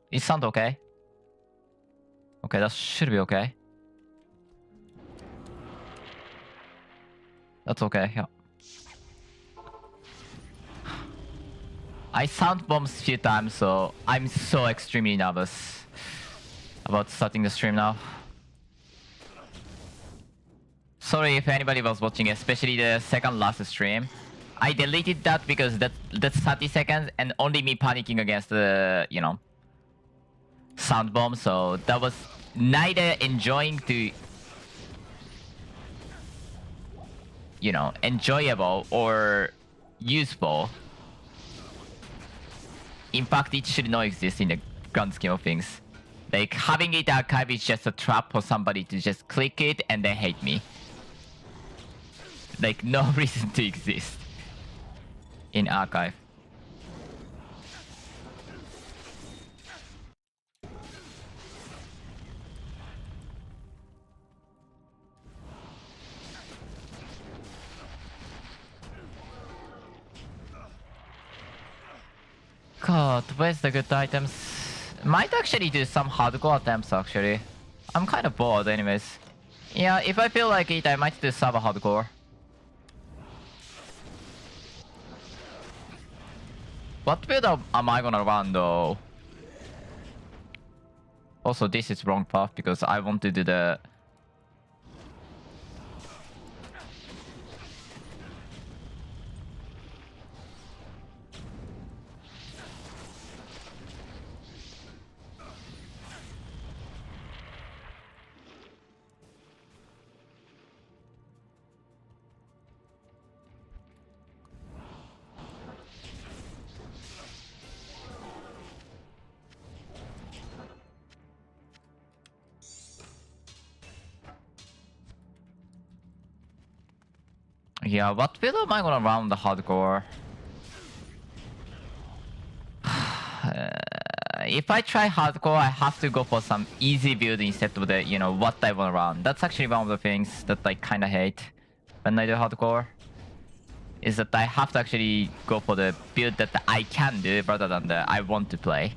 It sounds okay. Okay, that should be okay. That's okay, yeah. I sound bombs a few times, so I'm so extremely nervous about starting the stream now. Sorry if anybody was watching, especially the second last stream. I deleted that because that's 30 seconds and only me panicking against the, you know, sound bomb, so that was neither enjoying to, you know, enjoyable or useful. In fact, it should not exist in the grand scheme of things. Like, having it archived is just a trap for somebody to just click it and then hate me. Like, no reason to exist in archive. God, where's the good items? Might actually do some hardcore attempts, actually. I'm kind of bored anyways. Yeah, if I feel like it, I might do sub hardcore. What build am I gonna run though? Also, this is wrong path because I want to do the... Yeah, what build am I gonna run the hardcore? If I try hardcore, I have to go for some easy build instead of the, you know, what I wanna run. That's actually one of the things that I kinda hate when I do hardcore. Is that I have to actually go for the build that I can do rather than the I want to play.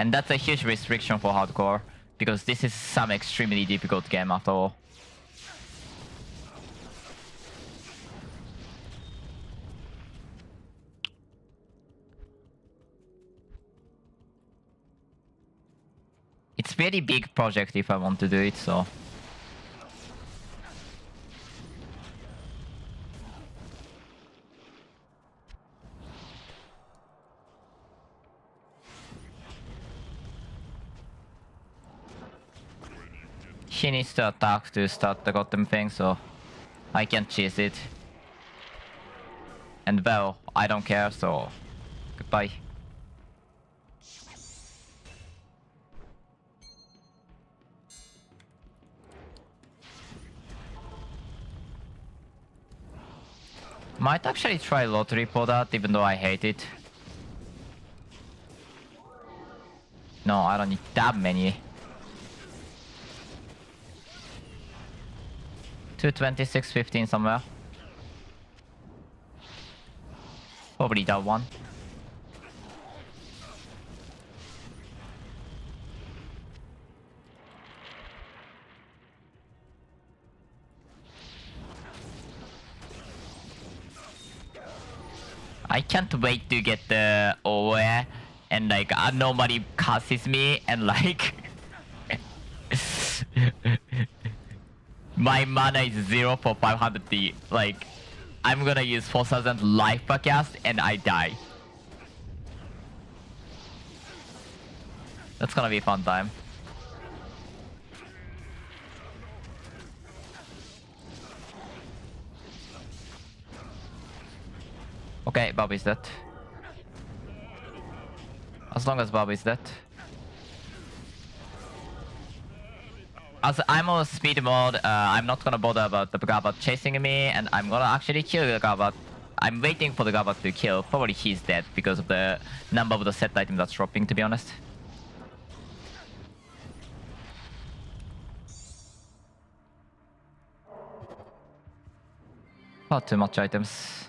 And that's a huge restriction for hardcore, because this is some extremely difficult game after all. It's very big project if I want to do it, so... He needs to attack to start the goddamn thing, so... I can't chase it. And well, I don't care, so... Goodbye. Might actually try lottery for that, even though I hate it. No, I don't need that many. 226.15 somewhere. Probably that one. I can't wait to get the OA and like nobody curses me and like my mana is 0 for 500D. Like I'm gonna use 4000 life per cast and I die. That's gonna be a fun time. Okay, Bob is dead. As long as Bob is dead. As I'm on speed mode, I'm not gonna bother about the Gabat chasing me, and I'm gonna actually kill the Gabat. I'm waiting for the Gabat to kill. Probably he's dead because of the number of the set item that's dropping, to be honest. Not too much items.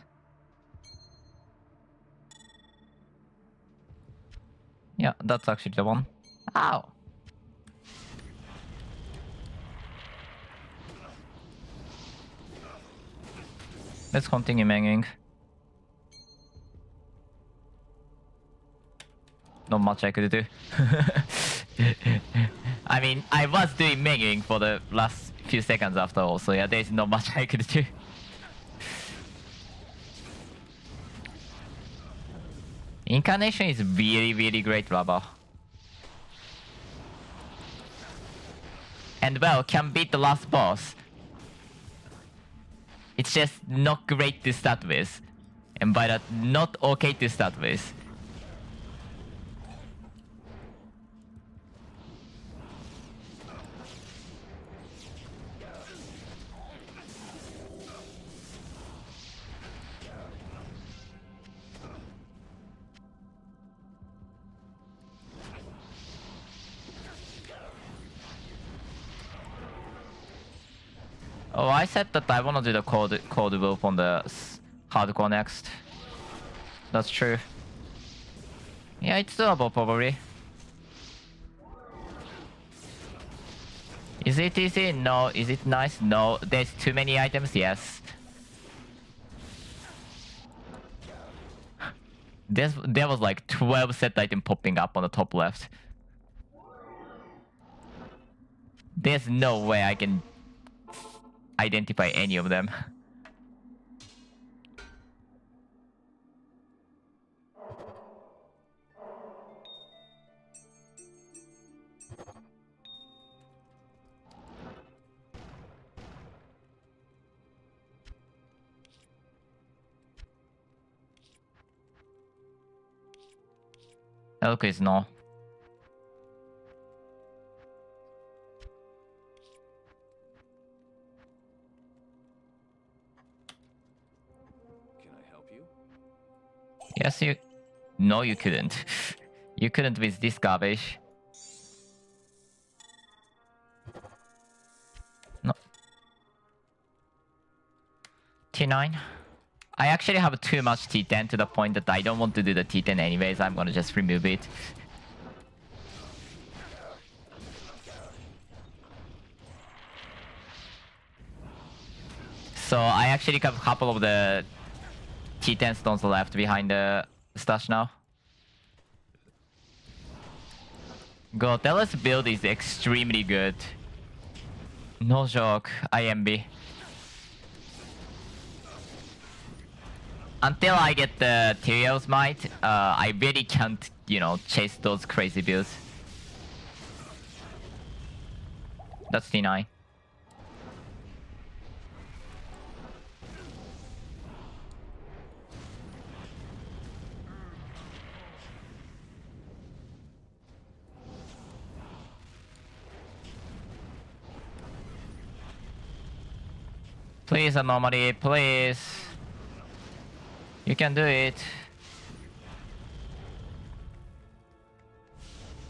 Yeah, that's actually the one. Ow! Let's continue manging. Not much I could do. I mean, I was doing manging for the last few seconds after all, so yeah, there's not much I could do. Incarnation is really, really great rubber. And well, can beat the last boss. It's just not great to start with. And by that, not okay to start with. Oh, I said that I want to do the cold wolf on the hardcore next. That's true. Yeah, it's doable probably. Is it easy? No. Is it nice? No. There's too many items? Yes. There was like 12 set item popping up on the top left. There's no way I can identify any of them. Okay, no. Can I help you? Yes, you... No, you couldn't. You couldn't with this garbage. No. T9. I actually have too much T10 to the point that I don't want to do the T10 anyways. I'm gonna just remove it. So I actually have a couple of the T10 stones left behind the stash now. Gotella's build is extremely good. No joke, IMB. Until I get the Tyriel's Might, I really can't, you know, chase those crazy builds. That's T9. Please, Anomaly, please. You can do it.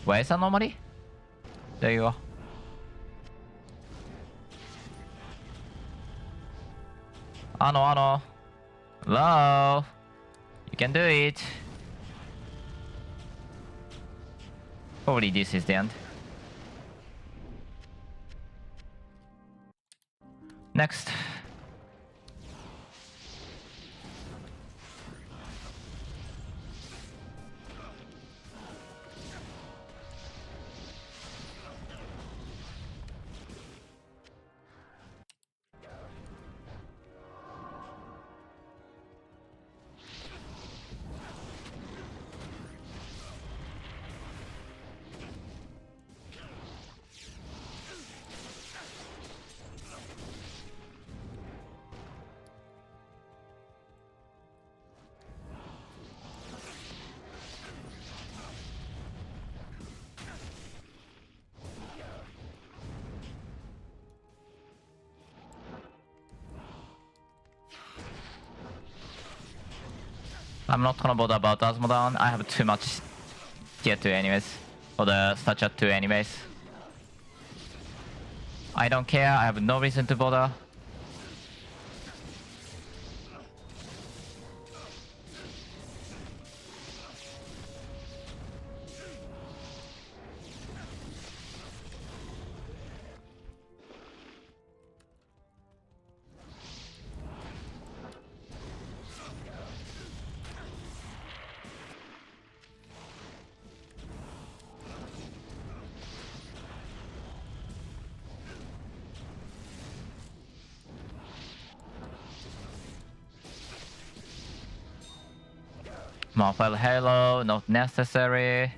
Where's Anomaly? There you are. Ano. Hello? You can do it. Probably this is the end. Next. I'm not gonna bother about Asmodan. I have too much tier 2 anyways. For the stature 2 anyways. I don't care. I have no reason to bother. Morphle Halo, not necessary.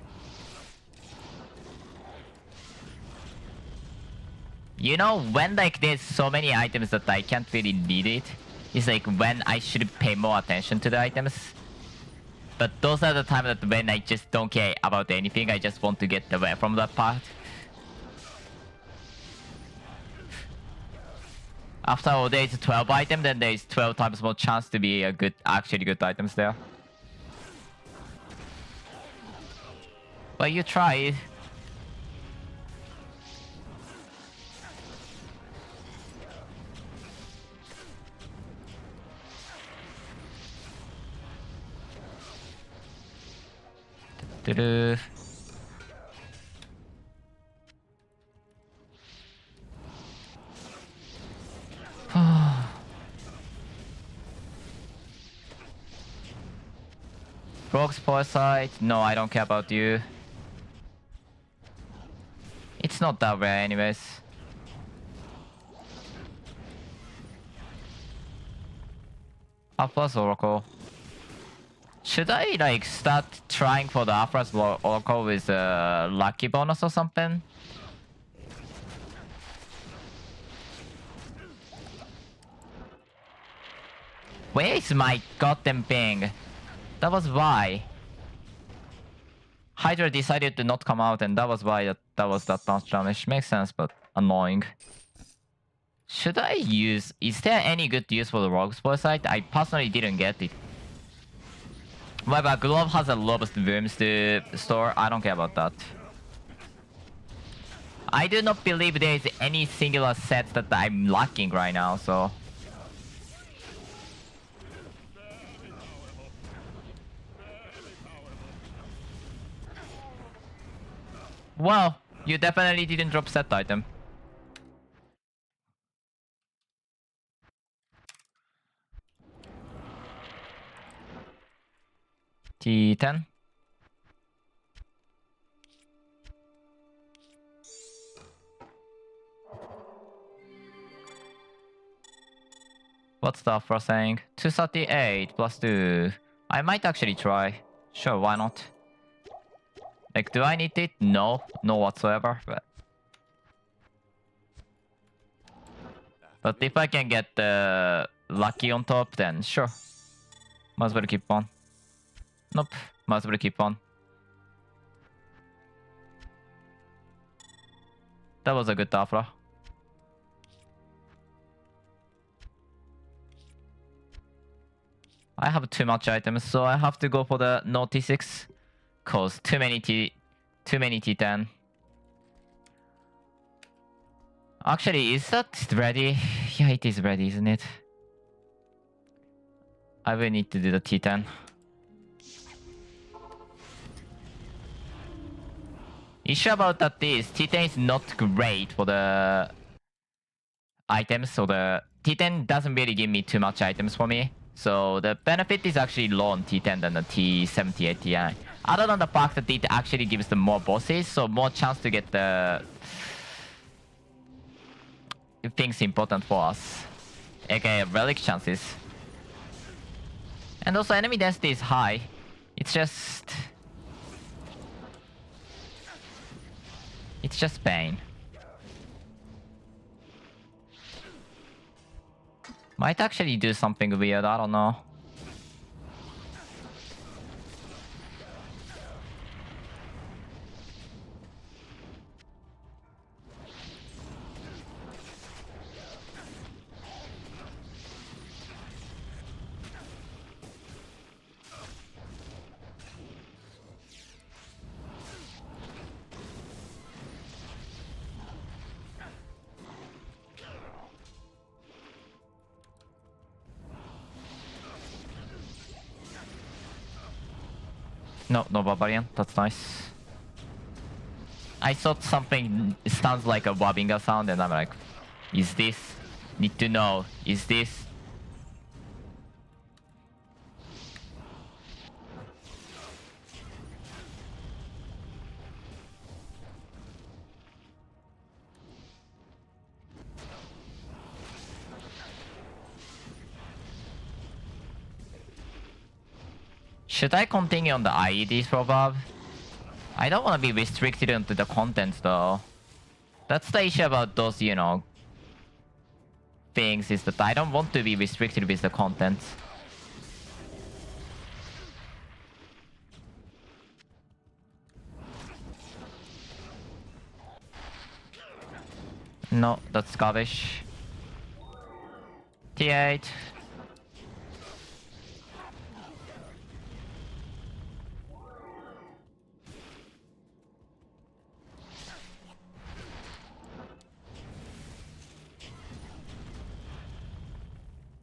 You know, when like there's so many items that I can't really need it, it's like when I should pay more attention to the items. But those are the times that when I just don't care about anything, I just want to get away from that part. After all, there is 12 items, then there is 12 times more chance to be a good, actually good items there. But you tried. Do-do. Rogue's Foresight? No, I don't care about you. It's not that rare anyways. Plus Oracle. Should I like start trying for the plus Oracle with a lucky bonus or something? Where is my goddamn ping? That was why. Hydra decided to not come out, and that was why that was that much damage. Makes sense, but annoying. Should I use... Is there any good use for the Rogue's Foresight? I personally didn't get it. But Glove has a lowest rooms to store. I don't care about that. I do not believe there is any singular set that I'm lacking right now, so... Well, you definitely didn't drop set item. T10. What's the offer saying? 238 plus 2. I might actually try. Sure, why not? Like, do I need it? No. No whatsoever. But if I can get lucky on top, then sure. Might as well keep on. Nope. Might as well keep on. That was a good offer. I have too much items, so I have to go for the no T6. Cause too many T10. Actually, is that ready? Yeah, it is ready, isn't it? I will need to do the T10. Issue about that is T10 is not great for the items, so the T10 doesn't really give me too much items for me. So the benefit is actually low on T10 than the T78 Ti. Other than the fact that it actually gives them more bosses, so more chance to get the things important for us, aka relic chances. And also enemy density is high. It's just pain. Might actually do something weird, I don't know. No, no barbarian. That's nice. I thought something sounds like a Wabinga sound, and I'm like, is this? Need to know. Is this? Should I continue on the IEDs probab? I don't want to be restricted into the contents though. That's the issue about those, you know, things, is that I don't want to be restricted with the contents. No, that's garbage. T8.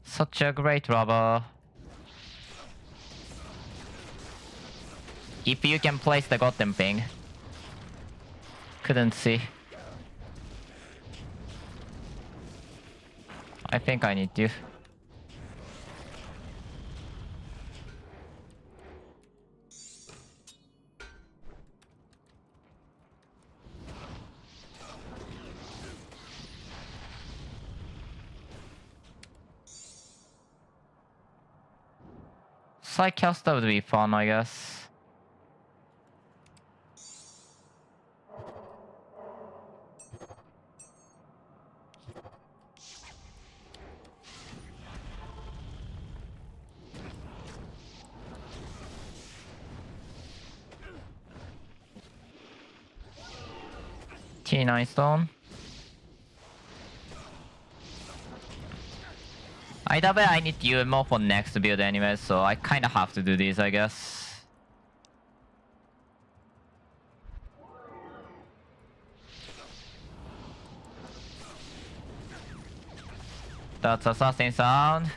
Such a great rubber. If you can place the goddamn thing. Couldn't see. I think I need to. Psycaster would be fun, I guess. T9 stone. Either way, I need UMO for next build anyway, so I kinda have to do this, I guess. That's assassin sound.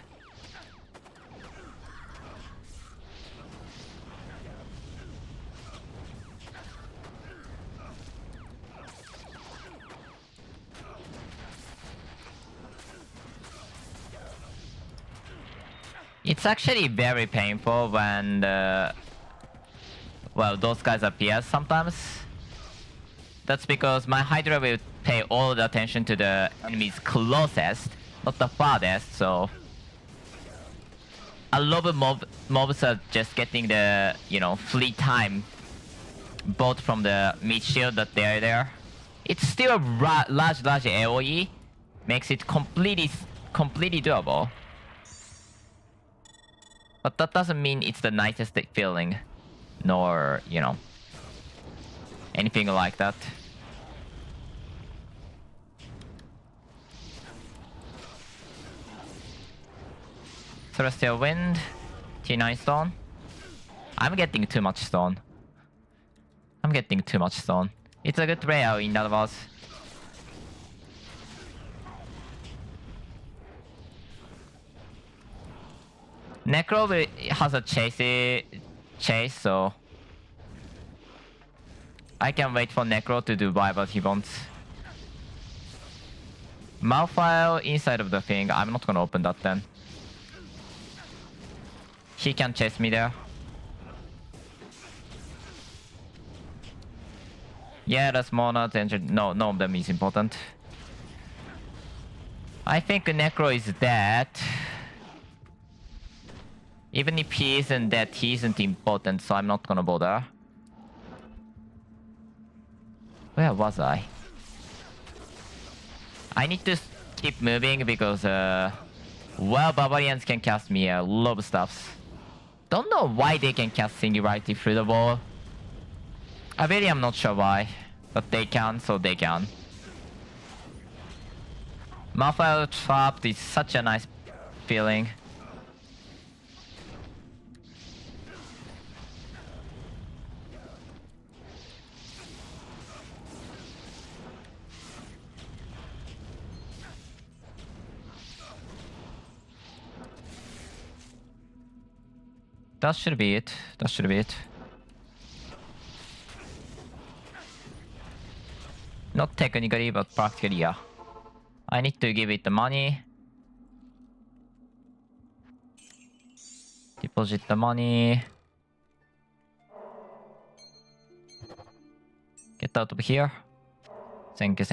It's actually very painful when well, those guys appear sometimes. That's because my Hydra will pay all the attention to the enemies closest, not the farthest, so a lot of mobs are just getting the, you know, free time both from the mid shield that they're there. It's still a large AoE, makes it completely doable. But that doesn't mean it's the nicest feeling, nor, you know, anything like that. Celestial Wind, T9 stone. I'm getting too much stone. It's a good layout in other words. Necro has a chase, so I can wait for Necro to do whatever he wants. Malfile inside of the thing, I'm not gonna open that then. He can chase me there. Yeah, that's Mona, no of them is important. I think Necro is dead. Even if he isn't dead, he isn't important, so I'm not gonna bother. Where was I? I need to keep moving because, well, Barbarians can cast me a lot of stuffs. Don't know why they can cast Singularity through the wall. I really am not sure why, but they can, so they can. Malfile trapped is such a nice feeling. That should be it. Not technically, but practically, yeah. I need to give it the money. Deposit the money. Get out of here. Thank you.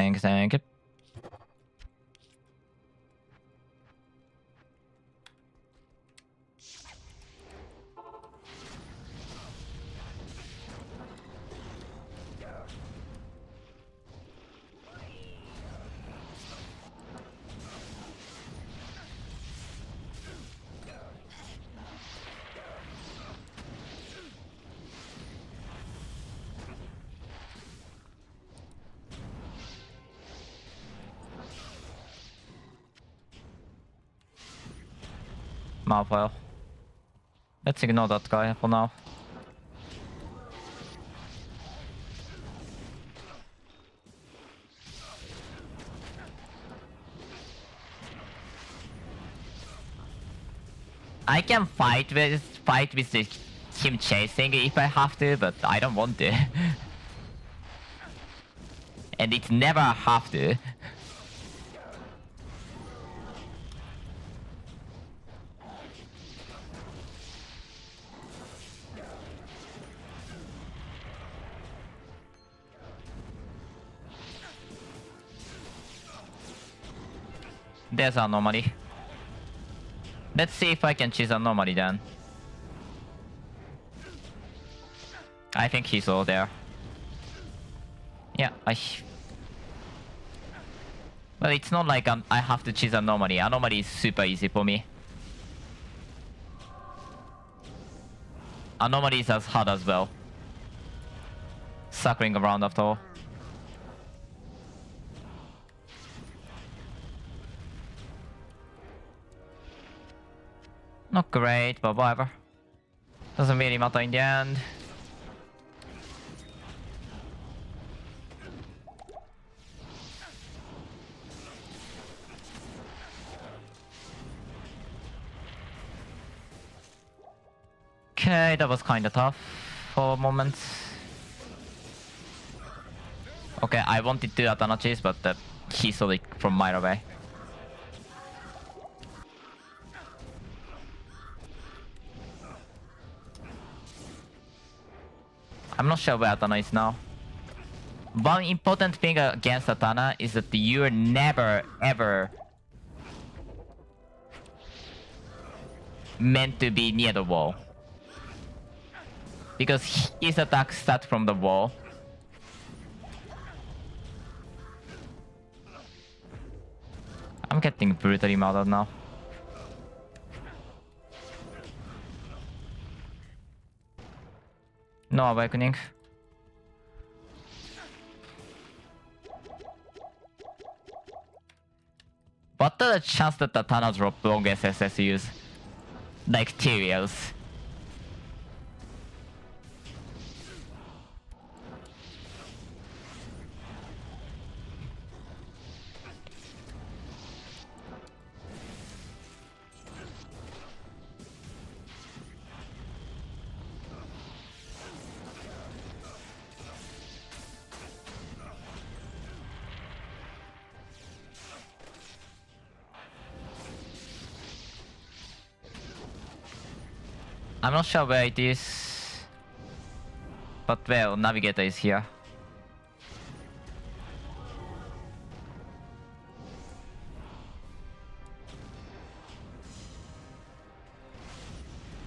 Malfoil. Let's ignore that guy for now. I can fight with him chasing if I have to, but I don't want to. And it's never have to. There's an anomaly. Let's see if I can choose anomaly then. I think he's all there. Yeah, well, it's not like I have to choose anomaly. Anomaly is super easy for me. Anomaly is as hard as well. Circling around after all. Not great, but whatever. Doesn't really matter in the end. Okay, that was kinda tough for moments. Okay, I wanted to Atanachi's, but he saw it from mile away. I'm not sure where Atana is now. One important thing against Atana is that you're never ever meant to be near the wall. Because his attacks start from the wall. I'm getting brutally murdered now. No awakening. What are the chances that Atana drop long SSSUs? Like Tyraels. I'm not sure where it is, but well, Navigator is here.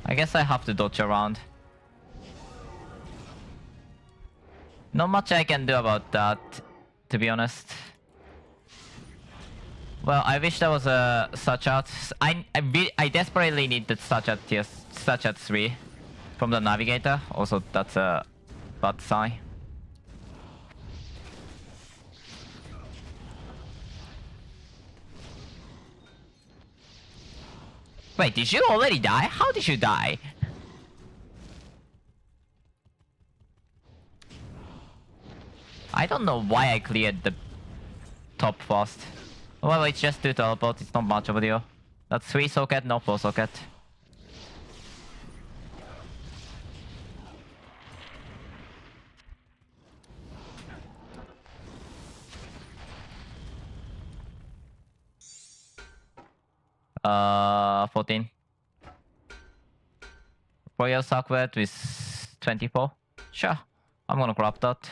I guess I have to dodge around. Not much I can do about that, to be honest. Well, I wish there was a such out. I desperately need the such at 3 from the Navigator. Also, that's a bad sign. Wait, did you already die? How did you die? I don't know why I cleared the top first. Well, it's just 2 teleports, it's not much of a deal. That's 3 socket, no 4 socket. Uh, 14. Royal Circuit with 24. Sure, I'm gonna grab that.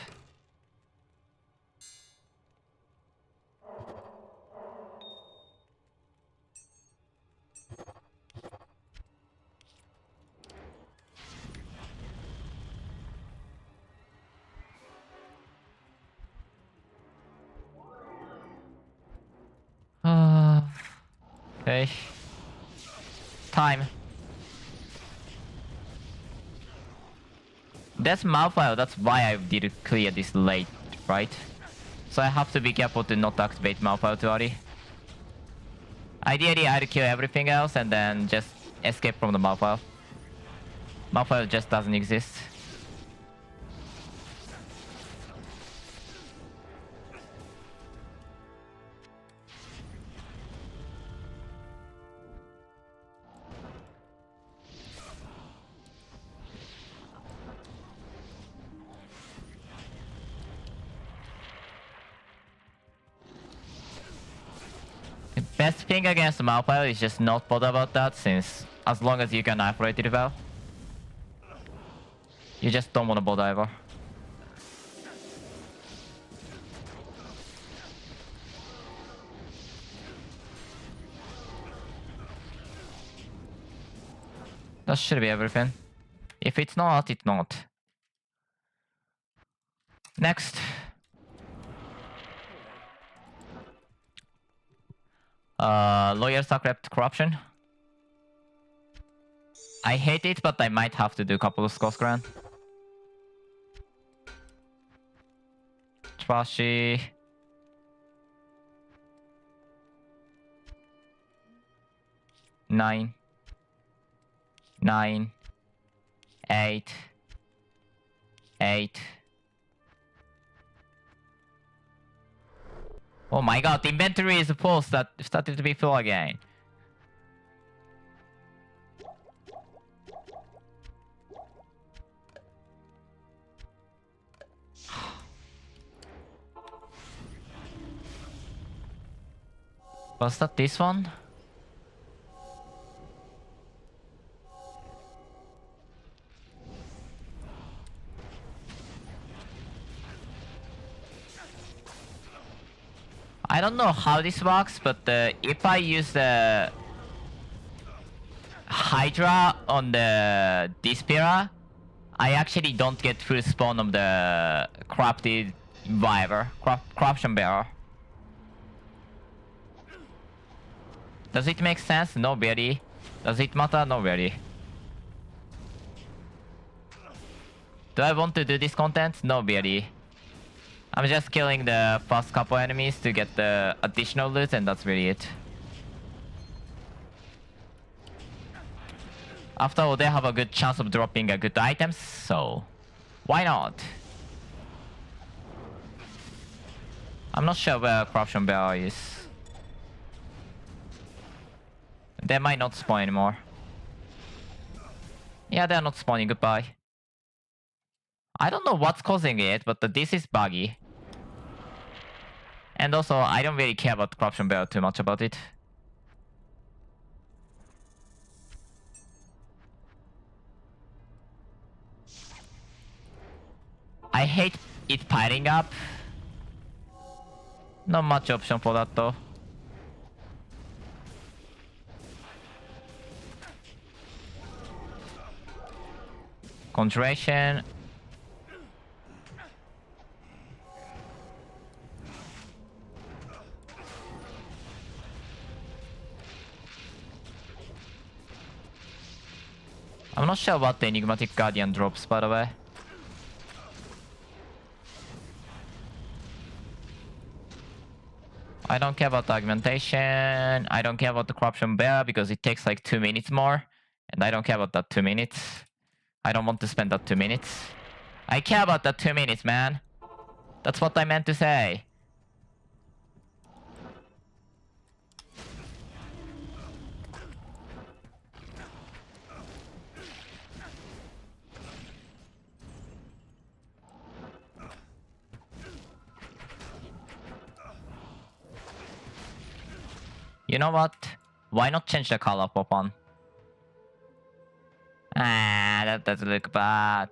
Okay. Time. That's Malfoil, that's why I did clear this late, right? So I have to be careful to not activate Malfoil too early. Ideally, I'd kill everything else and then just escape from the Malfoil. Malfoil just doesn't exist. The best thing against Malfoil is just not bother about that, since as long as you can isolate it well, you just don't want to bother ever. That should be everything. If it's not, it's not. Next. Lawyer Sacred Corruption. I hate it, but I might have to do a couple of Skulls Grand. Trashy. Nine. 8. 8. Oh my god, the inventory is full. That started to be full again. Was that this one? I don't know how this works, but if I use the Hydra on the Dispira, I actually don't get full spawn of the corrupted Viver, corruption bearer. Does it make sense? No really. Does it matter? No really. Do I want to do this content? No really. I'm just killing the first couple enemies to get the additional loot, and that's really it. After all, they have a good chance of dropping a good items, so why not? I'm not sure where Corruption Bearer is. They might not spawn anymore. Yeah, they're not spawning. Goodbye. I don't know what's causing it, but this is buggy. And also, I don't really care about Corruption Bearer too much about it. I hate it piling up. Not much option for that though. Conjuration. I'm not sure what the Enigmatic Guardian drops, by the way. I don't care about the augmentation. I don't care about the Corruption Bear because it takes like 2 minutes more. And I don't care about that 2 minutes. I don't want to spend that 2 minutes. I care about that 2 minutes, man. That's what I meant to say. You know what? Why not change the color for fun? Ah, that doesn't look bad.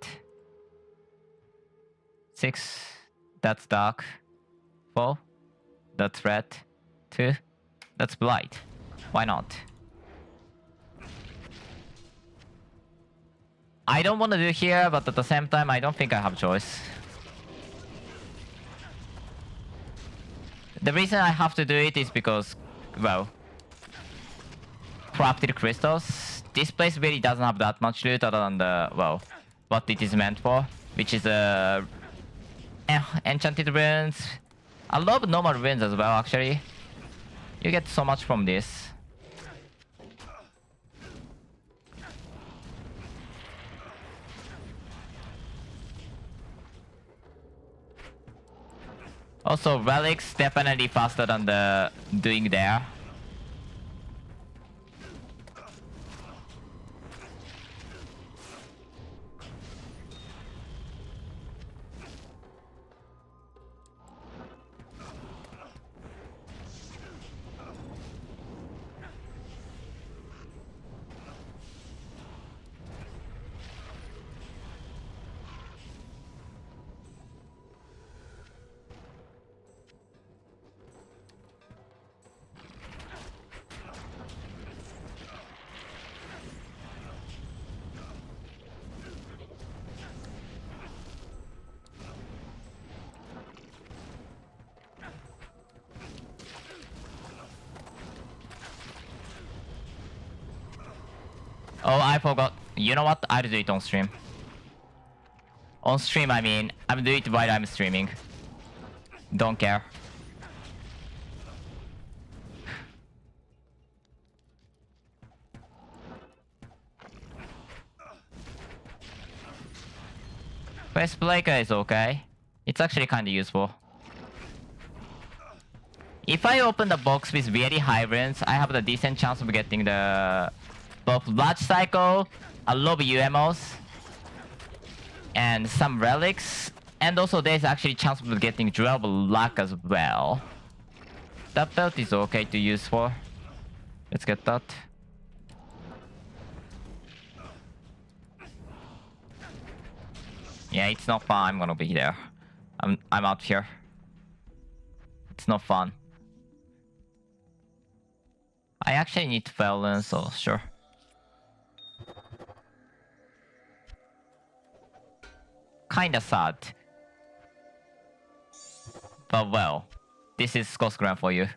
6. That's dark. 4. That's red. 2. That's blight. Why not? I don't want to do here, but at the same time, I don't think I have choice. The reason I have to do it is because, well, corrupted crystals. This place really doesn't have that much loot other than the, well, what it is meant for, which is enchanted runes. I love normal runes as well, actually. You get so much from this. Also, relics definitely faster than the doing there. Oh, I forgot. You know what? I'll do it on stream. On stream, I mean. I'm doing it while I'm streaming. Don't care. Quest Breaker is okay. It's actually kinda useful. If I open the box with very high runes, I have the decent chance of getting the both Large Cycle, a lot of UMOs, and some relics. And also there's actually chance of getting durable luck as well. That belt is okay to use for. Let's get that. Yeah, it's not fun. I'm gonna be there. I'm out here. It's not fun. I actually need 12 runes, so sure. Kinda sad. But well, this is Scott's Grand for you.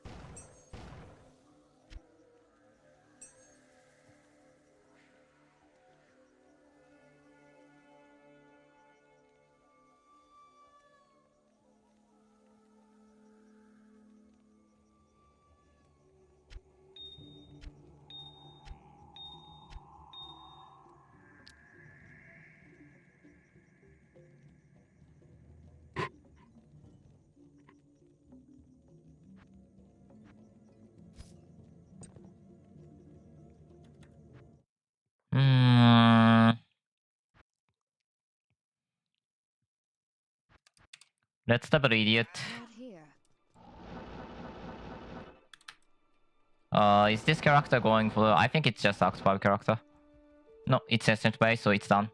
Let's double idiot. Is this character going for... I think it's just Act 5 character. No, it's Ascent Bay, so it's done.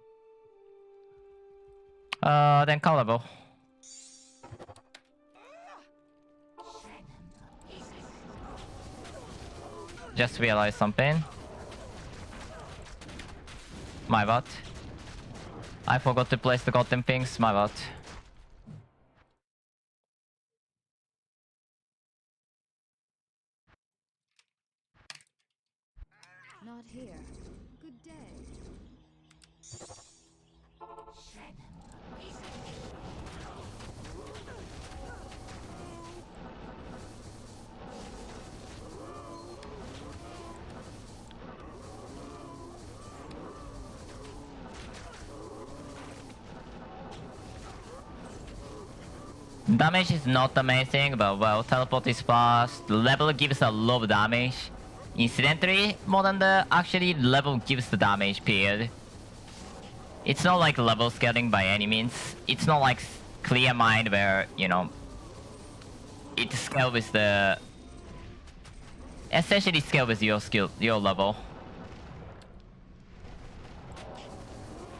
Then call level. Just realized something. My bad. I forgot to place the goddamn things, my bad. Not here. Good day. Damage is not amazing, but well, teleport is fast. Level gives a lot of damage. Incidentally, more than the actually level gives the damage, period. It's not like level scaling by any means. It's not like Clear Mind where, you know, it scale with the... Essentially scale with your skill, your level.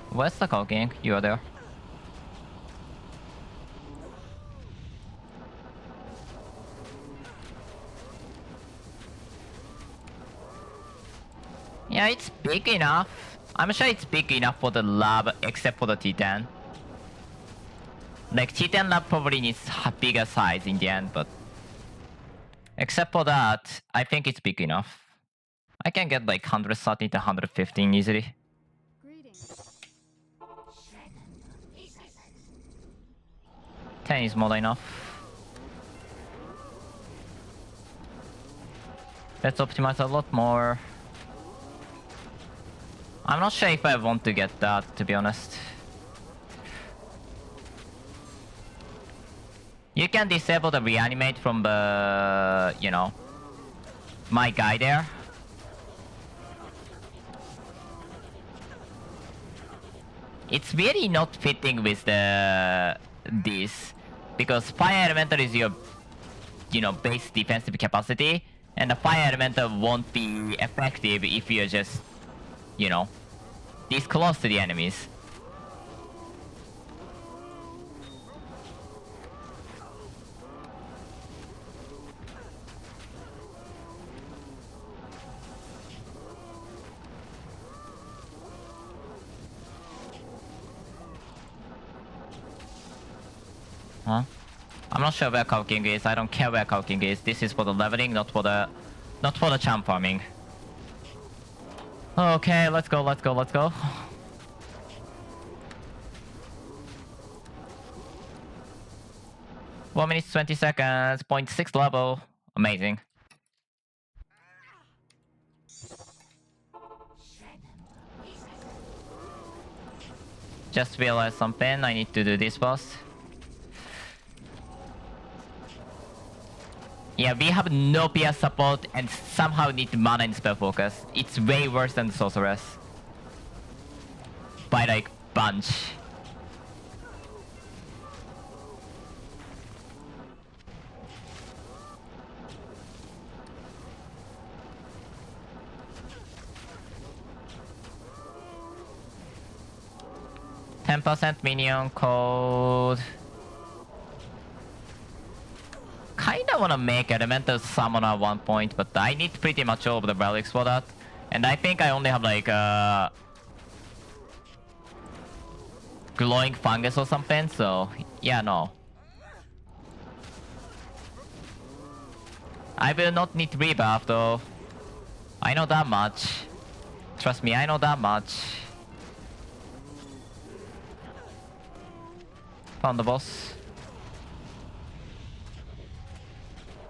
Where's the Call King? You are there. Yeah, it's big enough. I'm sure it's big enough for the lab, except for the T10. Like, T10 lab probably needs a bigger size in the end, but... Except for that, I think it's big enough. I can get like 130 to 115 easily. Greetings. 10 is more than enough. Let's optimize a lot more. I'm not sure if I want to get that, to be honest. You can disable the reanimate from the, you know, my guy there. It's really not fitting with the this because fire elemental is your, you know, base defensive capacity, and the fire elemental won't be effective if you're just, you know, this close to the enemies. Huh? I'm not sure where Cow King is. I don't care where Cow King is. This is for the leveling, not for the champ farming. Okay, let's go, let's go, let's go. One minute 20 seconds, 0.6 level. Amazing. Just realized something. I need to do this boss. Yeah, we have no PS support and somehow need mana and spell focus. It's way worse than Sorceress. By like bunch. %, minion code. Kinda wanna make Elemental Summoner at one point, but I need pretty much all of the relics for that. And I think I only have like glowing fungus or something, so yeah, no. I will not need rebuff though. I know that much. Trust me, I know that much. Found the boss.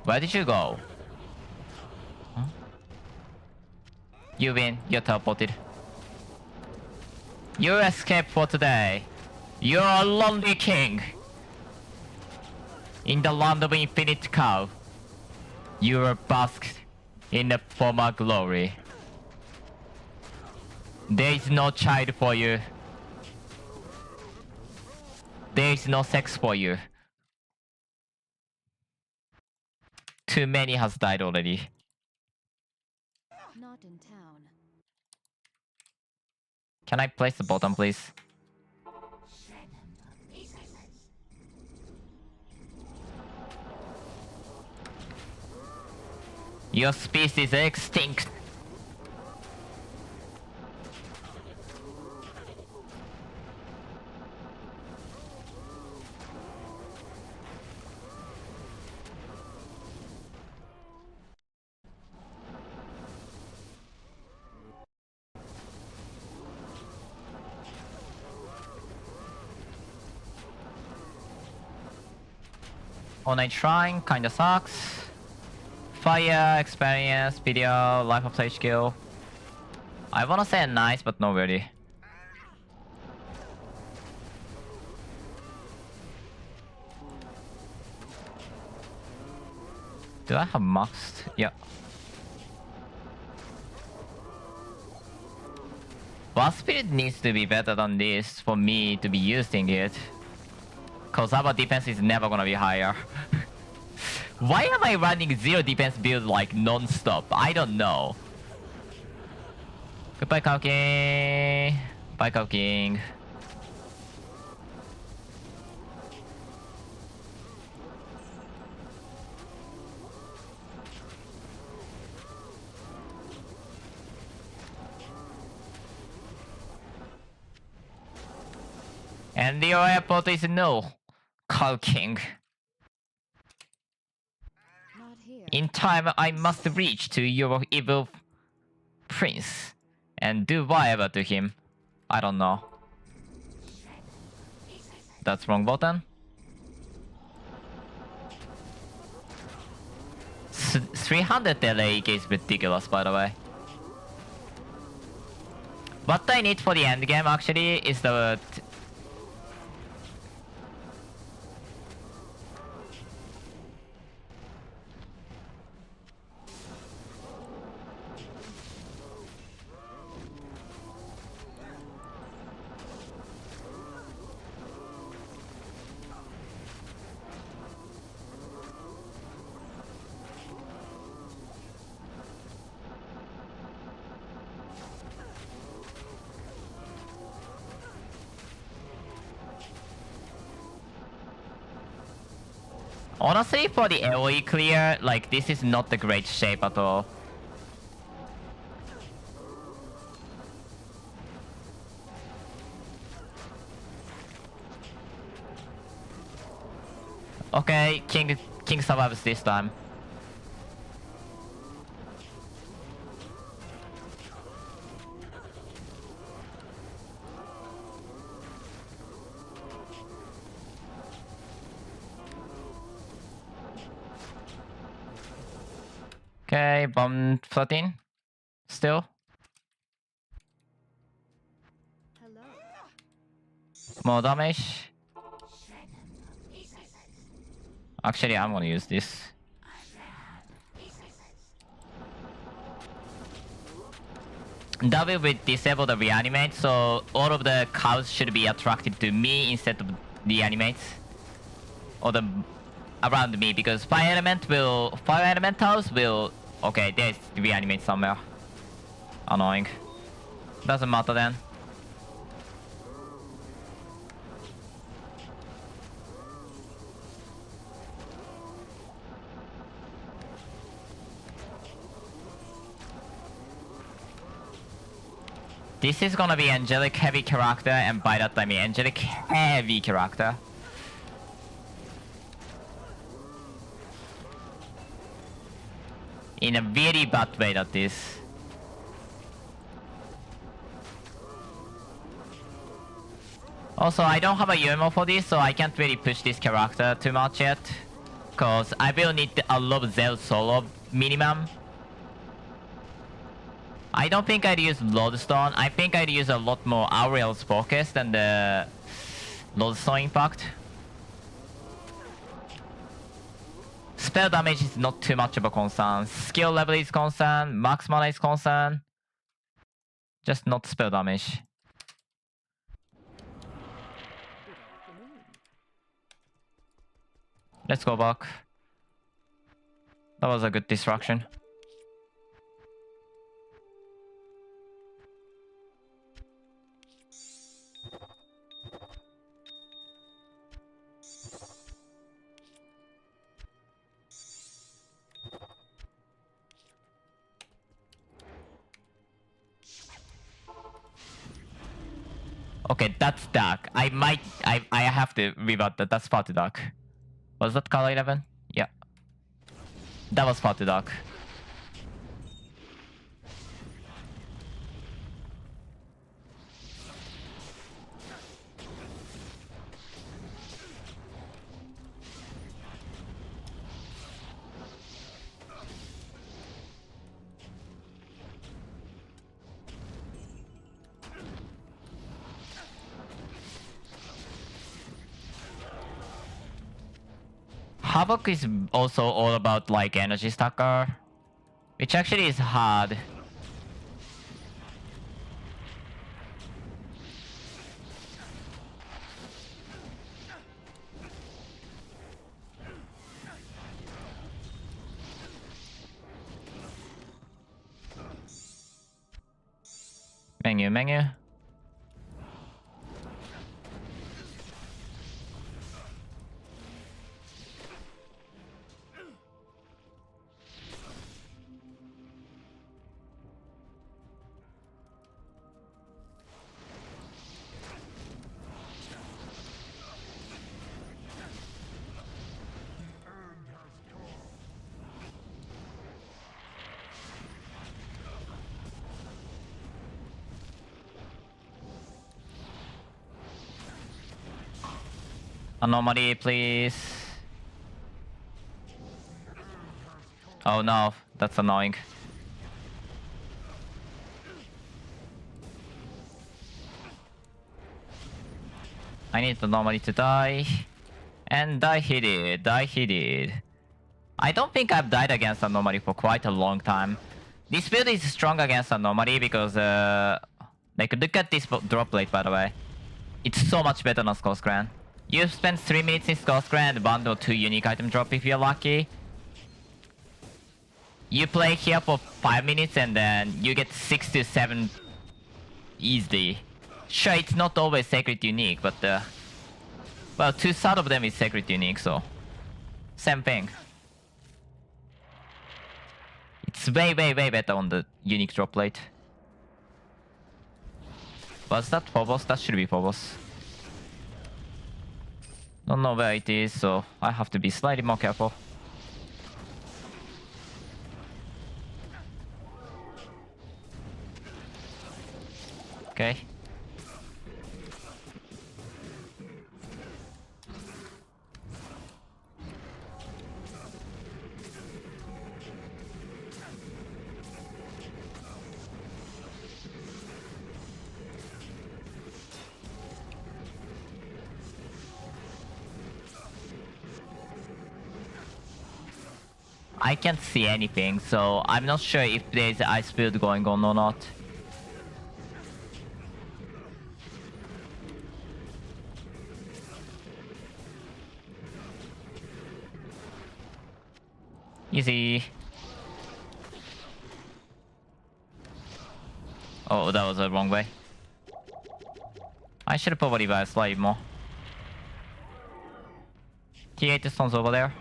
Where did you go? Huh? You win. You're teleported. You escaped for today. You're a lonely king. In the land of infinite cow. You are basked in the former glory. There is no child for you. There is no sex for you. Too many has died already. Not in town. Can I place the bottom, please? Your species is extinct. All-night shrine kinda sucks. Fire, experience, video, life of stage skill. I wanna say nice, but not really. Do I have maxed? Yeah. Blast Spirit needs to be better than this for me to be using it. Cause our defense is never gonna be higher. Why am I running 0 defense build like non-stop? I don't know. Goodbye, Cow King. Bye, Cow King. And your airport is no, Cow King. Not here. In time, I must reach to your evil prince and do whatever to him. I don't know. That's wrong button. 300 delay is ridiculous, by the way. What I need for the end game actually is the Honestly, for the AoE clear, like, this is not the great shape at all. Okay, King survives this time. Okay, bomb 13. Still. Hello. More damage. Actually, I'm gonna use this. That will be disable the reanimate, so all of the cows should be attracted to me instead of the animates. Or the around me, because fire elementals will okay, there's reanimate somewhere. Annoying. Doesn't matter then. This is gonna be angelic heavy character, and by that I mean angelic heavy character. In a very bad way that is. Also, I don't have a Yomo for this, so I can't really push this character too much yet. Cause I will need a lot of Zell solo minimum. I don't think I'd use Lodestone. I think I'd use a lot more Auriel's focus than the Lodestone impact. Spell damage is not too much of a concern. Skill level is concern. Max mana is concern. Just not spell damage. Let's go back. That was a good distraction. Okay, that's dark. I have to revert that. That's far too dark. Was that color 11? Yeah. That was far too dark. Havoc is also all about like energy stacker, which actually is hard. Menu. Anomaly, please. Oh no, that's annoying. I need the anomaly to die. And he did. I don't think I've died against anomaly for quite a long time. This build is strong against anomaly because like look at this drop rate, by the way. It's so much better than Skull's Grand. You spend 3 minutes in Skull's Grand and bundle 2 unique item drop if you're lucky. You play here for 5 minutes and then you get 6 to 7 easily. Sure, it's not always sacred unique, but well, 2/3 of them is sacred unique, so Same thing. It's way better on the unique drop rate. Was that Phobos? That should be Phobos. Don't know where it is, so I have to be slightly more careful. Okay. I can't see anything, so I'm not sure if there's ice field going on or not. Easy. Oh, that was the wrong way. I should probably buy slightly more. T8 stones over there.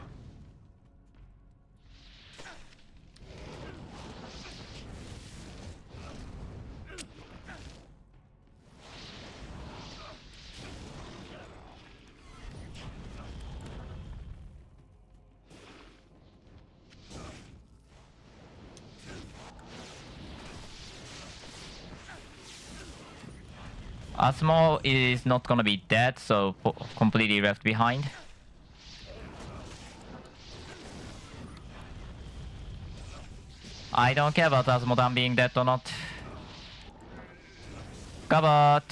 Asmo is not gonna be dead, so completely left behind. I don't care about Asmodan being dead or not. Gabot!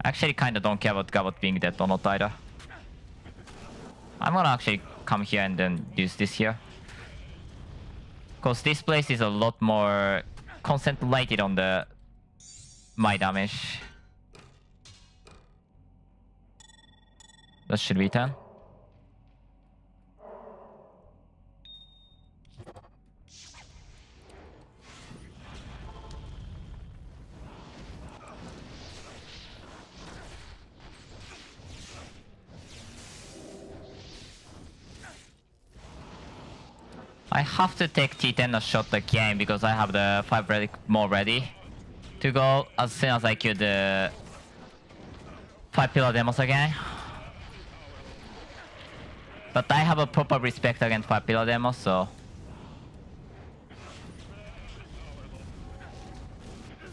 Actually kinda don't care about Gabot being dead or not either. I'm gonna actually come here and then use this here. Cause this place is a lot more concentrated on the my damage. That should be 10. I have to take T10 a shot again because I have the 5 relic more ready to go as soon as I kill the 5 pillar demos again. But I have a proper respect against 5 pillar demos, so...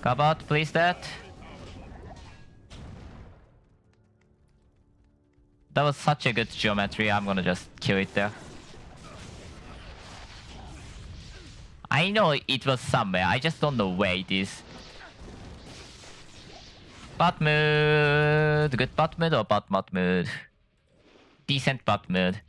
Gabot, please that. That was such a good geometry, I'm gonna just kill it there. I know it was somewhere, I just don't know where it is. Bot mood. Good bot mood or bot mood? Decent bot mood.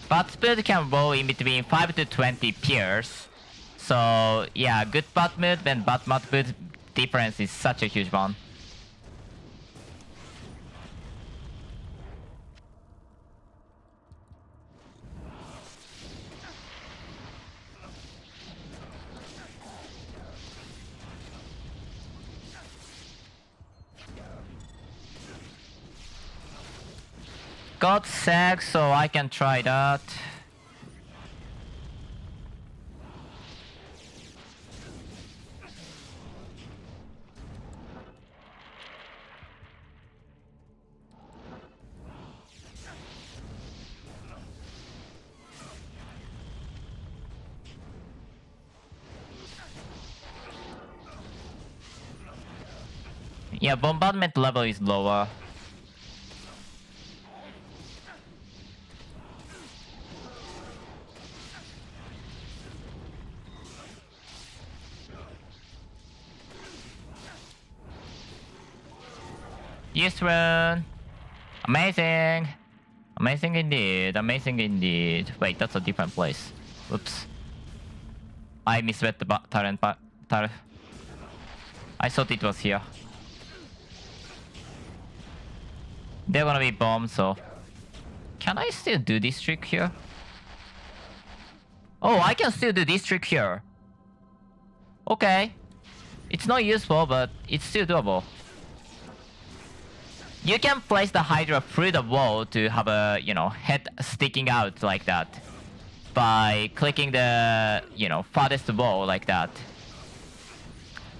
Bot mood can roll in between 5 to 20 peers. So yeah, good bot mood and bot mood difference is such a huge one. Got sag, so I can try that. Yeah, bombardment level is lower. Yes, run. Amazing. Amazing indeed. Amazing indeed. Wait, that's a different place. Oops. I misread the Tyrant. I thought it was here. They're gonna be bombed, so... Can I still do this trick here? Oh, I can still do this trick here. Okay. It's not useful, but it's still doable. You can place the Hydra through the wall to have a, you know, head sticking out like that. By clicking the, you know, farthest wall like that.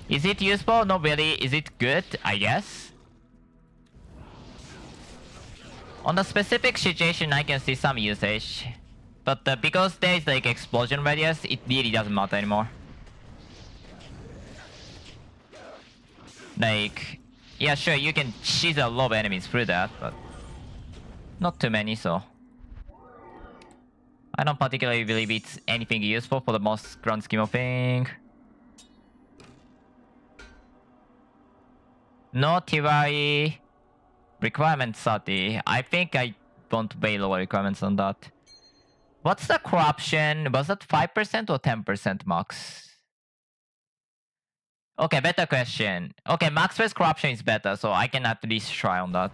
Is it useful? Not really. Is it good? I guess. On the specific situation, I can see some usage. But because there's like explosion radius, it really doesn't matter anymore. Like, yeah, sure, you can chisel a lot of enemies through that, but not too many, so I don't particularly believe it's anything useful for the most grand scheme of things. No TY requirement 30. I think I want way lower requirements on that. What's the corruption? Was that 5% or 10% max? Okay, better question. Okay, max first corruption is better, so I can at least try on that.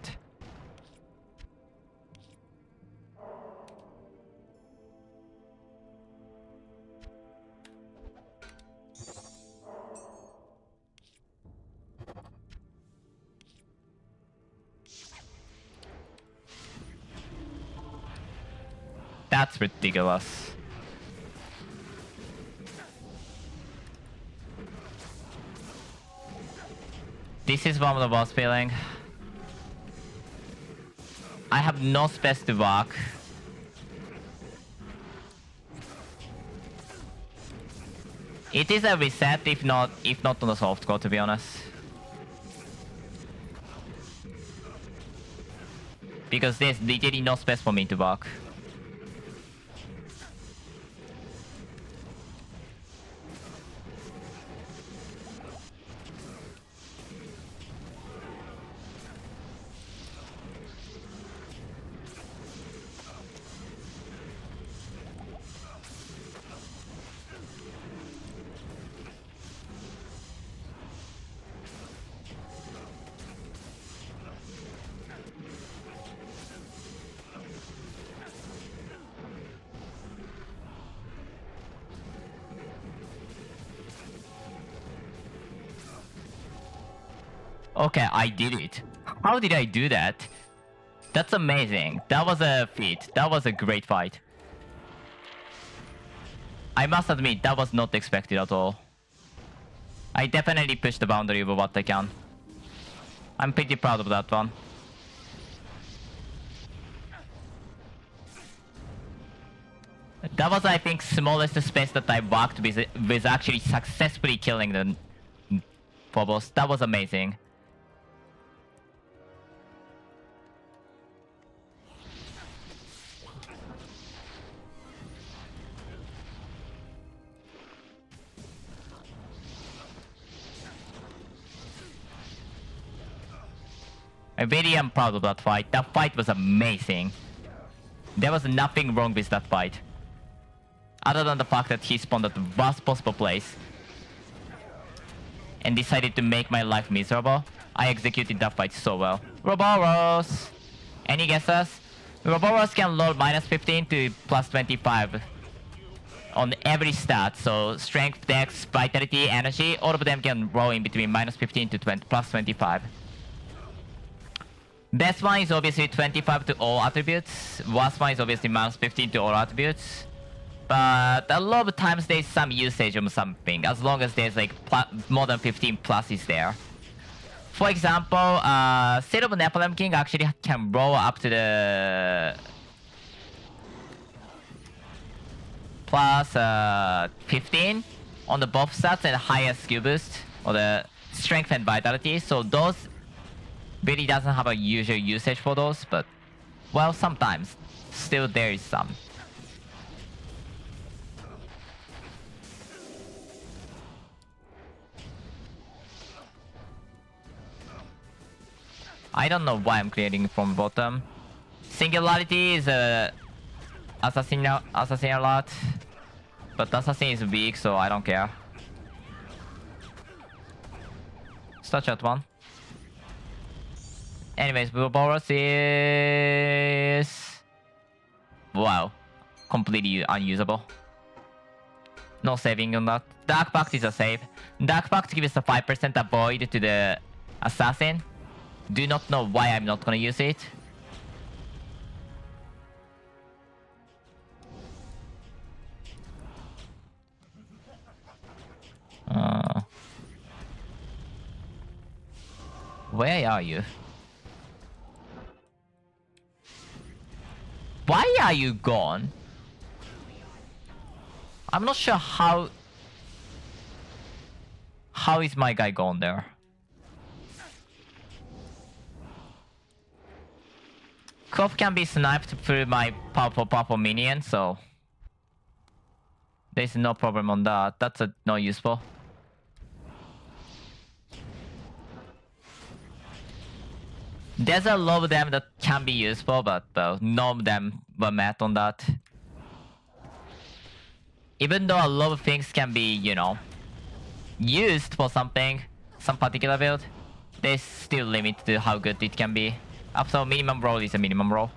That's ridiculous. This is one of the worst feeling. I have no space to walk. It is a reset if not on the softcore, to be honest. Because there's literally no space for me to walk. Okay, I did it. How did I do that? That's amazing. That was a feat. That was a great fight. I must admit, that was not expected at all. I definitely pushed the boundary of what I can. I'm pretty proud of that one. That was, I think, smallest space that I walked with actually successfully killing the Phobos. That was amazing. I really am proud of that fight. That fight was amazing. There was nothing wrong with that fight. Other than the fact that he spawned at the worst possible place. And decided to make my life miserable. I executed that fight so well. Roboros! Any guesses? Roboros can load -15 to +25 on every stat. So strength, dex, vitality, energy, all of them can roll in between -15 to +25. Best one is obviously 25 to all attributes. Worst one is obviously -15 to all attributes. But a lot of times there's some usage of something, as long as there's like more than 15 pluses there. For example, State of Nephilim King actually can roll up to the +15 on the both stats and higher skill boost, or the strength and vitality. So those really doesn't have a usual usage for those, but well, sometimes still there is some. I don't know why I'm creating from bottom. Singularity is a assassin a lot, but assassin is weak, so I don't care. Start chat one. Anyways, Boros is... wow. Completely unusable. No saving on that. Dark Pact is a save. Dark Pact gives a 5% avoid to the assassin. Do not know why I'm not gonna use it. Where are you? Why are you gone? I'm not sure how is my guy gone there? Crop can be sniped through my purple minion, so there's no problem on that. That's not useful. There's a lot of them that can be useful, but none of them were met on that. Even though a lot of things can be, you know, used for something, some particular build, there's still limit to how good it can be. After minimum roll is a minimum roll.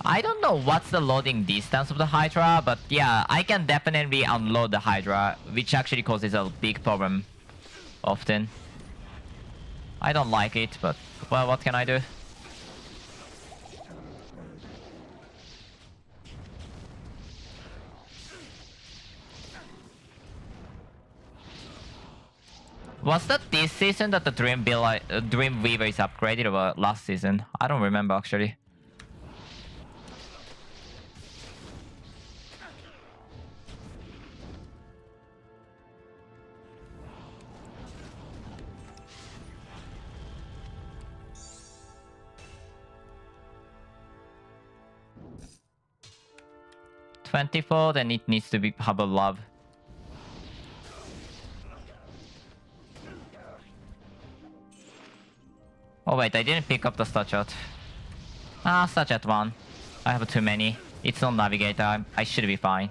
I don't know what's the loading distance of the Hydra, but yeah, I can definitely unload the Hydra, which actually causes a big problem often. I don't like it, but well, what can I do? Was that this season that the Dream Weaver is upgraded, or last season? I don't remember actually. $24, then it needs to be have a love. Oh wait, I didn't pick up the statue. Ah, statue 1. I have too many. It's on navigator. I should be fine.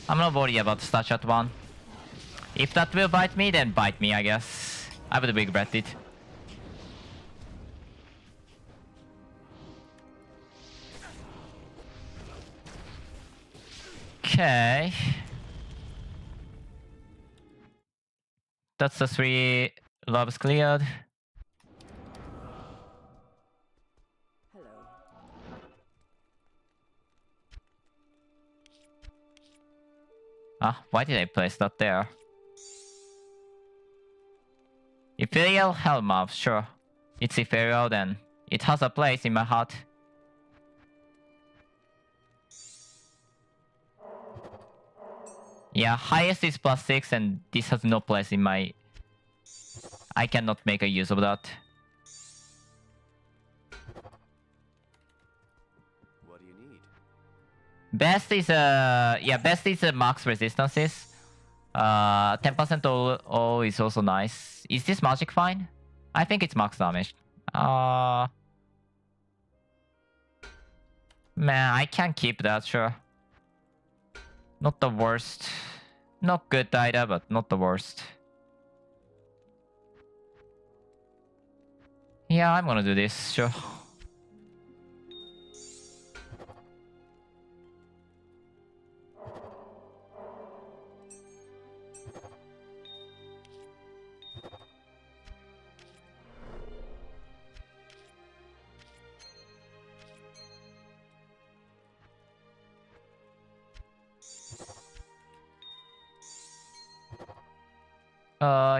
I'm not worried about the statue 1. If that will bite me, then bite me, I guess. I would regret it. Okay. That's the 3 loves cleared. Hello. Ah, why did I place that there? Ethereal Hellmouth, sure. It's ethereal then. It has a place in my heart. Yeah, highest is +6 and this has no place in my... I cannot make a use of that. What do you need? Best is best is max resistances. 10% all is also nice. Is this magic fine? I think it's max damage. Man, I can keep that, sure. Not the worst. Not good either, but not the worst. Yeah, I'm gonna do this, sure.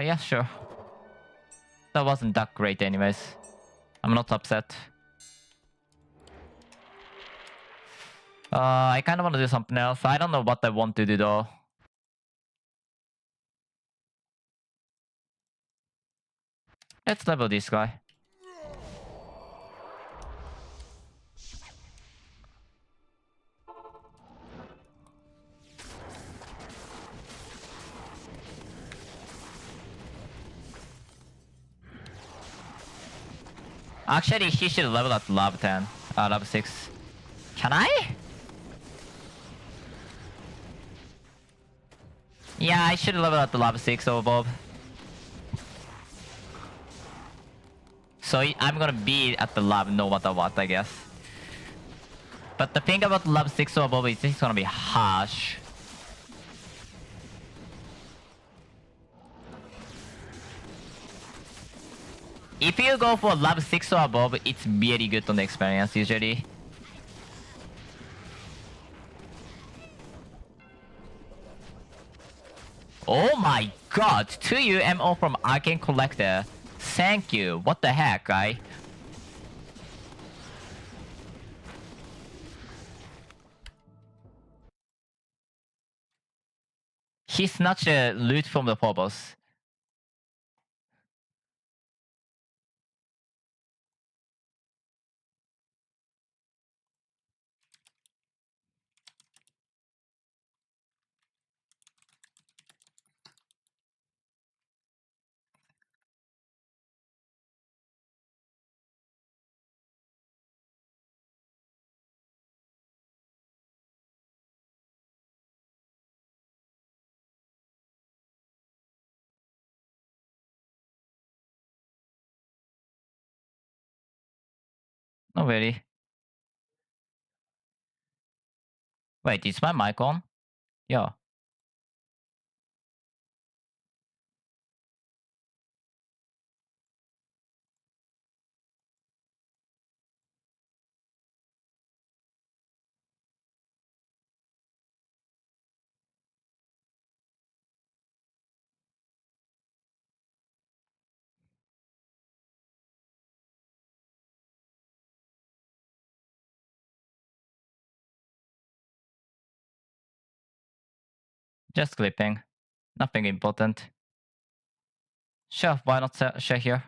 Yeah, sure. That wasn't that great anyways. I'm not upset. I kind of want to do something else. I don't know what I want to do though. Let's level this guy. Actually, he should level at level 10. Level 6. Can I? Yeah, I should level at the level 6 or above. So I'm gonna be at the lab no matter what, I guess. But the thing about lab 6 or above is it's gonna be harsh. If you go for lab 6 or above, it's very good on the experience usually. Oh my god, 2 UMO from Arcane Collector. Thank you. What the heck, guy? He snatched a loot from the Phobos. Not really. Wait, is my mic on? Yeah. Just clipping. Nothing important. Sure, why not share here?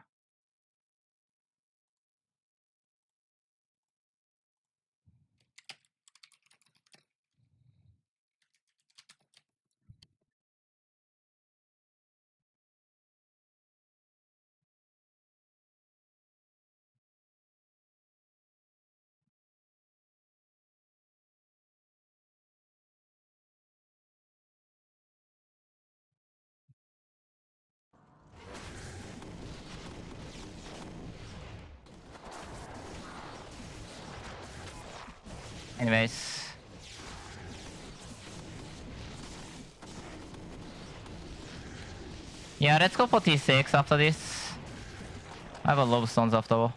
Anyways. Yeah, let's go for T6 after this. I have a lot of stones after all.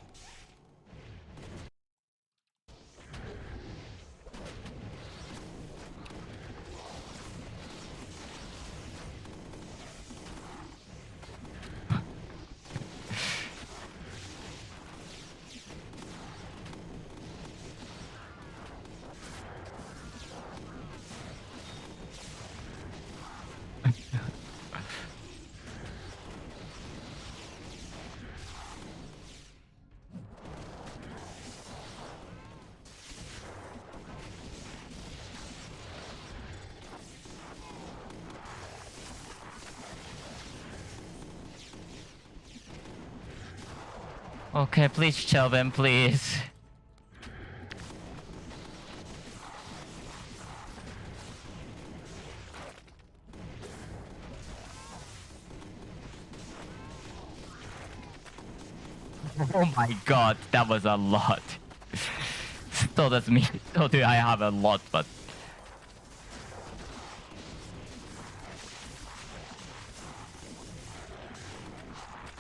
Okay, please Chelvin, please. Oh my god, that was a lot. So that's me. So do I have a lot, but...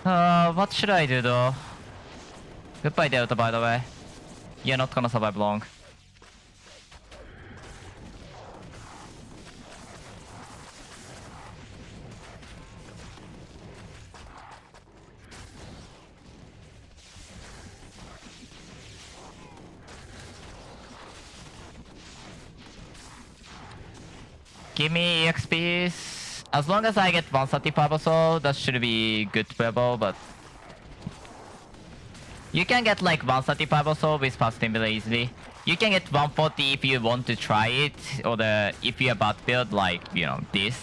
what should I do though? Goodbye Delta, by the way. You're not gonna survive long. Give me EXPs. As long as I get 135 or so, that should be good playable, but... You can get like 135 or so with fast really easily. You can get 140 if you want to try it, or if you're about build like, you know, this.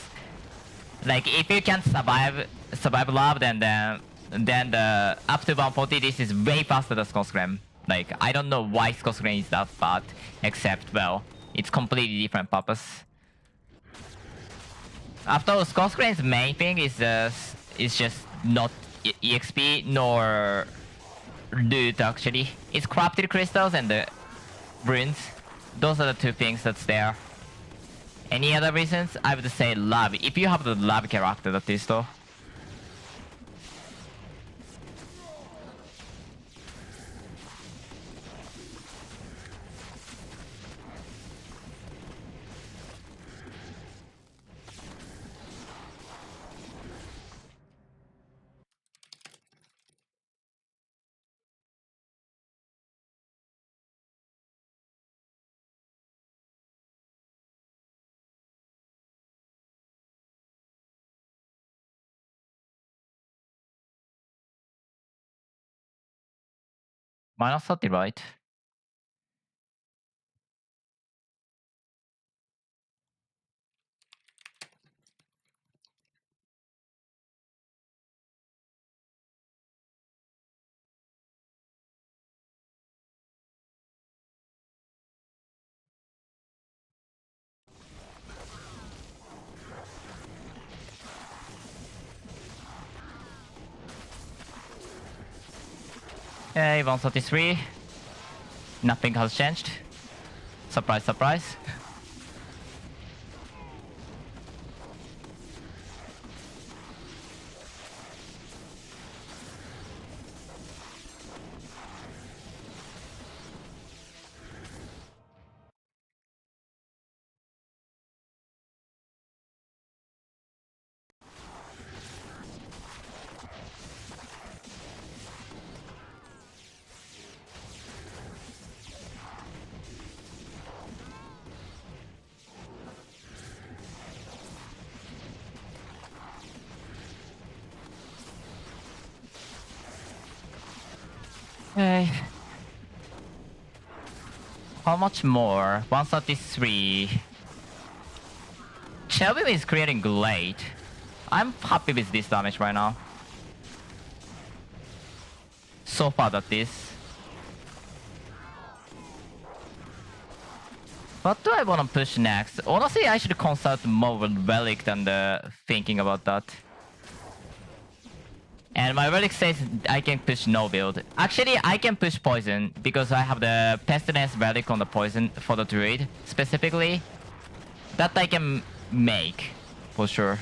Like if you can survive lab, then the up to 140 this is way faster than Skoskrem. Like I don't know why Skoskrem is that bad, except well, it's completely different purpose. After all, Skoskrem's main thing is just not EXP nor loot actually. It's corrupted crystals and the runes. Those are the two things that's there. Any other reasons? I would say love. If you have the love character, that is though. Minus 30, right? Okay, 133. Nothing has changed. Surprise, surprise. Okay. How much more? 133. Shelby is creating great. I'm happy with this damage right now. So far that is. What do I want to push next? Honestly, I should consult more Relic than thinking about that. And my Relic says I can push no build. Actually, I can push Poison because I have the Pestilence Relic on the Poison for the Druid specifically. That I can make, for sure.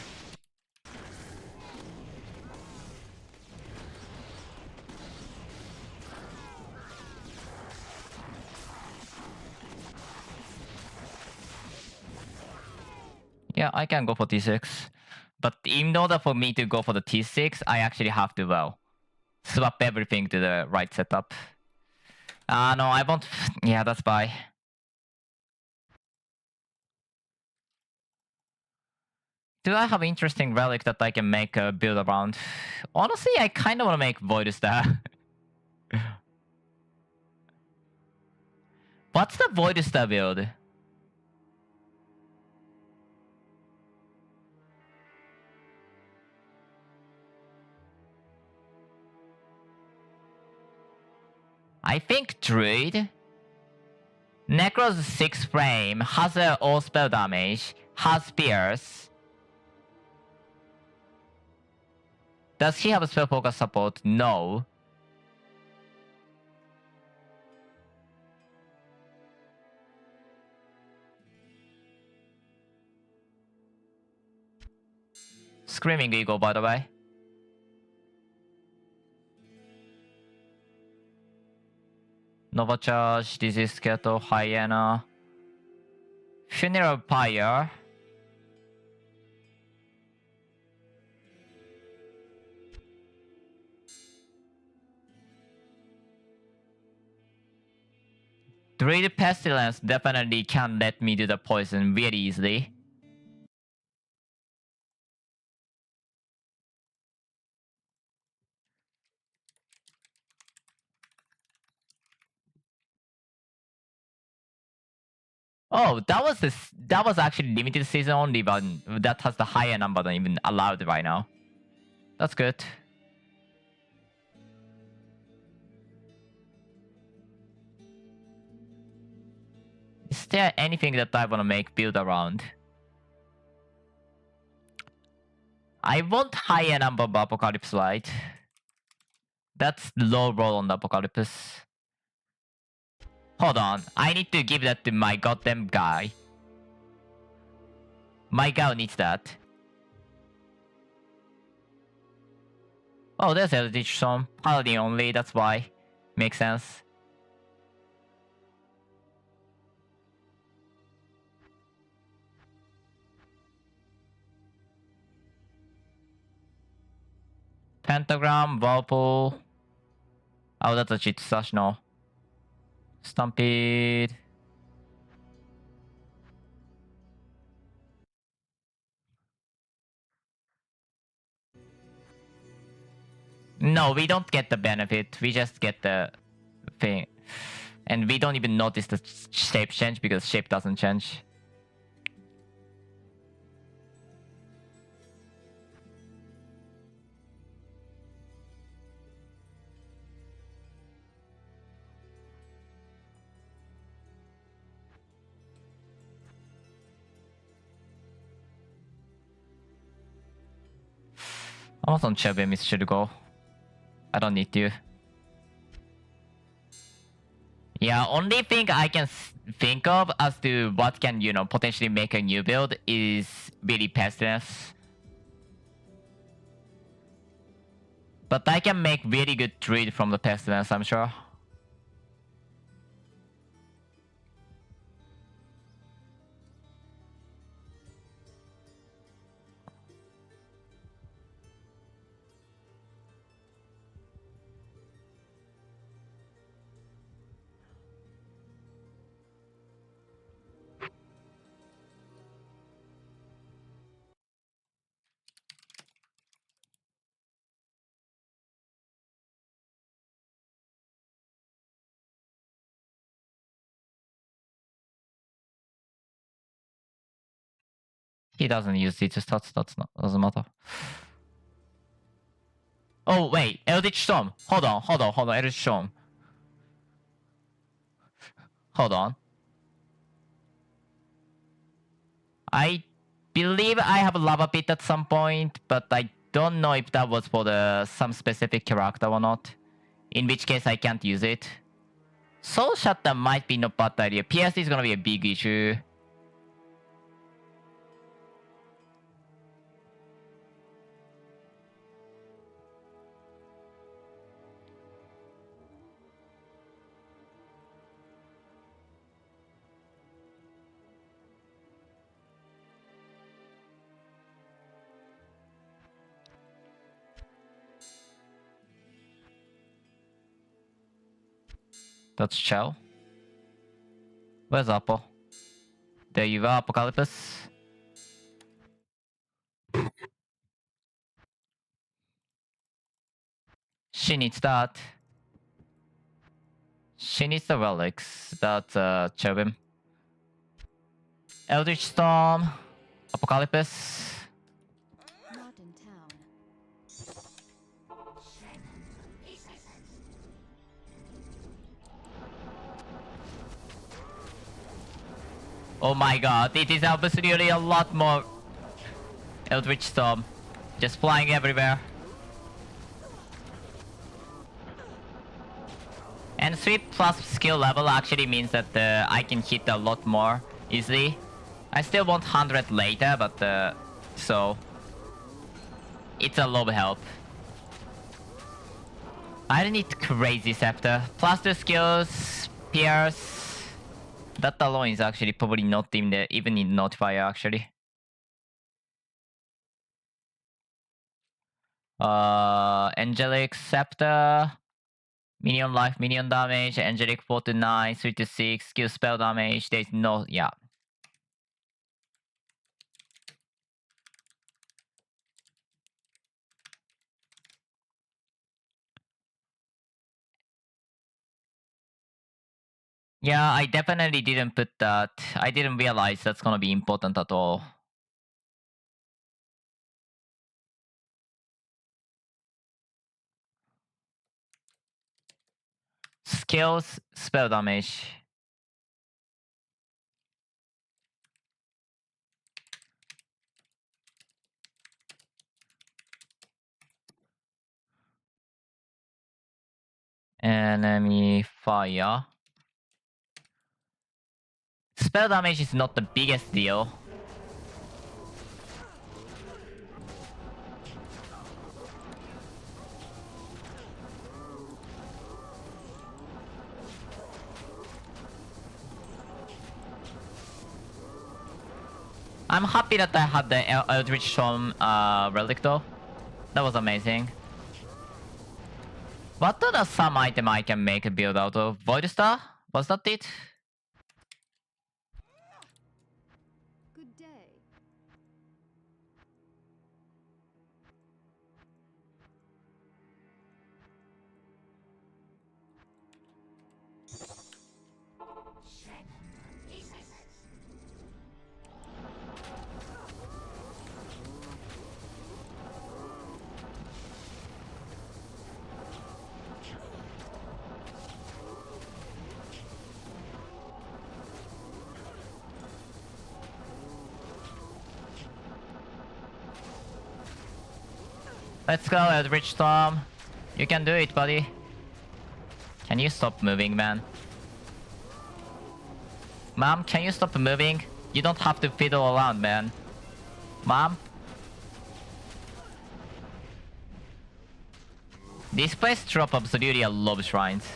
Yeah, I can go for T6. But in order for me to go for the T6, I actually have to, well, swap everything to the right setup. No, I won't. Yeah, that's bye. Do I have interesting relic that I can make a build around? Honestly, I kind of want to make Void Star. What's the Void Star build? I think Druid. Necro's 6 frame, has all spell damage, has Pierce. Does he have a spell focus support? No. Screaming Eagle, by the way. Nova Charge, Disease Kettle, Hyena. Funeral Pyre. Druid Pestilence definitely can let me do the poison very easily. Oh, that was actually limited season only, but that has the higher number than even allowed right now. That's good. Is there anything that I want to make build around? I want higher number of Apocalypse Light. That's low roll on the Apocalypse. Hold on. I need to give that to my goddamn guy. My guy needs that. Oh, there's Eldritch Storm. Paladin only, that's why. Makes sense. Pentagram, Whirlpool. Oh, that's a cheat slash, no. Stampede. No, we don't get the benefit. We just get the thing. And we don't even notice the shape change because shape doesn't change. Amazon Cherubim should go. I don't need to. Yeah, only thing I can think of as to what can, you know, potentially make a new build is really Pestilence. But I can make really good trade from the Pestilence, I'm sure. He doesn't use it to stats, that's not, doesn't matter. Oh, wait, Eldritch Storm. Hold on, Eldritch Storm. Hold on. I believe I have a Lava Pit at some point, but I don't know if that was for the some specific character or not. In which case I can't use it. Soul Shatter might be not bad idea. PSD is gonna be a big issue. That's Shell. Where's Apple? There you are, Apocalypse. She needs that. She needs the relics. That's Cherubim. Eldritch Storm. Apocalypse. Not in town. Oh my god, it is absolutely a lot more Eldritch Storm. Just flying everywhere. And sweep plus skill level actually means that I can hit a lot more easily. I still want 100 later, but so it's a low help. I don't need crazy scepter. Plus 2 skills, pierce. That alone is actually probably not even in notifier actually. Angelic scepter. Minion life, minion damage, angelic 4 to 9, 3 to 6, skill spell damage. There's no, yeah. Yeah, I definitely didn't put that. I didn't realize that's gonna be important at all. Skills, spell damage. Enemy fire. Spell damage is not the biggest deal. I'm happy that I had the Eldritch Storm relic though. That was amazing. What are some item I can make a build out of? Void Star? Was that it? Good day. Let's go, Eldritch Storm. You can do it, buddy. Can you stop moving, man? Mom, can you stop moving? You don't have to fiddle around, man. Mom? This place drop absolutely a lot of shrines.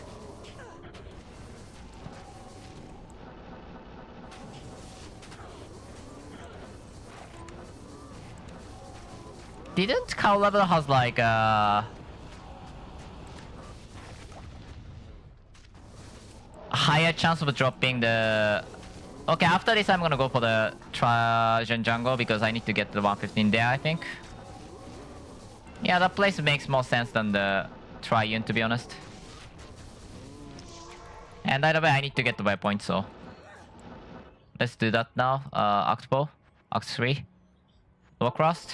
Didn't cow level has like higher chance of dropping the... Okay, after this I'm gonna go for the Trajan Jungle because I need to get the 115 there, I think. Yeah, that place makes more sense than the Triune, to be honest. And either way, I need to get the waypoint, so... Let's do that now. Act 4, Act 3. Lower Crust.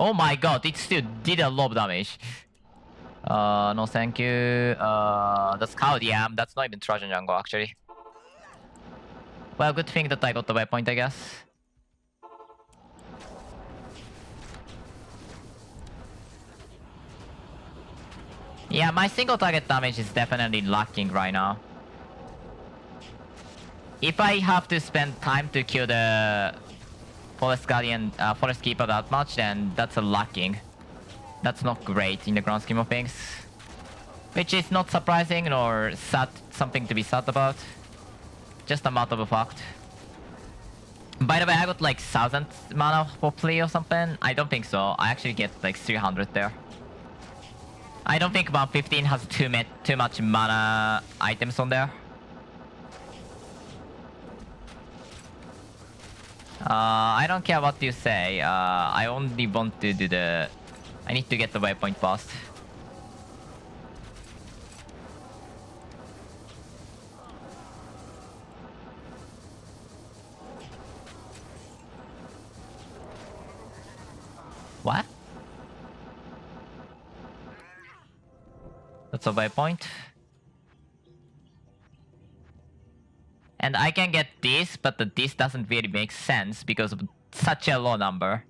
Oh my god, it still did a lot of damage. No thank you. That's Cloud, yeah, that's not even Trajan Jungle actually. Well, good thing that I got the waypoint, I guess. Yeah, my single target damage is definitely lacking right now. If I have to spend time to kill the Forest Guardian, Forest Keeper that much, then that's a lacking. That's not great in the grand scheme of things. Which is not surprising nor sad, something to be sad about. Just a matter of fact. By the way, I got like 1000 mana for play or something. I don't think so. I actually get like 300 there. I don't think 115 has too much mana items on there. I don't care what you say. I only want to do the... I need to get the waypoint fast. What? That's a waypoint. And I can get this, but this doesn't really make sense because of such a low number.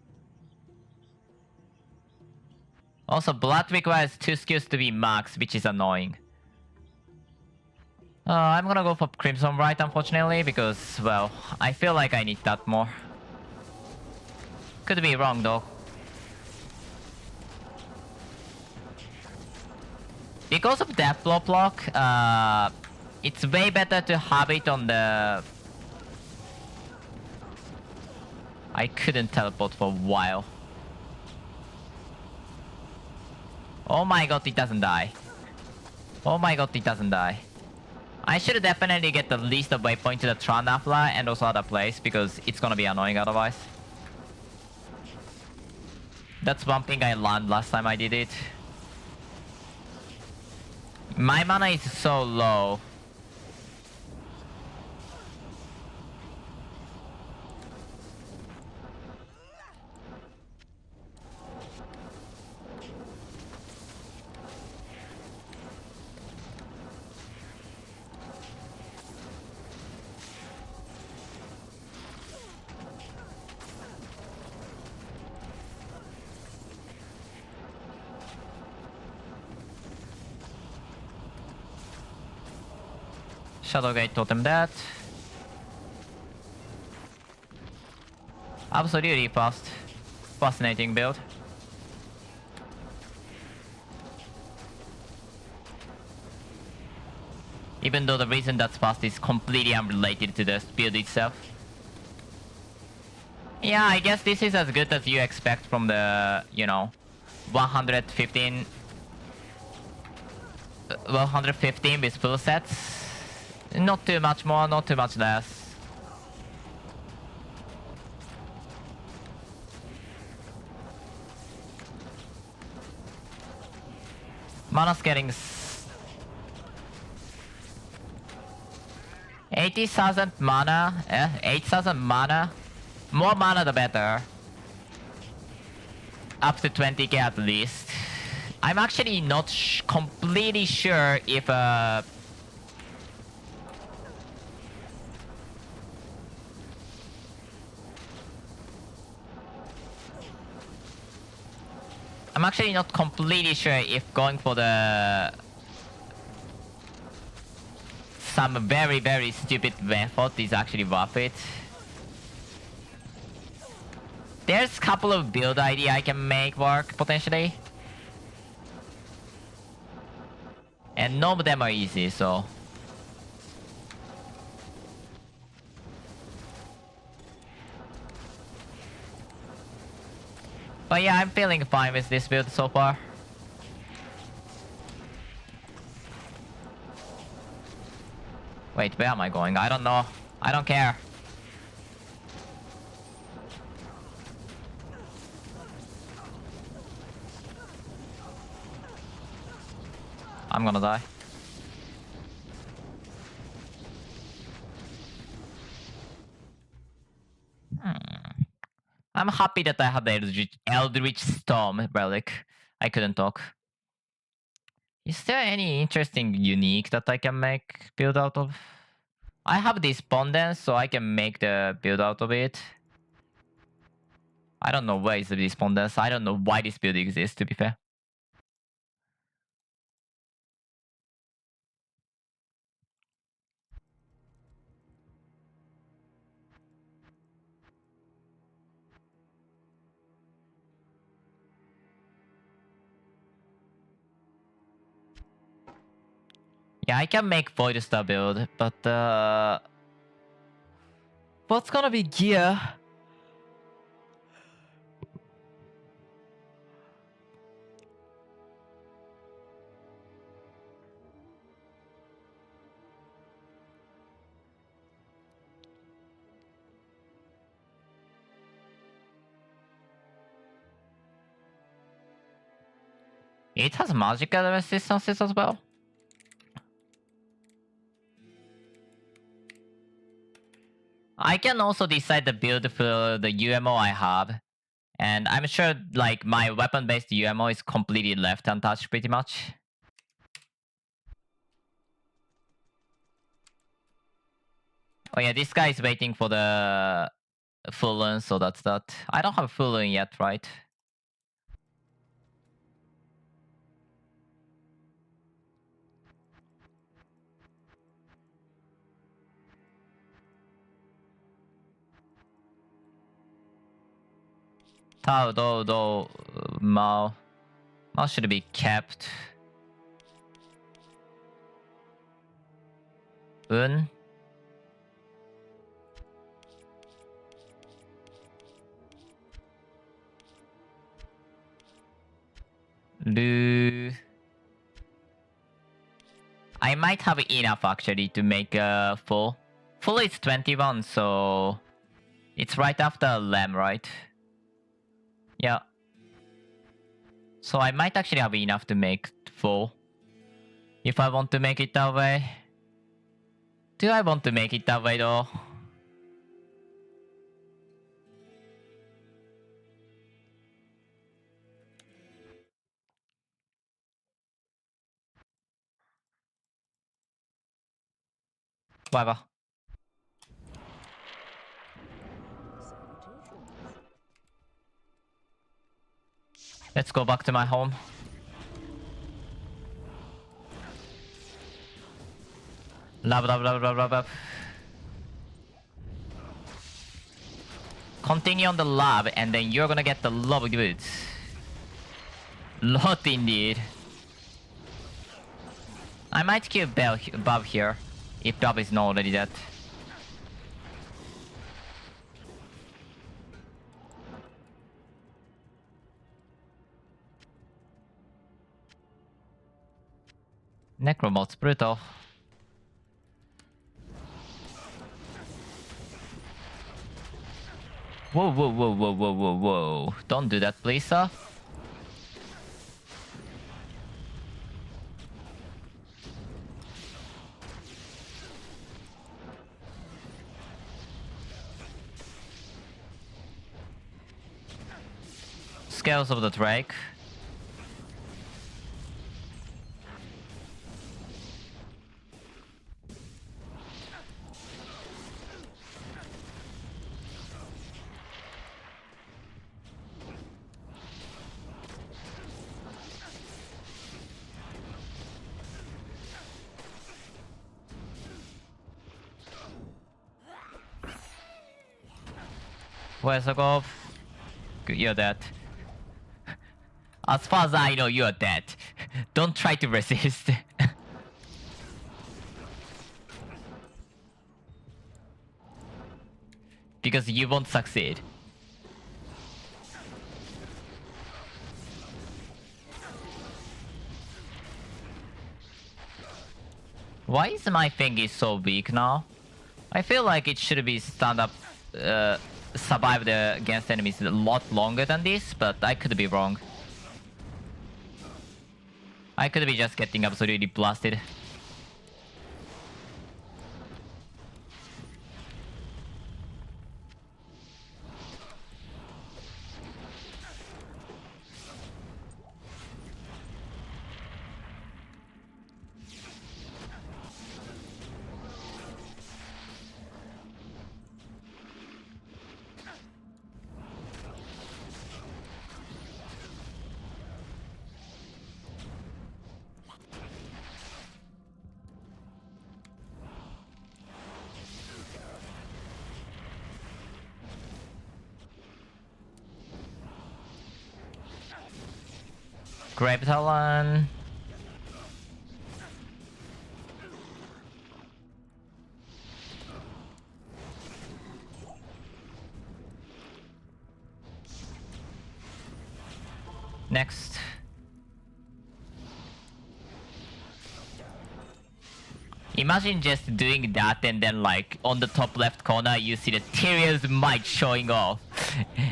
Also, Blood requires 2 skills to be max, which is annoying. I'm gonna go for Crimson Bright, unfortunately, because, well, I feel like I need that more. Could be wrong, though. Because of Death Blow block, it's way better to have it on the... I couldn't teleport for a while. Oh my god, it doesn't die. Oh my god, it doesn't die. I should definitely get the least of waypoint to the Tranafla and also other place because it's gonna be annoying otherwise. That's one thing I learned last time I did it. My mana is so low. Shadowgate Totem that. Absolutely fast. Fascinating build. Even though the reason that's fast is completely unrelated to the build itself. Yeah, I guess this is as good as you expect from the, 115... 115 with full sets. Not too much more, not too much less. Mana scaling 80,000 mana, 8,000 mana. More mana the better. Up to 20k at least. I'm actually not completely sure if I'm actually not completely sure if going for the some very very stupid method is actually worth it. There's a couple of build idea I can make work potentially. And none of them are easy, so. But yeah, I'm feeling fine with this build so far. Wait, where am I going? I don't know. I don't care. I'm gonna die. I'm happy that I had the Eldritch Storm relic. I couldn't talk. Is there any interesting unique that I can make build out of? I have Despondence, so I can make the build out of it. I don't know where is the Despondence. I don't know why this build exists, to be fair. Yeah, I can make Void Star build, but what's gonna be gear? It has magical resistances as well. I can also decide the build for the UMO I have. And I'm sure like my weapon-based UMO is completely left untouched pretty much. Oh yeah, this guy is waiting for the full rune, so that's that. I don't have full rune yet, right? Tao, Do, Mao. Mao should be kept. Un. Lu. I might have enough actually to make a full. Full is 21, so it's right after Lem, right? Yeah. So I might actually have enough to make full. If I want to make it that way. Do I want to make it that way though? Whatever. Let's go back to my home. Love, love, love, love, love, love. Continue on the lab, and then you're gonna get the love goods. Lot indeed. I might kill Bob here, if Bob is not already dead. Necromorph's brutal. Whoa, whoa, whoa, whoa, whoa, whoa, whoa. Don't do that, please, sir. Scales of the Drake. Where's the golf? You're dead. As far as I know, you're dead. Don't try to resist. Because you won't succeed. Why is my thingy so weak now? I feel like it should be stand up, survive against enemies a lot longer than this, but I could be wrong. I could be just getting absolutely blasted. Grab Talon. Next. Imagine just doing that and then like on the top left corner you see the Tyrion's might showing off.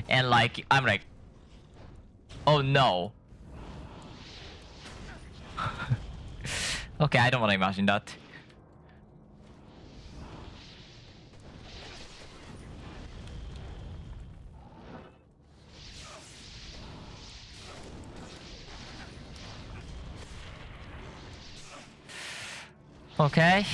And like I'm like, oh no. Okay, I don't want to imagine that. Okay.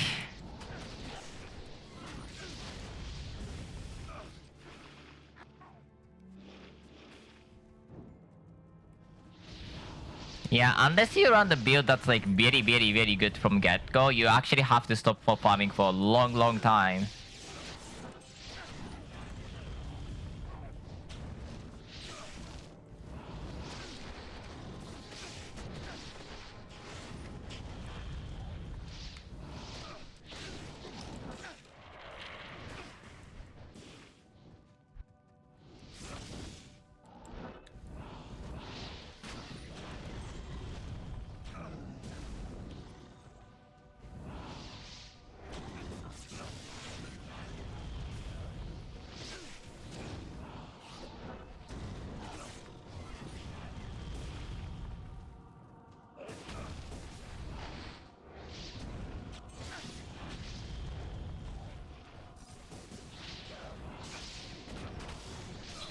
Yeah, unless you run the build that's like very, very, very good from get-go, you actually have to stop for farming for a long, long time.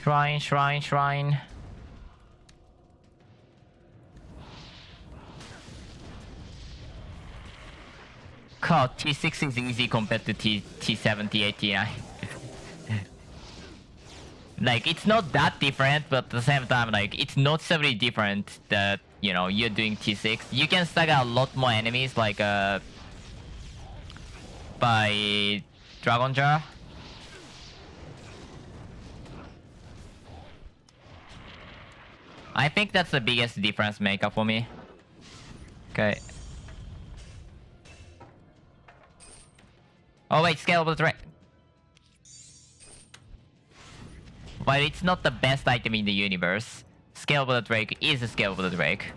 Shrine, shrine, shrine. God, T6 is easy compared to T7, T8, Like, it's not that different, but at the same time, like, it's noticeably different that, you know, you're doing T6. You can stagger a lot more enemies, like, by Dragon Jar. I think that's the biggest difference maker for me. Okay. Oh wait, scalable Drake. But it's not the best item in the universe. Scalable Drake is a scalable Drake.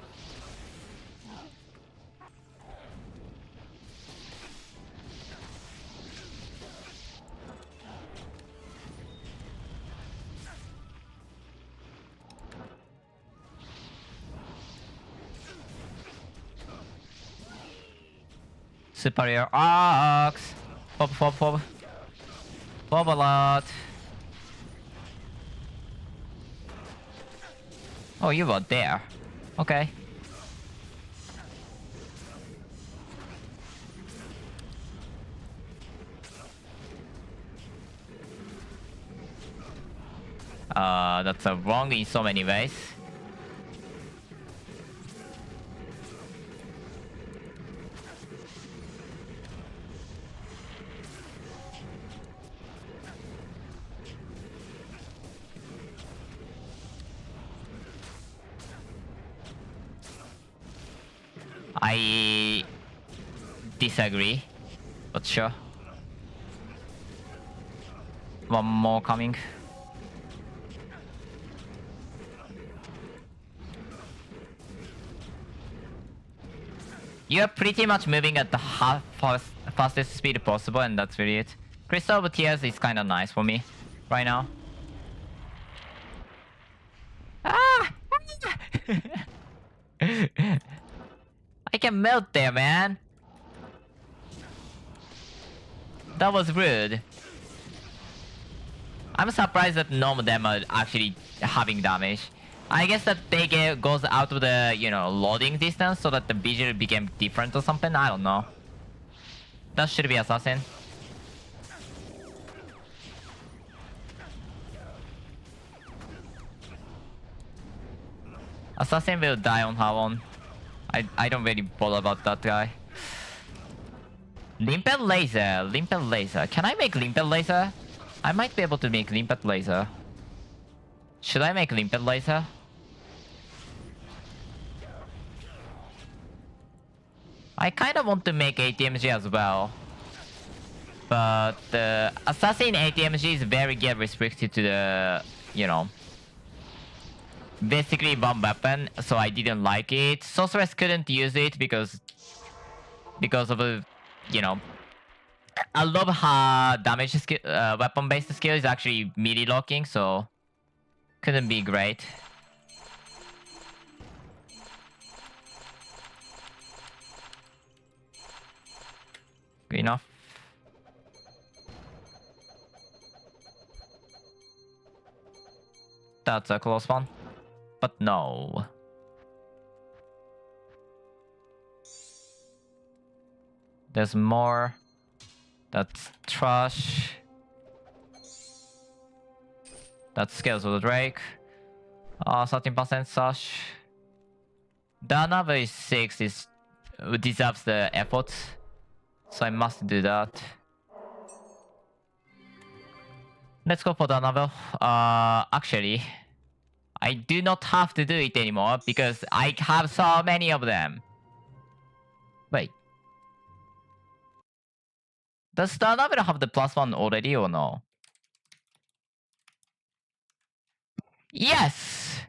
Superior Ox. Pop, pop, pop. Pop a lot. Oh, you were there. Okay. That's wrong in so many ways. I disagree, but sure. One more coming. You're pretty much moving at the fastest speed possible, and that's really it. Crystal of Tears is kind of nice for me right now. Ah! I can melt there, man. That was rude. I'm surprised that none of them are actually having damage. I guess that they goes out of the, you know, loading distance so that the visual became different or something. I don't know. That should be assassin. Assassin will die on her own. I don't really bother about that guy. Limpet Laser. Limpet Laser. Can I make Limpet Laser? I might be able to make Limpet Laser. Should I make Limpet Laser? I kind of want to make ATMG as well. But the Assassin ATMG is very get restricted to the, you know, basically one weapon, so I didn't like it. Sorceress couldn't use it because of you know, a lot of her damage skill, weapon-based skill is actually melee locking, so couldn't be great. Good enough. That's a close one. But no. There's more. That's trash. That's Scales of the Drake. 13% sash. The another 6 is deserves the effort. So I must do that. Let's go for the novel. Actually, I do not have to do it anymore because I have so many of them. Wait. Does the novel have the +1 already or no? Yes!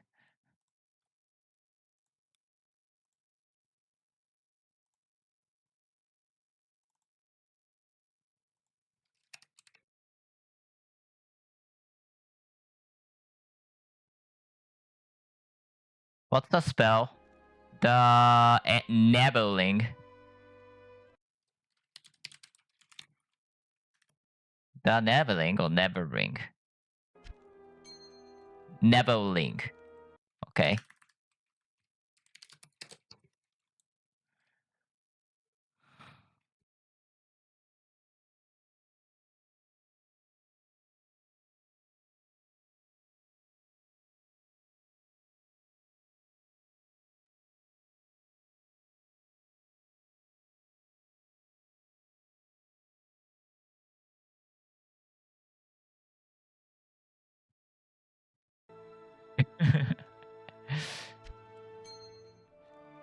What's the spell? The Neverling. The Neverling or Neverring? Neverling. Okay.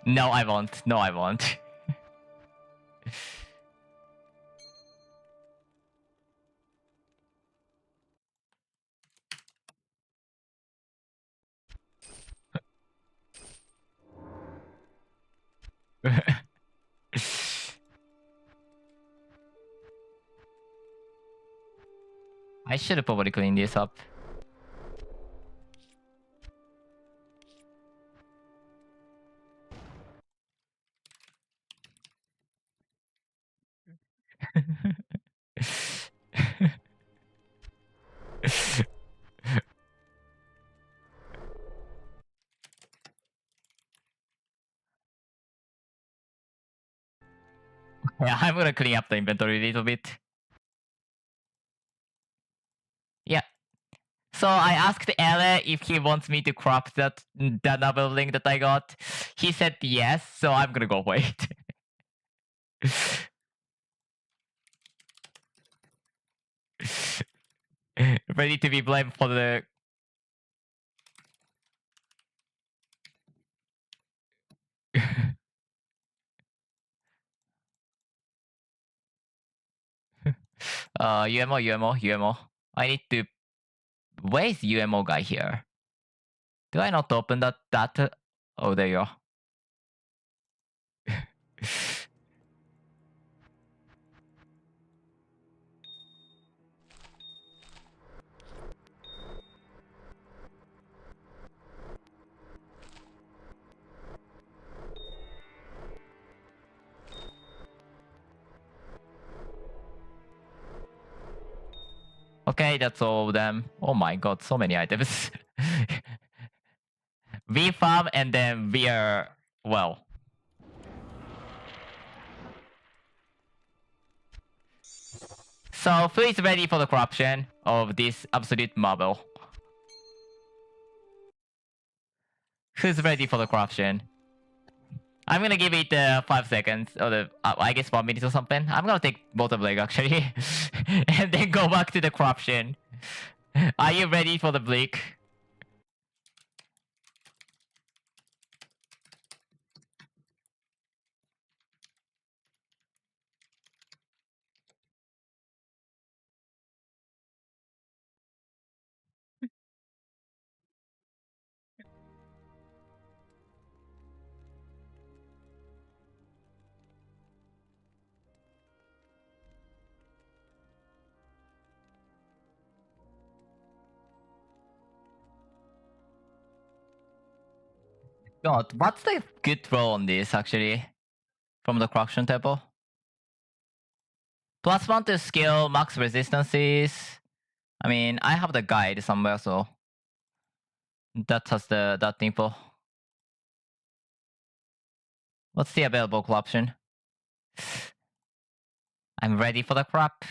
No, I won't. No, I won't. I should probably clean this up. Yeah, I'm gonna clean up the inventory a little bit. Yeah. So I asked Ele if he wants me to crop that another link that I got. He said yes, so I'm gonna go for it. Ready to be blamed for the... UMO, UMO, UMO. I need to... Where is UMO guy here? Do I not open that? Oh, there you are. Okay, that's all of them. Oh my god, so many items. We farm and then we are... Well. So, who is ready for the corruption of this absolute marble? Who's ready for the corruption? I'm gonna give it 5 seconds, or I guess 1 minute or something. I'm gonna take both of leg actually, and then go back to the corruption. Are you ready for the bleak? God, what's the good roll on this actually? From the corruption table? +1 to skill, max resistances. I mean, I have the guide somewhere, so that has that info. What's the available corruption? I'm ready for the crap.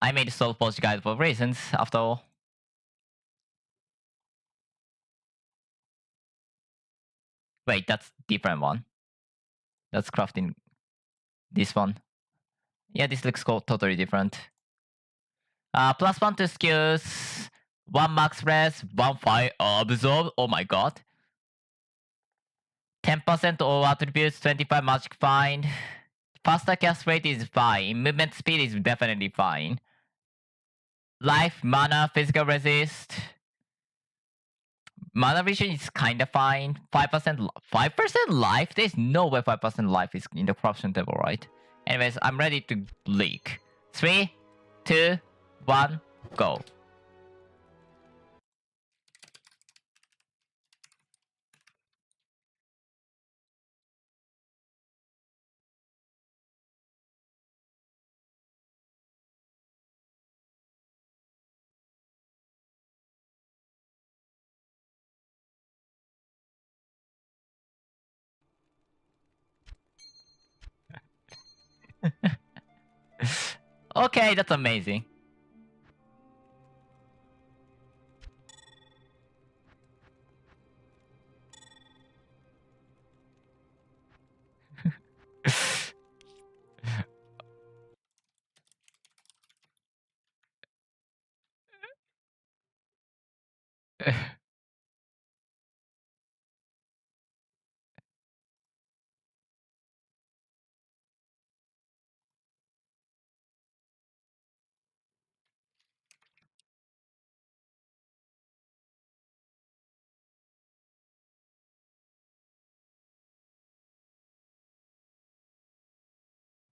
I made Soul Forge guide for reasons, after all. Wait, that's different one. That's crafting this one. Yeah, this looks totally different. +1 to skills, 1 max res, 1 fire absorb. Oh my god. 10% all attributes, 25 magic find. Faster cast rate is fine. Movement speed is definitely fine. Life, mana, physical resist. Mana vision is kinda fine. 5% life? There's no way 5% life is in the corruption table, right? Anyways, I'm ready to leak. 3, 2, 1, go. Okay, that's amazing.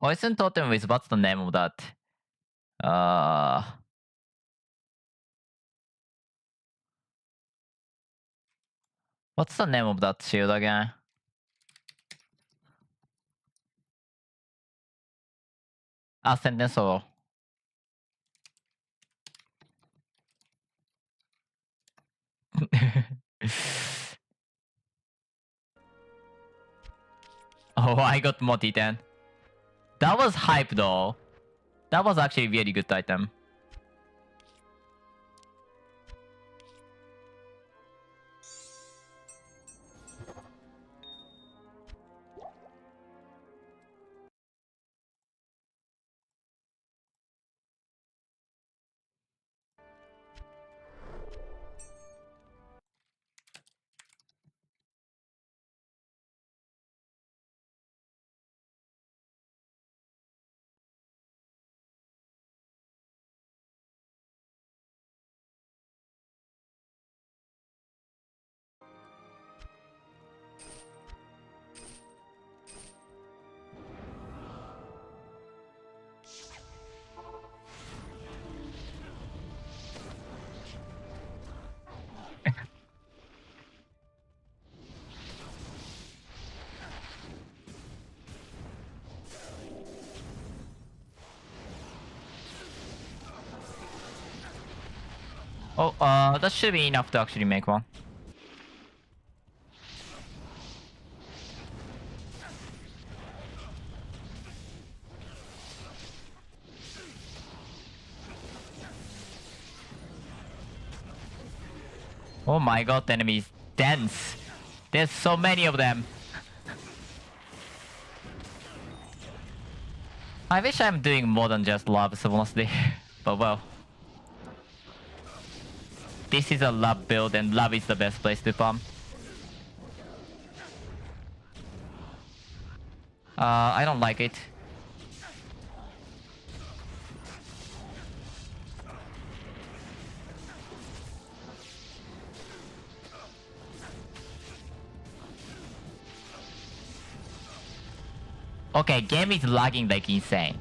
Poison totem with what's the name of that? What's the name of that shield again? Ah, Sentence Solo. Oh, I got Moti then. That was hype though. That was actually a really good item. Oh, that should be enough to actually make one. Oh my god, the enemy is dense. There's so many of them. I wish I'm doing more than just labs, honestly. But well. This is a lab build and lab is the best place to farm. I don't like it. Okay, game is lagging like insane.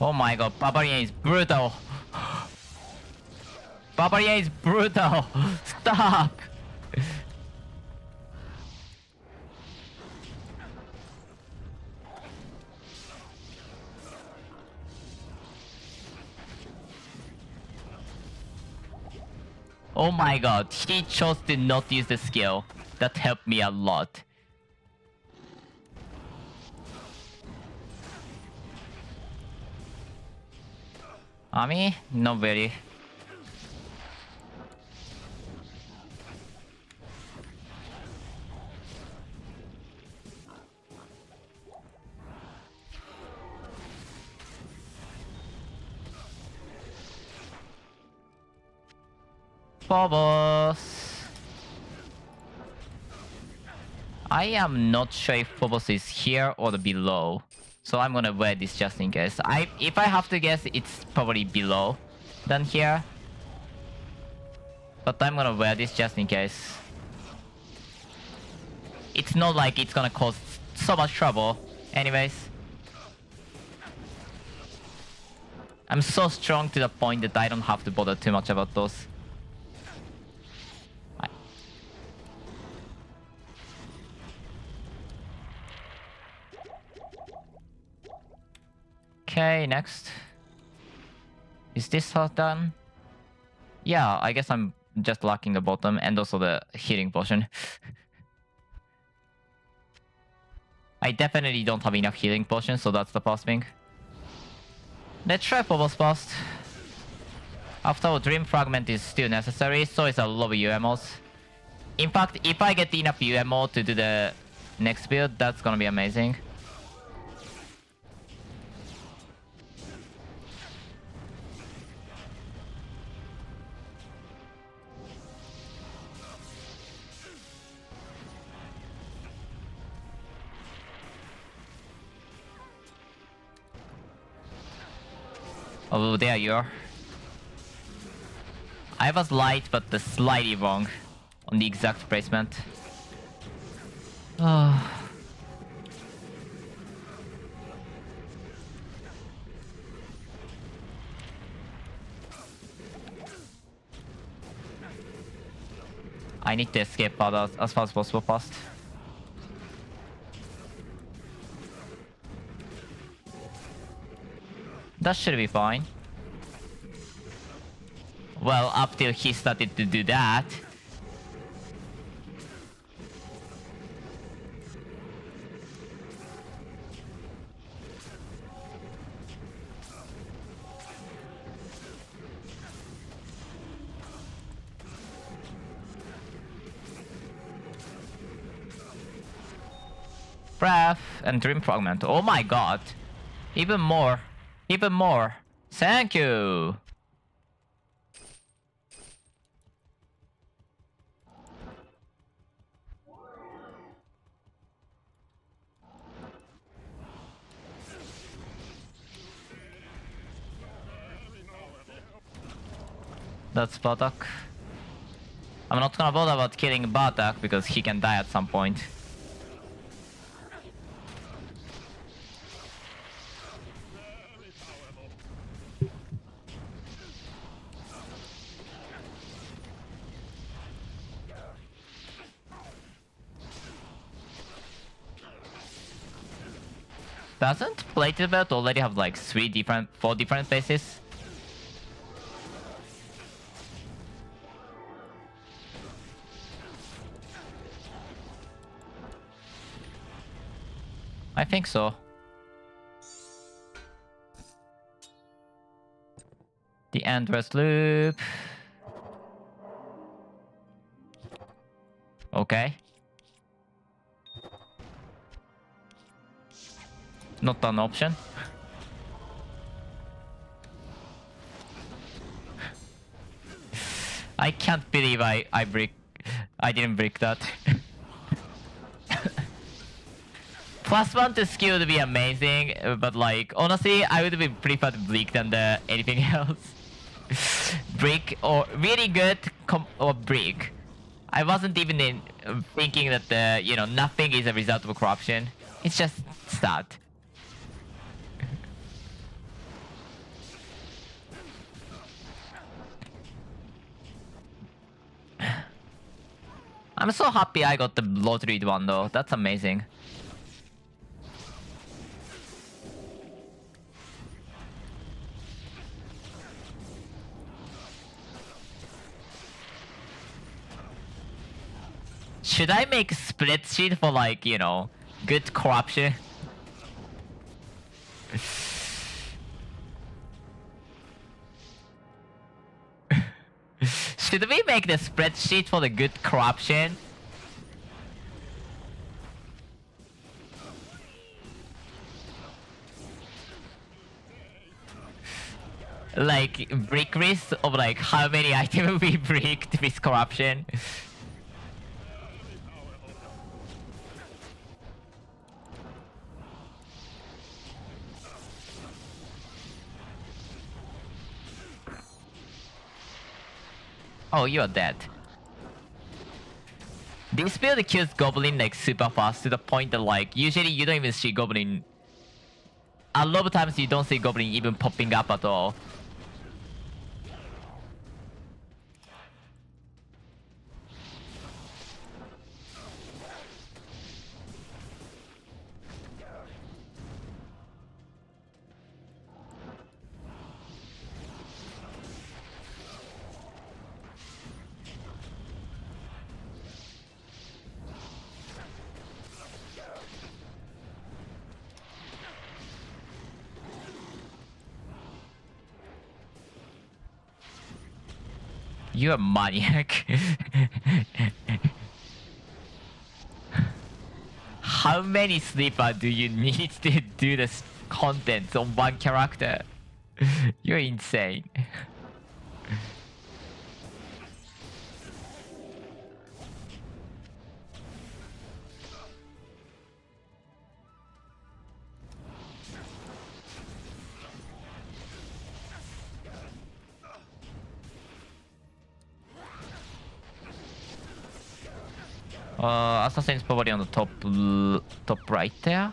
Oh my god, Barbarian is brutal. Barbarian is brutal. Stop. Oh my god, he chose to not use the skill. That helped me a lot. Ami? Not very. Phobos. I am not sure if Phobos is here or below. So I'm gonna wear this just in case. If I have to guess, it's probably below than here. But I'm gonna wear this just in case. It's not like it's gonna cause so much trouble. Anyways. I'm so strong to the point that I don't have to bother too much about those. Okay, next. Is this all done? Yeah, I guess I'm just lacking the bottom and also the healing potion. I definitely don't have enough healing potions, so that's the first thing. Let's try Phobos first. After all, Dream Fragment is still necessary, so is a lot of UMOs. In fact, if I get enough UMO to do the next build, that's gonna be amazing. Oh, there you are. I was light, but slightly wrong on the exact placement. Oh. I need to escape out as fast as possible fast. That should be fine. Well, up till he started to do that. Breath and Dream Fragment. Oh my god. Even more. Even more. Thank you. That's Bardock. I'm not gonna bother about killing Bardock because he can die at some point. Doesn't Plated Belt already have like 4 different faces? I think so. The endless loop. Okay. Not an option. I can't believe I didn't break that. +1 to skill would be amazing, but like honestly, I would be prefer Bleak than anything else. Brick or really good or Brick. I wasn't even thinking that nothing is a result of corruption. It's just stat. I'm so happy I got the lottery one though. That's amazing. Should I make a spreadsheet for like, good corruption? Should we make the spreadsheet for the good corruption? Like, brick list of like how many items we bricked with corruption? Oh, you're dead. This build kills Goblin like super fast to the point that like usually you don't even see Goblin. A lot of times you don't see Goblin even popping up at all. You're a maniac. How many sleeper do you need to do this content on one character? You're insane. Assassin's probably on the top right there.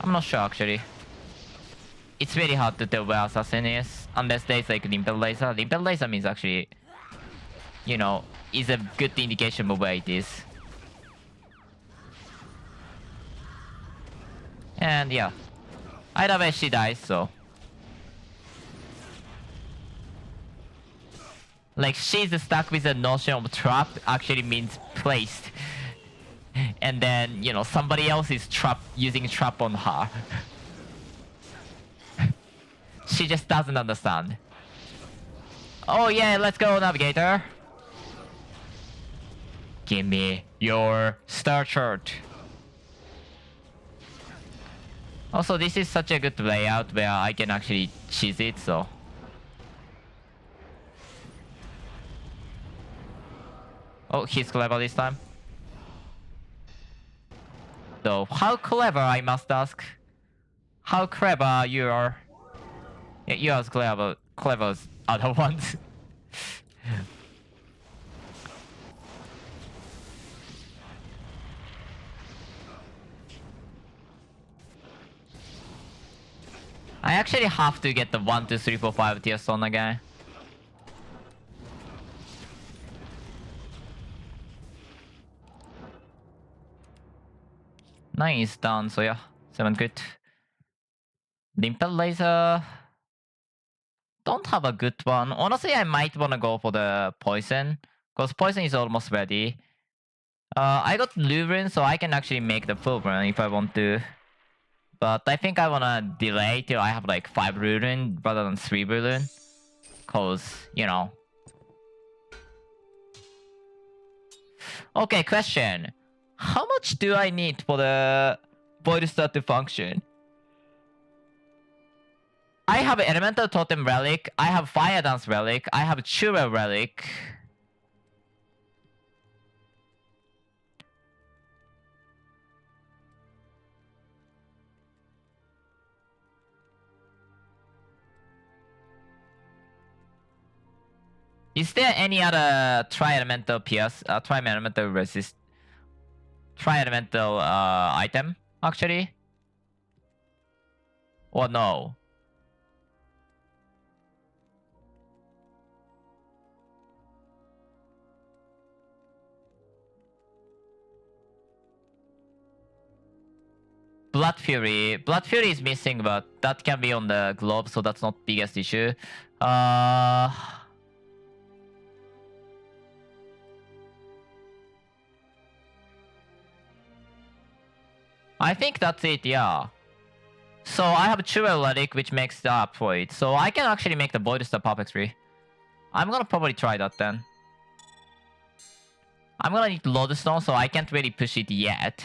I'm not sure actually. It's very hard to tell where assassin is unless there's like limpet laser. Limpet laser means actually, you know, is a good indication of where it is. And yeah, either way she dies, so. Like she's stuck with the notion of trap actually means placed. And then, you know, somebody else is using trap on her. She just doesn't understand. Oh yeah, let's go, navigator. Give me your star chart. Also, this is such a good layout where I can actually cheese it, so. Oh, he's clever this time. So, how clever, I must ask. How clever you are. Yeah, you're as clever as other ones. I actually have to get the 1, 2, 3, 4, 5 tier Sona guy. Nine is done, so yeah, 7 good. Limpet laser. Don't have a good one. Honestly, I might wanna go for the poison, because poison is almost ready. I got Lurin, so I can actually make the full run if I want to. But I think I wanna delay till I have like 5 Lurin rather than 3 Lurin. Cause, you know. Okay, question. How much do I need for the Void Star to function? I have Elemental Totem Relic, I have Fire Dance Relic, I have Chura Relic. Is there any other tri-elemental PS, tri-elemental resist, tri-elemental item actually? Or no? Blood Fury. Blood Fury is missing, but that can be on the globe, so that's not biggest issue. I think that's it, yeah. So I have Chura Relic, which makes up for it. So I can actually make the Void Star Perfect 3. I'm gonna probably try that then. I'm gonna need Lodestone, so I can't really push it yet.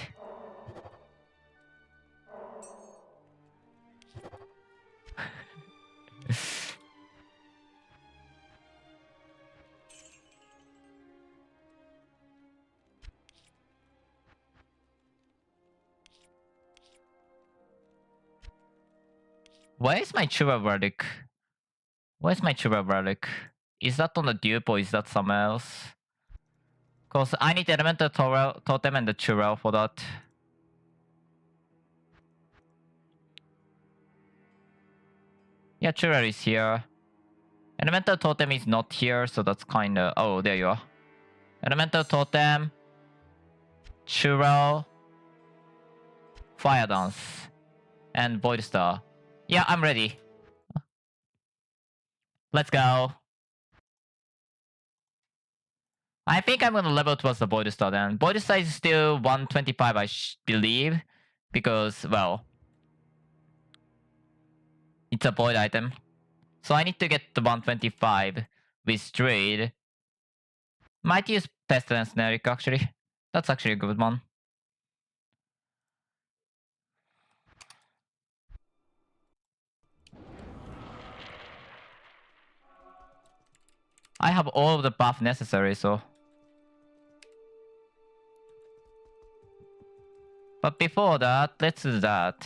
Where is my Chura Relic? Where's my Chura Relic? Is that on the dupe or is that somewhere else? Because I need Elemental Totem and the Chura for that. Yeah, Chura is here. Elemental Totem is not here, so that's kinda... Oh, there you are. Elemental Totem, Churro, Fire Dance, and Void Star. Yeah, I'm ready. Let's go. I think I'm gonna level towards the Void Star then. Void Star is still 125, I believe. Because, well... It's a Void item. So I need to get the 125 with Druid. Might use Pestilence Generic actually. That's actually a good one. I have all of the buff necessary, so. But before that, let's do that.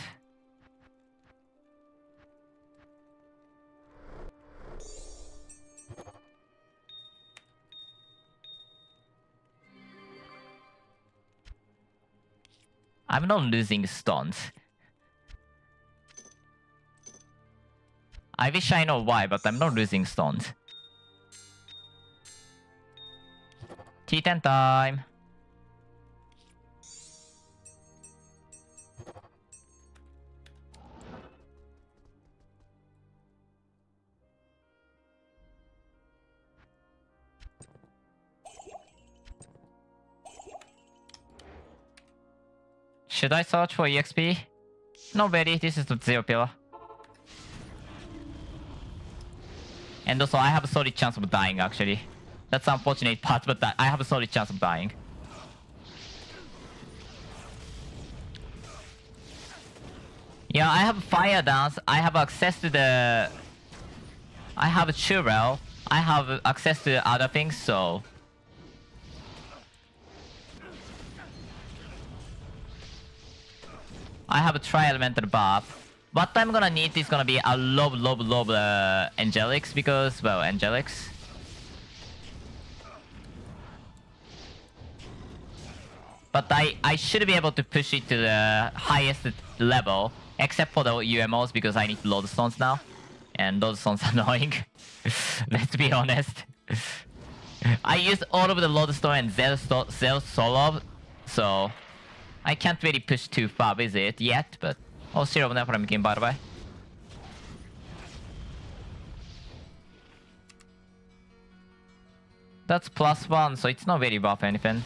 I'm not losing stones. I wish I know why, but I'm not losing stones. T10 time. Should I search for EXP? No, very. This is the zero pillar. And also, I have a solid chance of dying, actually. That's the unfortunate part, but I have a solid chance of dying. Yeah, I have Fire Dance. I have access to the... I have a Churel. I have access to other things, so... I have a Tri-Elemental buff. What I'm gonna need is gonna be a lob Angelics because, well, Angelics. But I should be able to push it to the highest level, except for the UMOs because I need Lodestones now. And Lodestones are annoying. Let's be honest. I used all of the Lodestone and Zell Solo, so... I can't really push too far with it yet, but... Oh, Zero of Nephilim game, by the way. That's +1, so it's not very buff anything.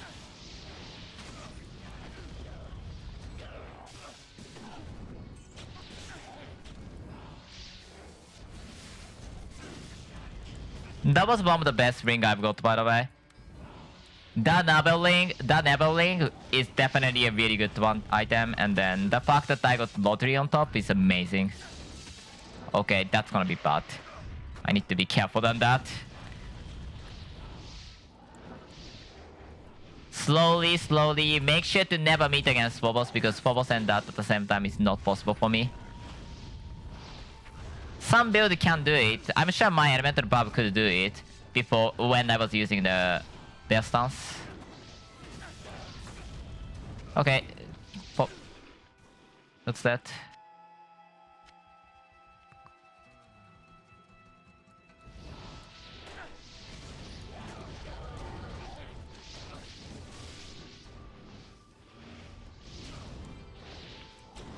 That was one of the best ring I've got, by the way. That Neverling is definitely a really good one item, and then the fact that I got lottery on top is amazing. Okay, that's gonna be bad. I need to be careful on that. Slowly, make sure to never meet against Phobos because Phobos and that at the same time is not possible for me. Some build can do it. I'm sure my Elemental Buff could do it before when I was using their stance. Okay. What's that?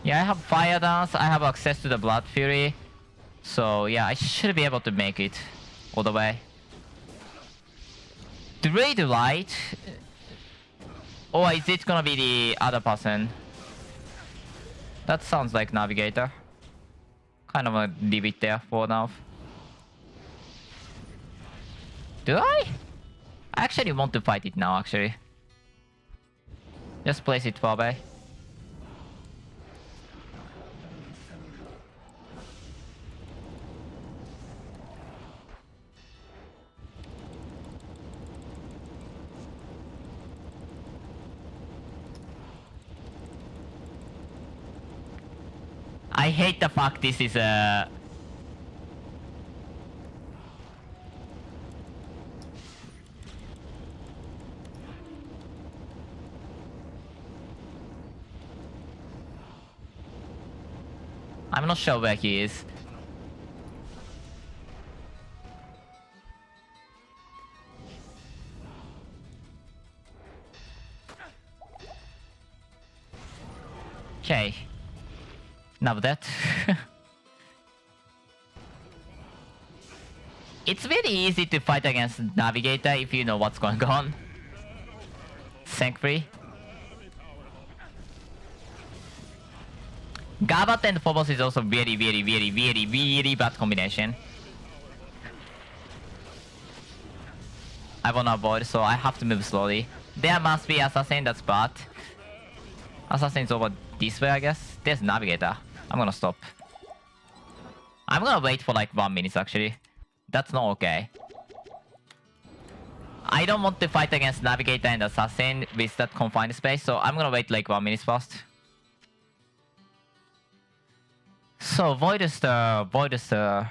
Yeah, I have Fire Dance, I have access to the Blood Fury. So yeah, I should be able to make it all the way. Druid Light? Or is it gonna be the other person? That sounds like Navigator. Kind of gonna leave it there for now. Do I? I actually want to fight it now, actually. Just place it far away. I hate the fact this is a... I'm not sure where he is. Okay. Now that. It's very easy to fight against Navigator if you know what's going on. Thankfully. Gabat and Phobos is also very bad combination. I wanna avoid, so I have to move slowly. There must be assassin, that's bad. Assassin's over this way, I guess. There's navigator. I'm gonna stop. I'm gonna wait for like 1 minute actually. That's not okay. I don't want to fight against navigator and assassin with that confined space, so I'm gonna wait like 1 minute first. So void stir, void stir.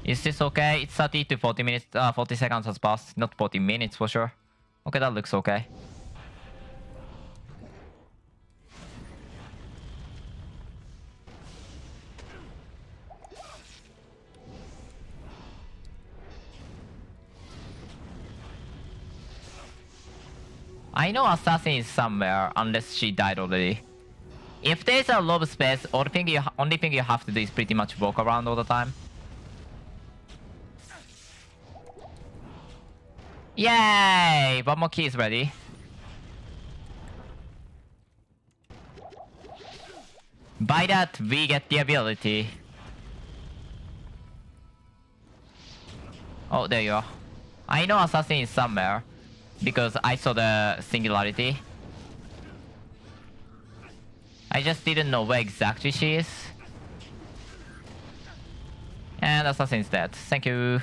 Is this okay? It's 30 to 40 minutes, 40 seconds has passed. Not 40 minutes for sure. Okay, that looks okay. I know assassin is somewhere unless she died already. If there's a lob space, only thing you have to do is pretty much walk around all the time. Yay! One more key is ready. By that, we get the ability. Oh, there you are. I know assassin is somewhere because I saw the singularity. I just didn't know where exactly she is. And assassin is dead. Thank you.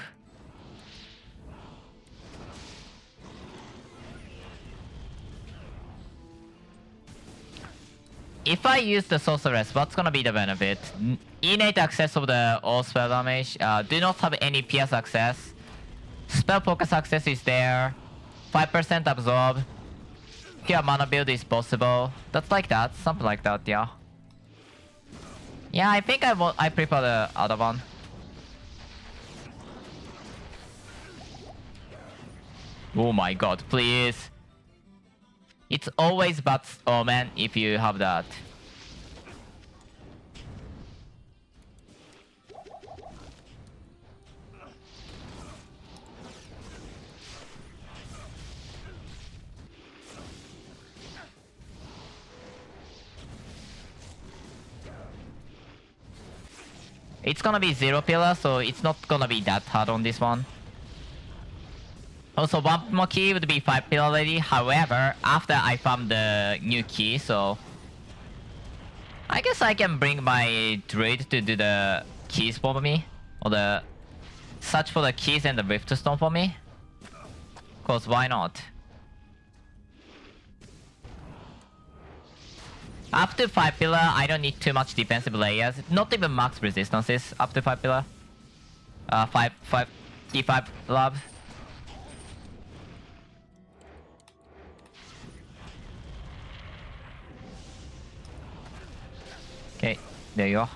If I use the sorceress, what's gonna be the benefit? Innate access of the all spell damage. Do not have any PS access. Spell focus access is there. 5% absorb. Here mana build is possible. That's like that. Something like that, yeah. Yeah, I think I prefer the other one. Oh my god, please. It's always bad omen if you have that. It's gonna be 0 pillar, so it's not gonna be that hard on this one. Also, one more key would be 5 pillar ready. However, after I found the new key, so I guess I can bring my druid to do the keys for me, or the search for the keys and the rift stone for me. Cause why not? Up to 5 pillar, I don't need too much defensive layers. Not even max resistances up to 5 pillar. 5 love. Okay, there you are.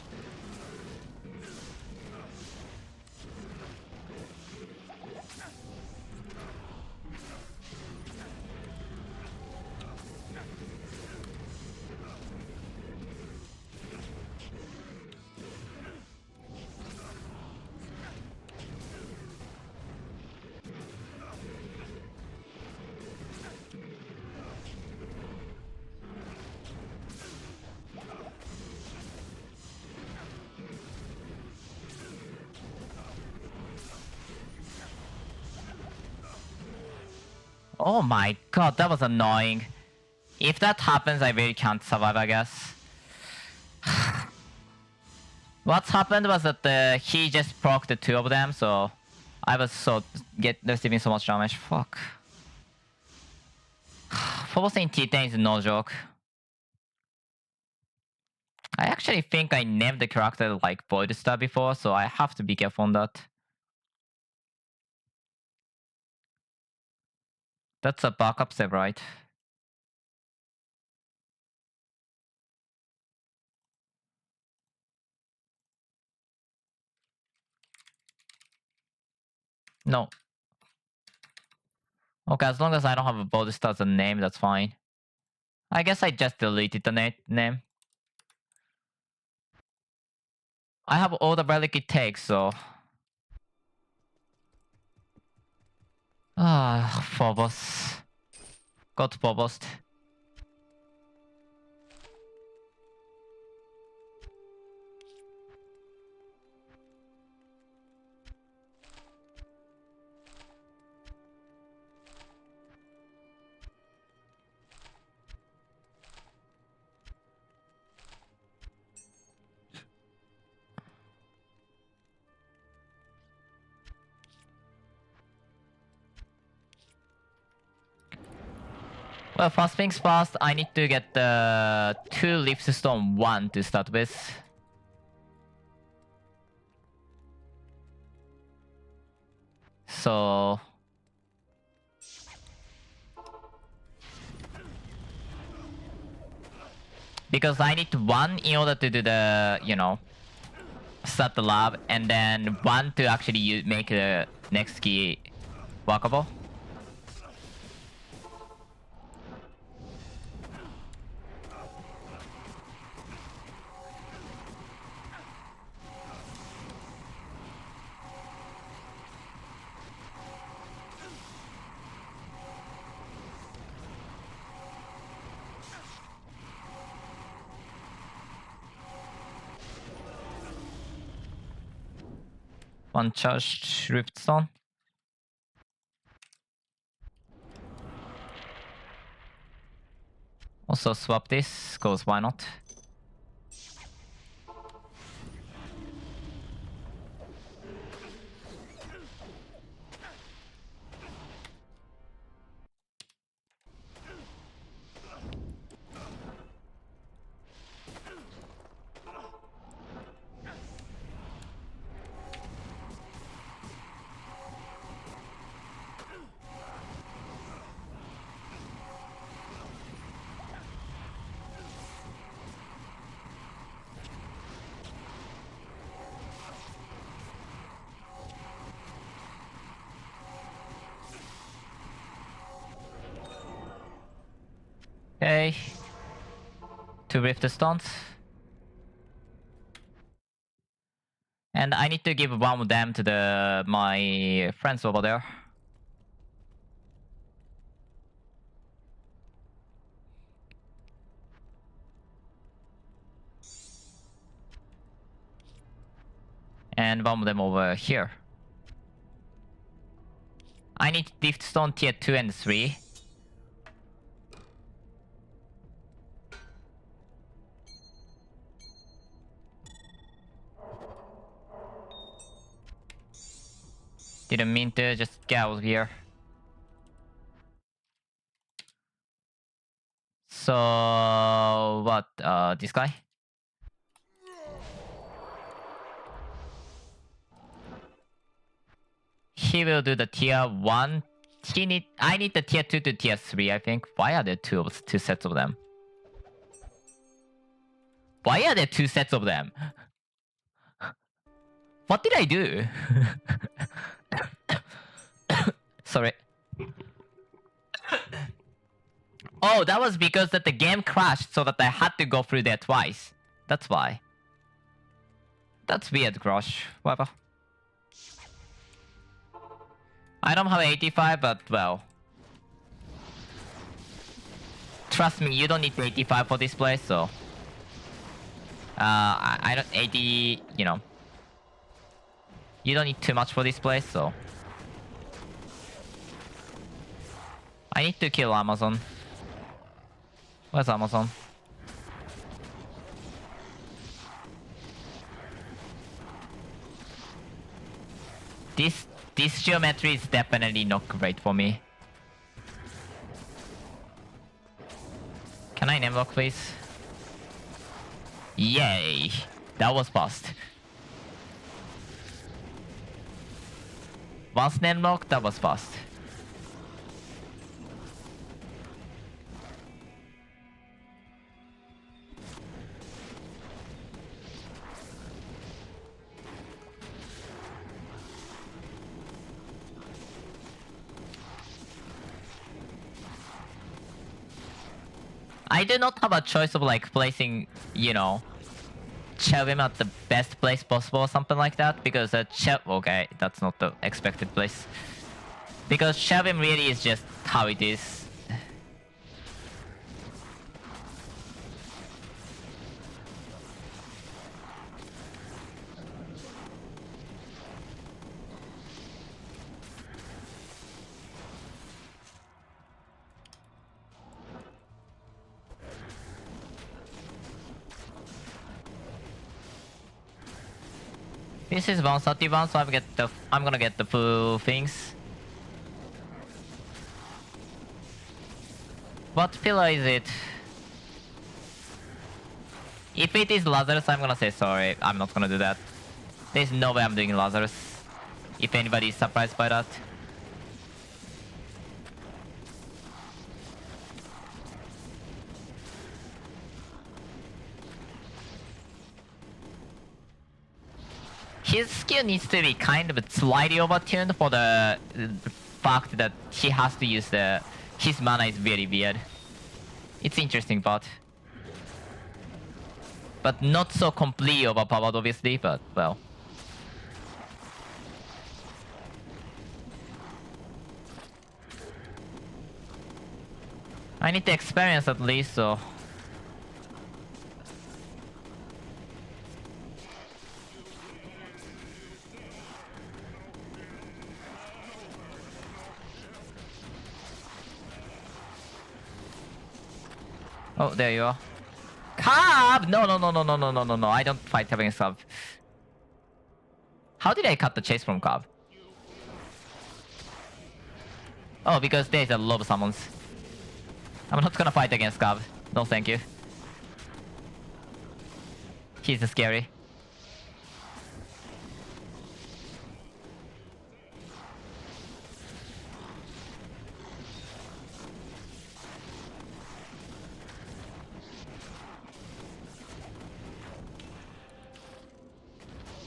Oh my god, that was annoying. If that happens, I really can't survive, I guess. What's happened was that he just procced the 2 of them, so I was receiving so much damage. Fuck. Forcing T10 is no joke. I actually think I named the character like Void Star before, so I have to be careful on that. That's a backup save, right? No. Okay, as long as I don't have a Bodhisattva as a name, that's fine. I guess I just deleted the name. I have all the relic it takes, so... Phobos. Got Phobos. Well, first things first, I need to get the 2 Leaf Stone 1 to start with. So... Because I need 1 in order to do the, you know, start the lab, and then 1 to actually make the next key workable. One charged Riftstone. Also swap this, cause why not? Okay. 2 Riftstones. And I need to give 1 of them to my friends over there. And 1 of them over here. I need Riftstone tier 2 and 3. Didn't mean to just get out of here. So what? This guy? He will do the tier 1. I need the tier 2 to tier 3, I think. Why are there two sets of them? Why are there 2 sets of them? What did I do? Sorry. Oh, that was because that the game crashed, so that I had to go through there twice. That's why. That's weird, Crush. Whatever. I don't have 85, but well. Trust me, you don't need 85 for this place, so... I don't... 80... You know. You don't need too much for this place, so... I need to kill Amazon. Where's Amazon? This geometry is definitely not great for me. Can I name lock, please? Yay! That was fast. Once name lock, that was fast. I do not have a choice of like placing, you know, Chelvim at the best place possible or something like that, because okay, that's not the expected place. Because Chelvim really is just how it is. This is 131, so I'm gonna get the full things. What pillar is it? If it is Lazarus, I'm gonna say sorry. I'm not gonna do that. There's no way I'm doing Lazarus. If anybody is surprised by that. His skill needs to be kind of slightly overtuned for the fact that he has to use his mana is very weird. It's interesting, but not so completely overpowered, obviously. But well, I need to experience at least, so. Oh, there you are. Cub! No, no, no, no, no, no, no, no, no. I don't fight against Cub. How did I cut the chase from Cub? Oh, because there's a lot of summons. I'm not gonna fight against Cub. No, thank you. He's scary.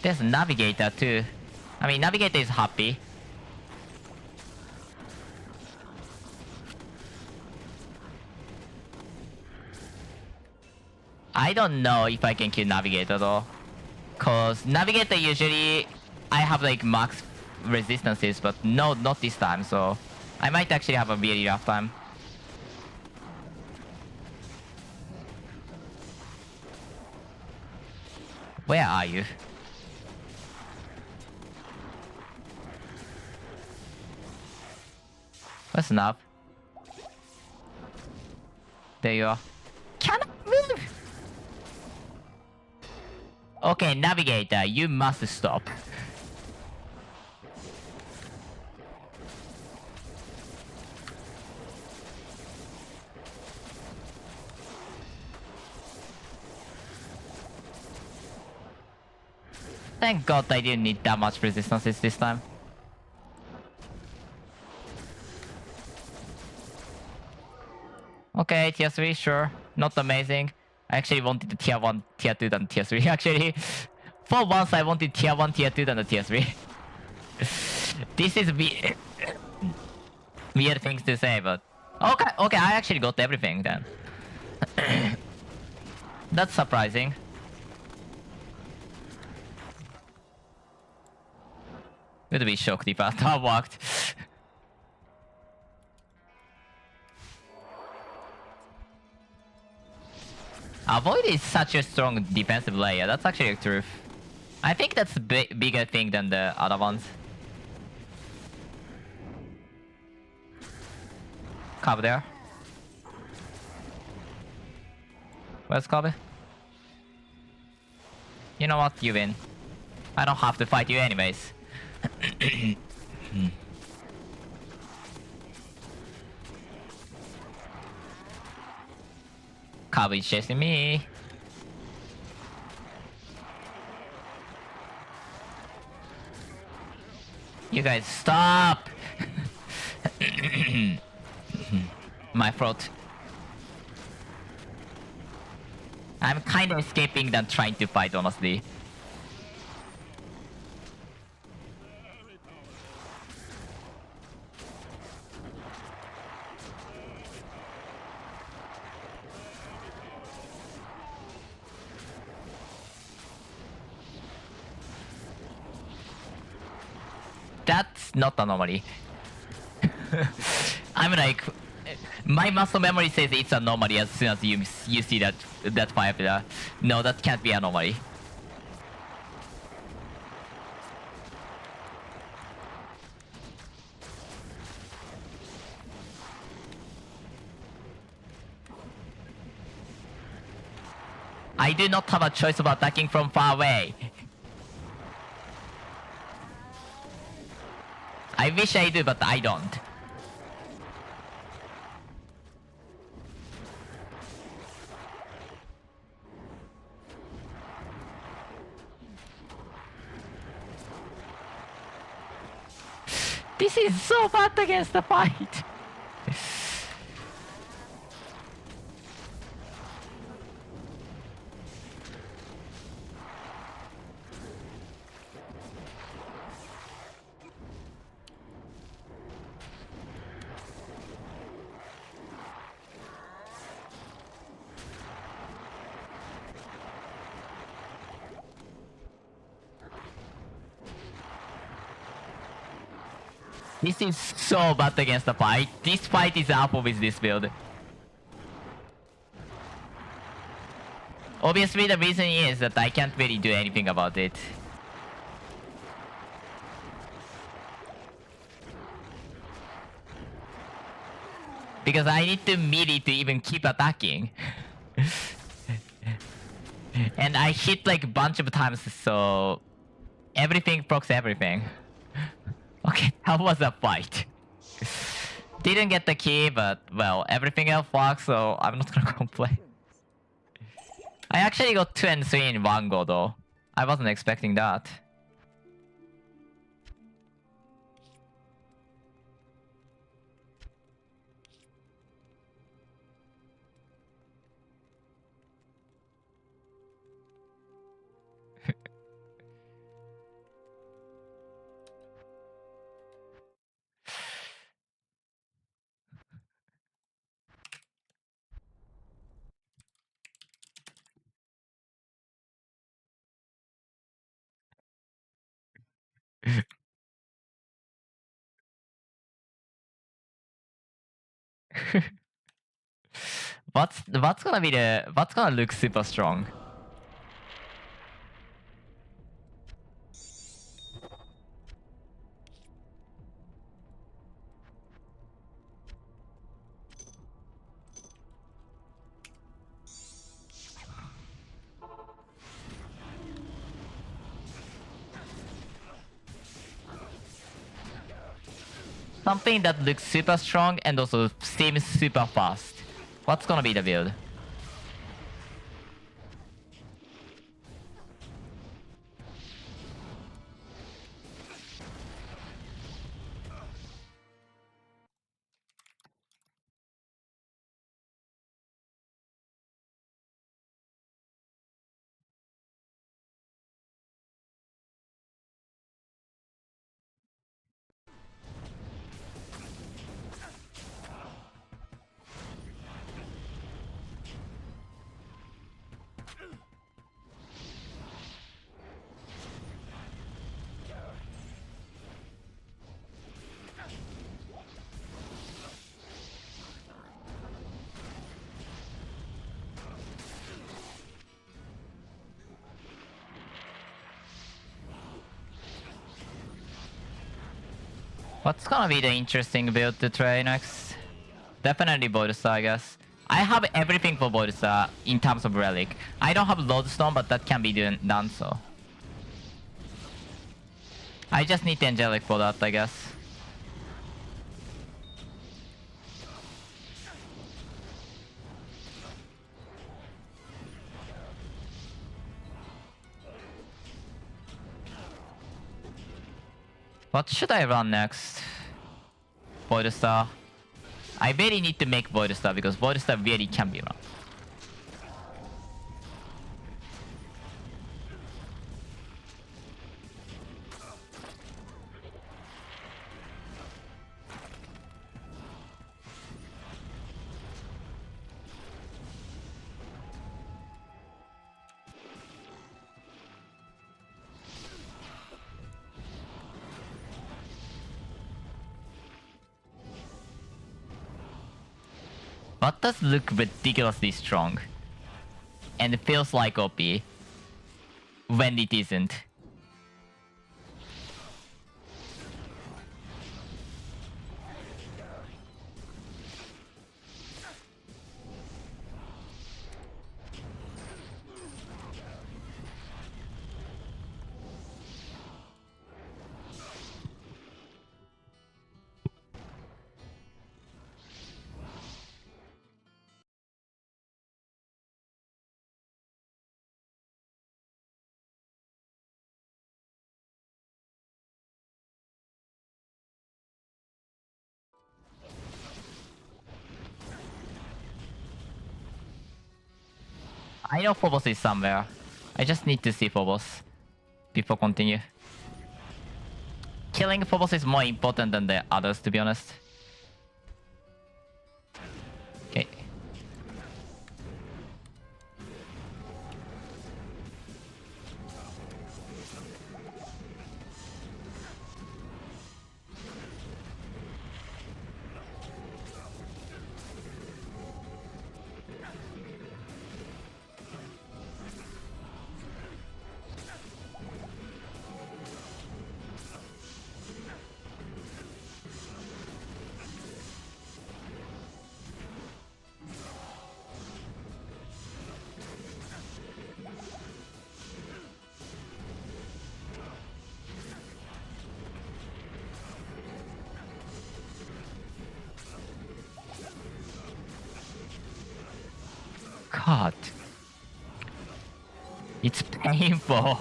There's Navigator too. I mean, Navigator is happy. I don't know if I can kill Navigator though. Cause Navigator usually I have like max resistances, but no, not this time, so I might actually have a really rough time. Where are you? What's up? There you are. Cannot move! Okay, Navigator, you must stop. Thank God I didn't need that much resistances this time. Okay, tier 3, sure. Not amazing. I actually wanted the tier 1, tier 2 than tier 3 actually. For once I wanted tier 1, tier 2 than the tier 3. This is weird things to say, but... Okay, I actually got everything then. That's surprising. Would be shocked if that worked. Avoid is such a strong defensive layer. That's actually the truth. I think that's a bigger thing than the other ones. Cover there. Where's Kobe? You know what? You win. I don't have to fight you anyways. Cobb is chasing me. You guys stop! My throat. I'm kind of escaping than trying to fight, honestly. That's not anomaly. I'm like, my muscle memory says it's anomaly as soon as you see that fire pillar. No, that can't be anomaly. I do not have a choice of attacking from far away. I wish I do, but I don't. This is so bad against the fight. This is so bad against the fight. This fight is awful with this build. Obviously, the reason is that I can't really do anything about it. Because I need to melee to even keep attacking. And I hit like a bunch of times, so everything procs everything. Okay, that was a fight. Didn't get the key, but well, everything else works, so I'm not gonna complain. I actually got 2 and 3 in one go though. I wasn't expecting that. what's gonna look super strong? Something that looks super strong and also seems super fast. What's gonna be the build? What's gonna be the interesting build to try next? Definitely Bodhisattva, I guess. I have everything for Bodhisattva in terms of relic. I don't have Lodestone, but that can be done so. I just need the Angelic for that, I guess. What should I run next? Voidstar. I really need to make Voidstar because Voidstar really can be run. That does look ridiculously strong. And it feels like OP. When it isn't. I know Phobos is somewhere. I just need to see Phobos before continue. Killing Phobos is more important than the others, to be honest. Okay. God. It's painful.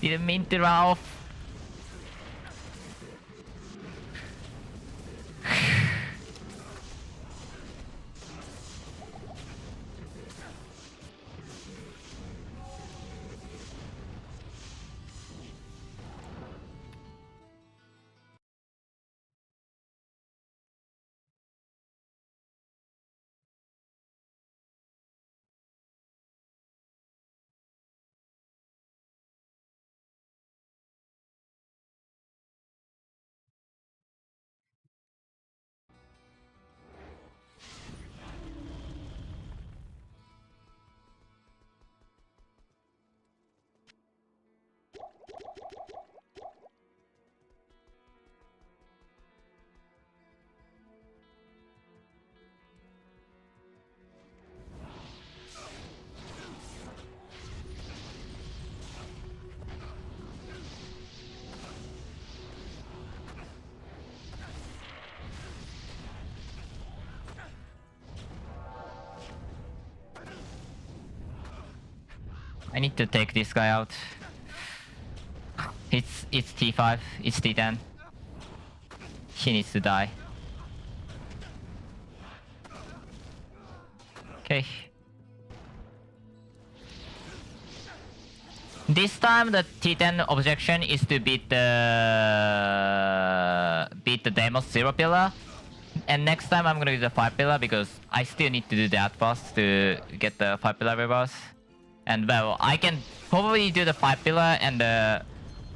Didn't mean to Ralph. I need to take this guy out. It's T5, it's T10. He needs to die. Okay. This time the T10 objection is to beat the Deimos 0 pillar. And next time I'm gonna do the 5 pillar because I still need to do that first to get the 5 pillar reverse. And well, I can probably do the 5 pillar and the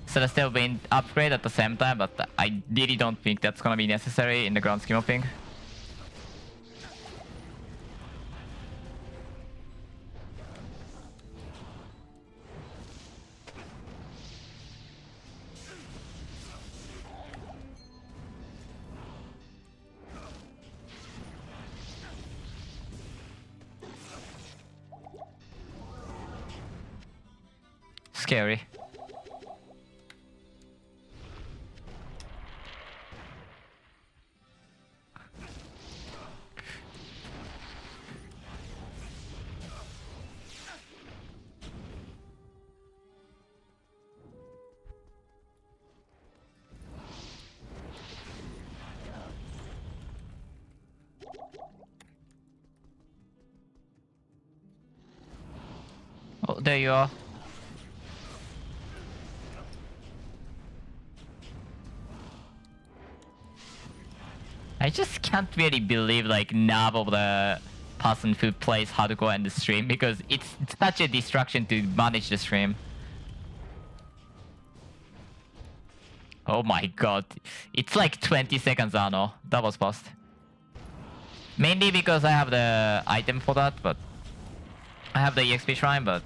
Celestial Wind upgrade at the same time, but I really don't think that's gonna be necessary in the grand scheme of things. Scary. Oh, there you are. I just can't really believe like none of the person who plays hardcore in the stream because it's such a distraction to manage the stream. Oh my god. It's like 20 seconds, Arno. That was fast. Mainly because I have the item for that, but... I have the EXP shrine, but...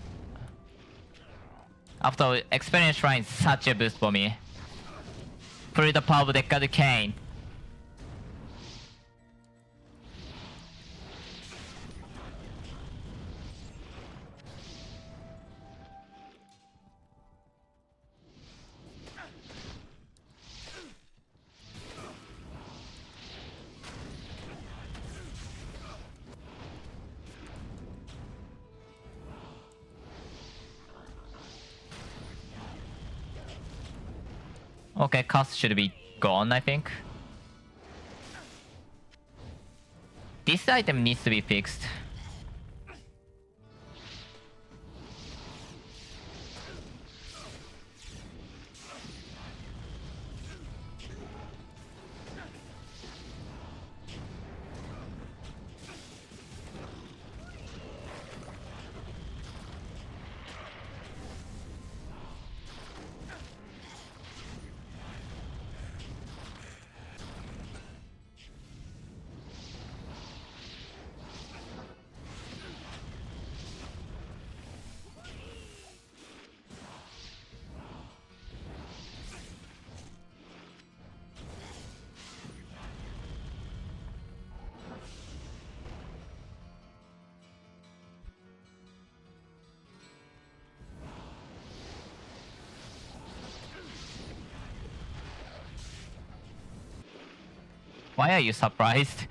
After experience shrine is such a boost for me. Put the power of the cane. Okay, cost should be gone, I think. This item needs to be fixed. Why are you surprised?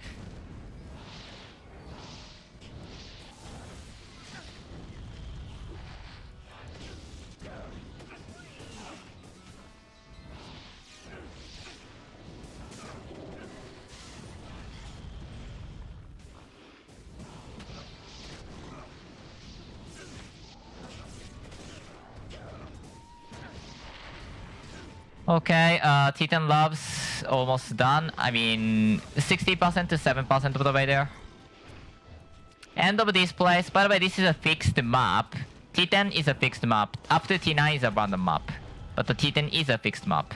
Okay, Titan Love's almost done. I mean, 60% to 7% of the way there. End of this place. By the way, this is a fixed map. T10 is a fixed map. Up to T9 is a random map. But the T10 is a fixed map.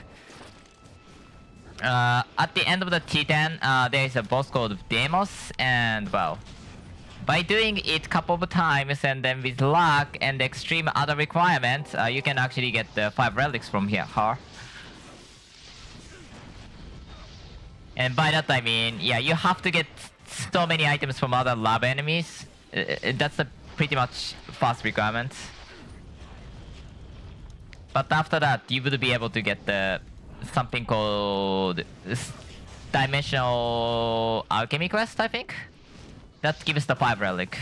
At the end of the T10, there is a boss called Demos, and well, by doing it couple of times and then with luck and extreme other requirements, you can actually get the 5 relics from here. And by that I mean, yeah, you have to get so many items from other lab enemies. That's a pretty much fast requirement. But after that, you would be able to get the something called Dimensional Alchemy Quest, I think. That gives the 5 relic.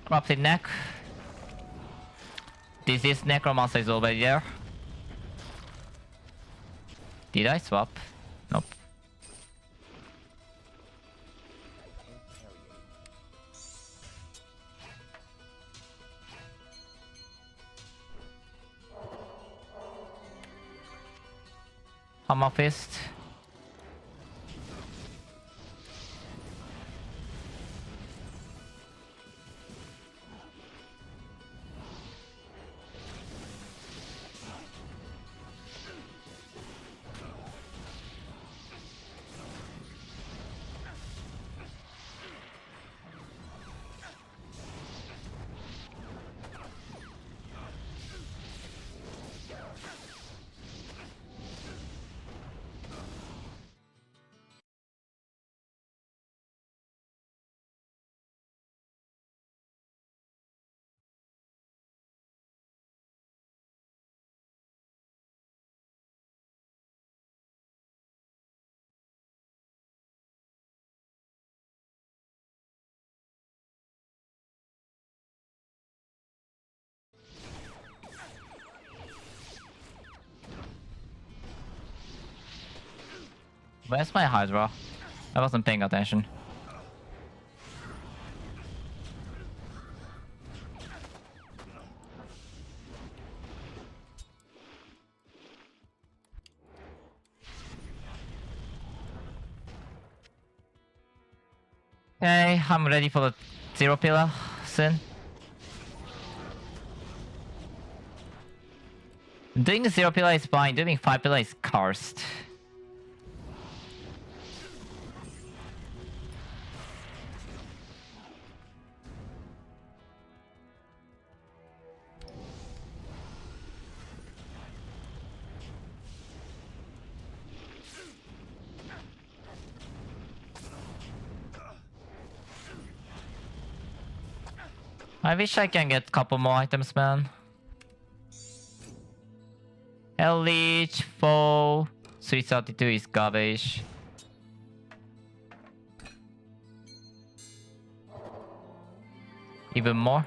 Corrupted Neck. This is Necromancer is already there. Did I swap? Nope. Hammer Fist. Where's my Hydra? I wasn't paying attention. Okay, I'm ready for the zero pillar soon. Doing the zero pillar is fine, doing 5 pillar is cursed. I wish I can get a couple more items, man. Hell Leech, Foe, 332 is garbage. Even more?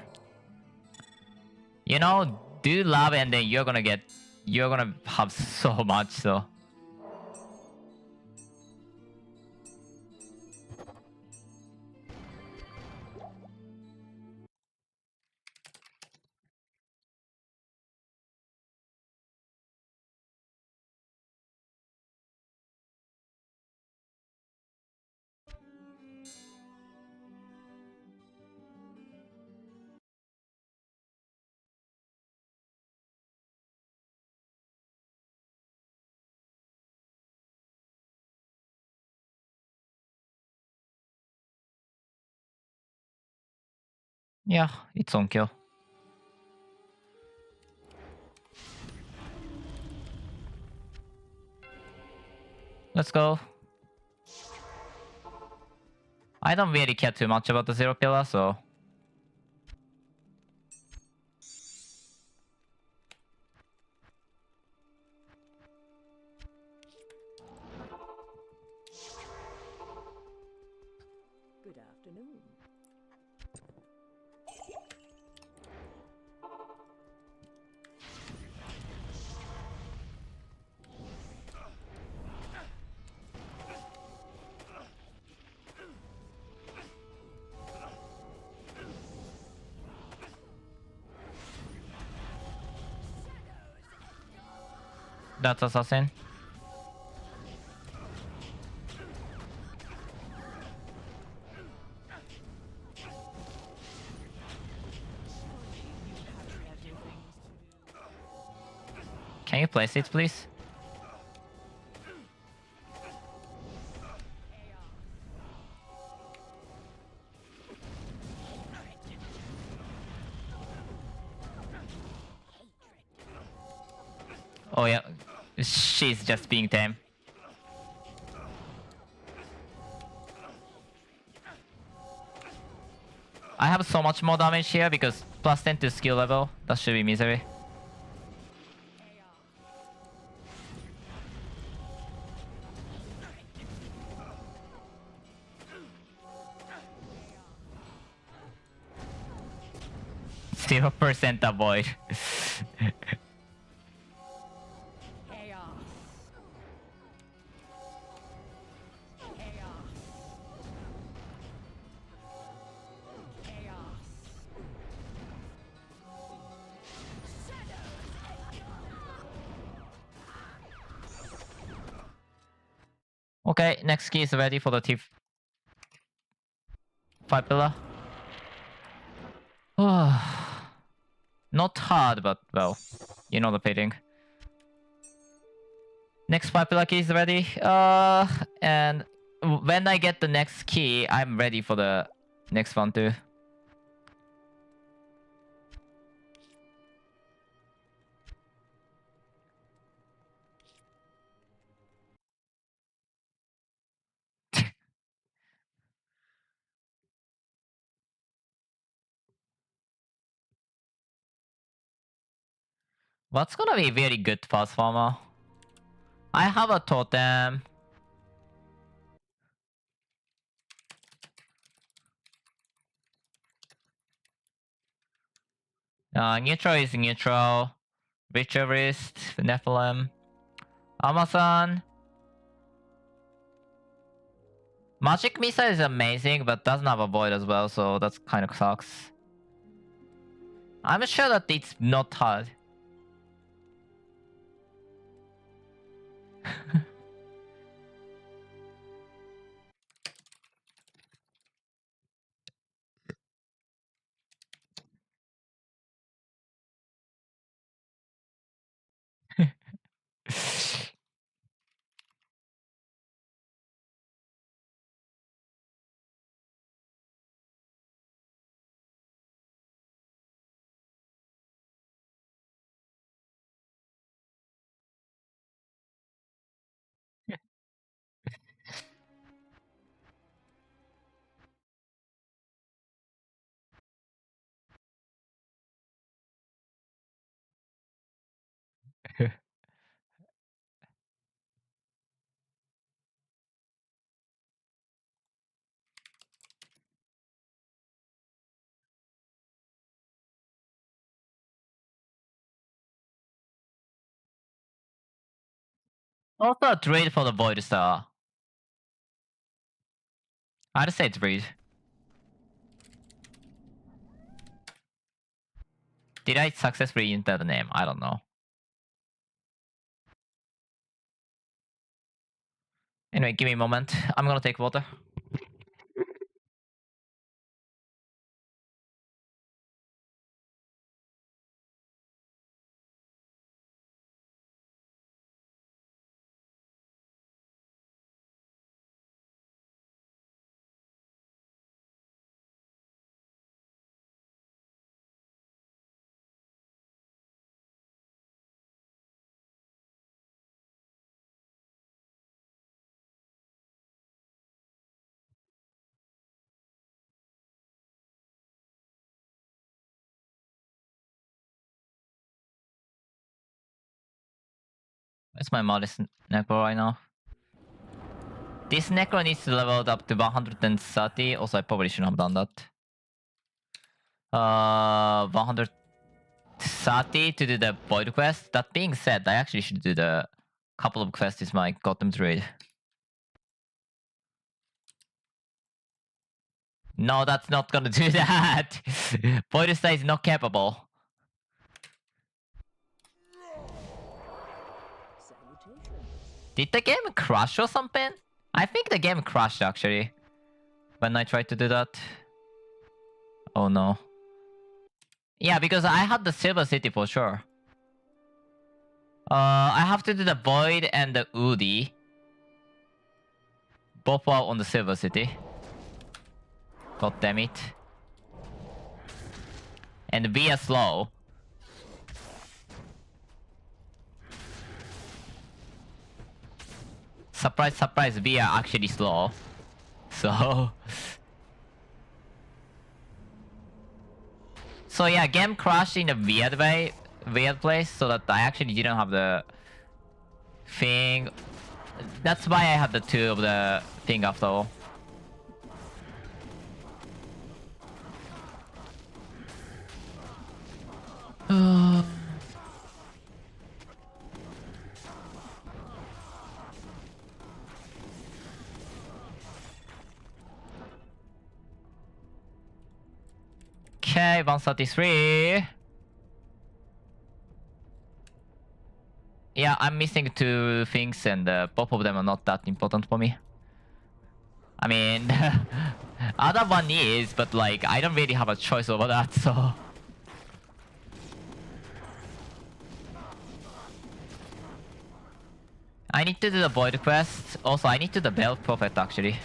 You know, do love and then you're gonna have so much, so. Yeah, it's on kill. Let's go. I don't really care too much about the zero pillar, so. Good afternoon. That's assassin. Can you place it, please? Oh yeah, she's just being tame. I have so much more damage here because plus 10 to skill level. That should be misery. Zero percent avoid. Okay, next key is ready for the T5 pillar. Not hard, but well, you know the feeling. Next 5 pillar key is ready. And when I get the next key, I'm ready for the next one too. What's gonna be very good fast farmer? I have a totem. Neutral is neutral. Ritualist, Nephilim. Amazon. Magic Missile is amazing, but doesn't have a void as well, so that's kind of sucks. I'm sure that it's not hard. Also a trade for the void star. I'd say trade. Did I successfully enter the name? I don't know. Anyway, give me a moment. I'm gonna take water. Where's my modest necro right now? This necro needs to level up to 130. Also, I probably shouldn't have done that. 130 to do the void quest. That being said, I actually should do the couple of quests is my Gotham trade. No, that's not gonna do that. Void star is not capable. Did the game crash or something? I think the game crashed actually when I tried to do that. Oh no. Yeah, because I had the Silver City for sure. I have to do the Void and the Udi. Both are on the Silver City. God damn it. And we are slow. Surprise, surprise, we are actually slow. So... So yeah, game crashed in a weird way, weird place, so that I actually didn't have the thing. That's why I had the 2 of the thing after all. Okay, 133. Yeah, I'm missing 2 things and both of them are not that important for me. I mean, the other one is, but like, I don't really have a choice over that, so... I need to do the Void quest. Also, I need to do the Bell Prophet actually.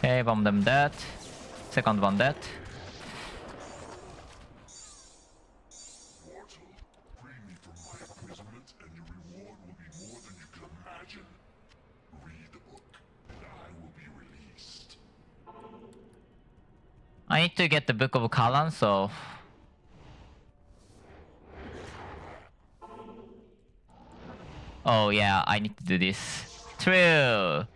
Okay, one of them dead. Second one dead. I need to get the Book of Kalan, so... Oh yeah, I need to do this. True!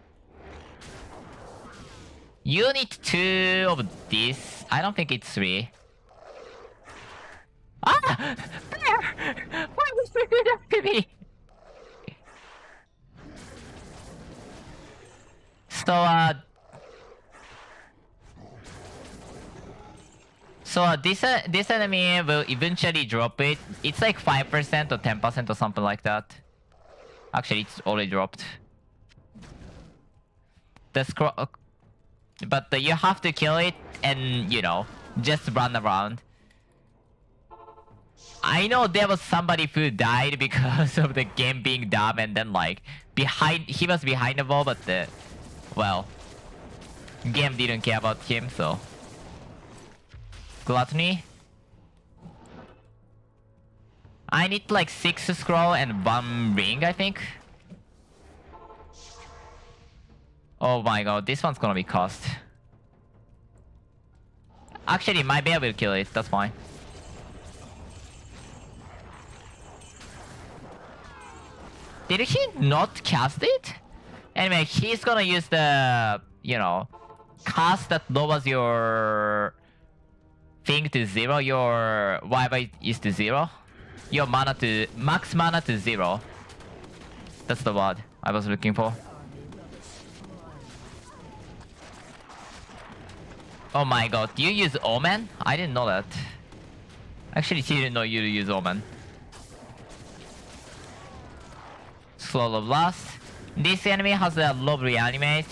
You need 2 of this. I don't think it's 3. Ah! Bear! Why would you do that to me? So, this enemy will eventually drop it. It's like 5% or 10% or something like that. Actually, it's already dropped. The scroll... But you have to kill it and, you know, just run around. I know there was somebody who died because of the game being dumb and then like he was behind the wall, but well, game didn't care about him, so. Gluttony. I need like 6 scroll and 1 ring, I think. Oh my god, this one's gonna be cost. Actually, my bear will kill it, that's fine. Did he not cast it? Anyway, he's gonna use the, you know, cast that lowers your thing to 0, your whatever is to 0. Your mana to, max mana to 0. That's the word I was looking for. Oh my god, do you use Omen? I didn't know that. Actually, he didn't know you use Omen. Slow blast. This enemy has a low reanimate.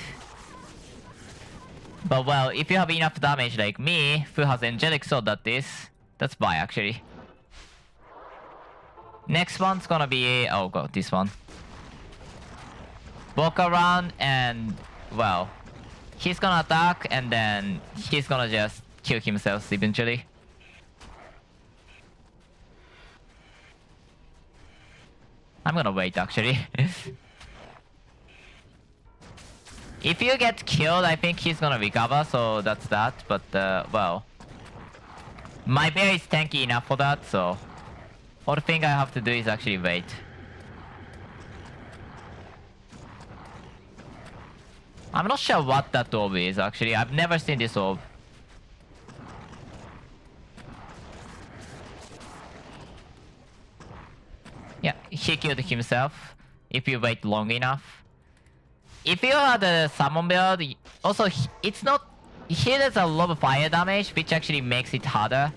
But well, if you have enough damage like me, who has angelic sword that is, that's buy actually. Next one's gonna be, oh god, this one. Walk around and, well, he's gonna attack and then he's gonna just kill himself eventually. I'm gonna wait actually. If you get killed, I think he's gonna recover, so that's that. But well, my bear is tanky enough for that, so all the thing I have to do is actually wait. I'm not sure what that orb is actually. I've never seen this orb. Yeah, he killed himself if you wait long enough. If you are the summon build, also it's not... He does a lot of fire damage, which actually makes it harder.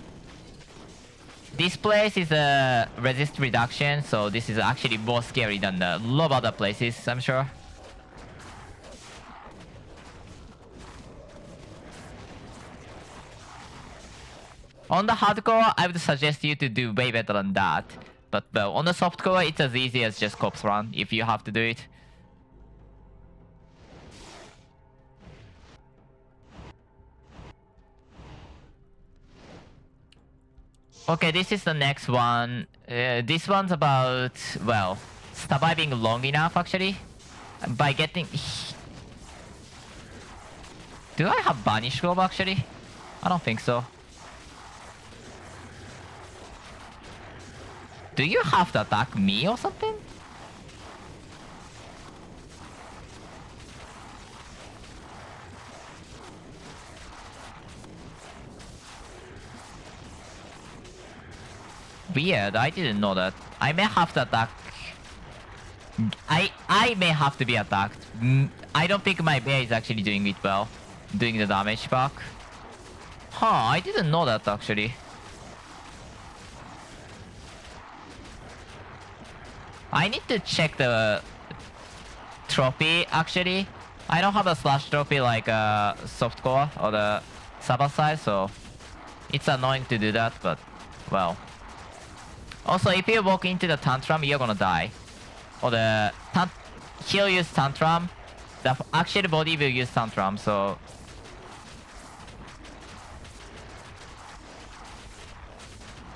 This place is a resist reduction, so this is actually more scary than a lot of other places, I'm sure. On the hardcore, I would suggest you to do way better than that. But well, on the softcore, it's as easy as just corpse run, if you have to do it. Okay, this is the next one. This one's about, well, surviving long enough, actually. By getting... Do I have Banish Globe, actually? I don't think so. Do you have to attack me or something? Weird, I didn't know that. I may have to attack... I may have to be attacked. I don't think my bear is actually doing it well. Doing the damage back. Huh, I didn't know that actually. I need to check the trophy actually. I don't have a slash trophy like softcore or the Saba side, so it's annoying to do that, but well. Also, if you walk into the tantrum, you're gonna die. Or the he'll use tantrum. The actual body will use tantrum, so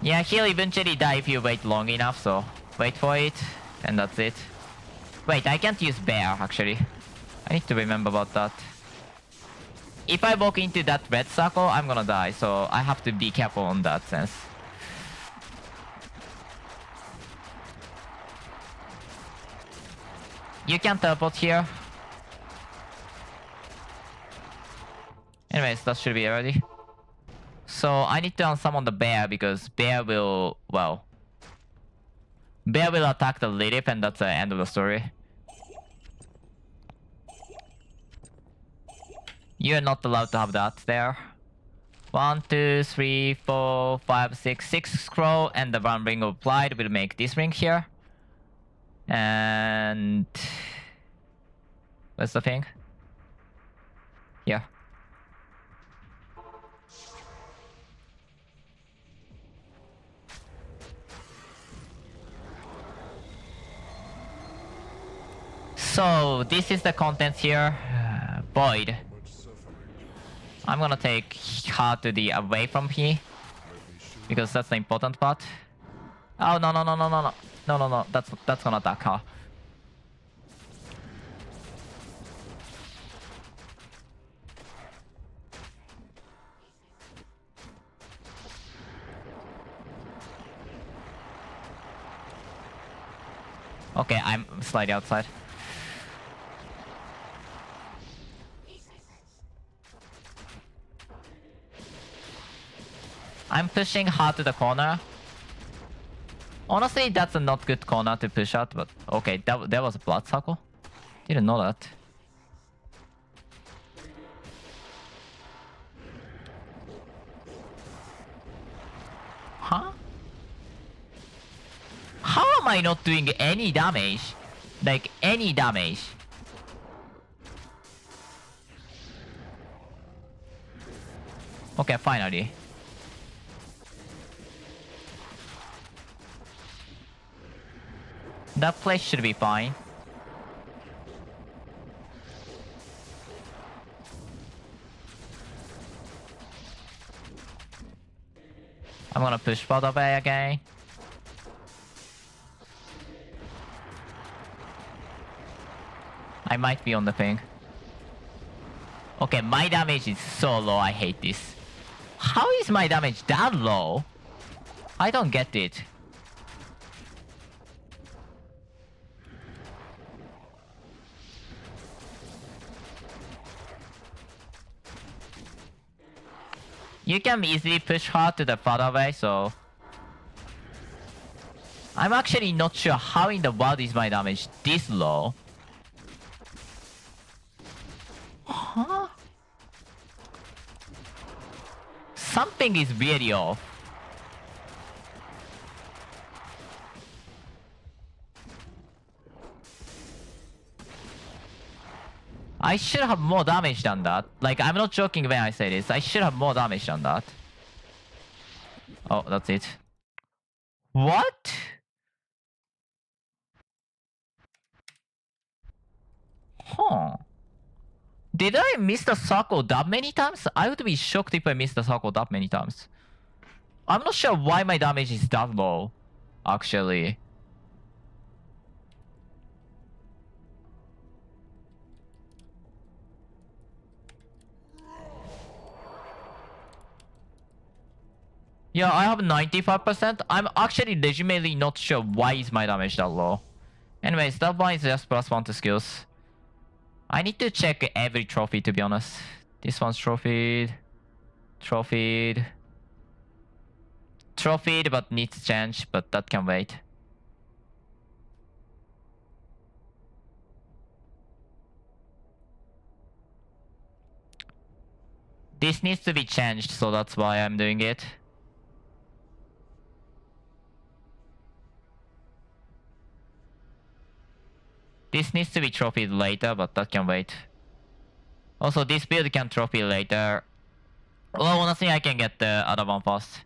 yeah, he'll eventually die if you wait long enough, so wait for it, and that's it. Wait, I can't use bear, actually. I need to remember about that. If I walk into that red circle, I'm gonna die, so I have to be careful on that sense. You can teleport here. Anyways, that should be ready. So I need to unsummon the bear because bear will, well, bear will attack the Lilith and that's the end of the story. You're not allowed to have that there. 1, 2, 3, 4, 5, 6. 6 scroll and the 1 ring of applied will make this ring here. And what's the thing? Here. So this is the contents here. Void. I'm gonna take her to the away from here because that's the important part. Oh no no no no no no no no no! That's gonna attack her. Okay, I'm slightly outside. I'm pushing her to the corner. Honestly, that's a not good corner to push out, but okay, that was a blood circle. Didn't know that. Huh? How am I not doing any damage? Like, any damage? Okay, finally. That place should be fine. I'm gonna push for the way again. I might be on the thing. Okay, my damage is so low, I hate this. How is my damage that low? I don't get it. You can easily push her to the further way, so... I'm actually not sure how in the world is my damage this low. Huh? Something is really off. I should have more damage than that. Like, I'm not joking when I say this. I should have more damage than that. Oh, that's it. What? Huh. Did I miss the circle that many times? I would be shocked if I missed the circle that many times. I'm not sure why my damage is that low, actually. Yeah, I have 95%. I'm actually legitimately not sure why is my damage that low. Anyways, that one is just +1 to skills. I need to check every trophy, to be honest. This one's trophied. Trophied. Trophied, but needs change, but that can wait. This needs to be changed, so that's why I'm doing it. This needs to be trophied later, but that can wait. Also, this build can trophy later. Well, honestly, I can get the other one first.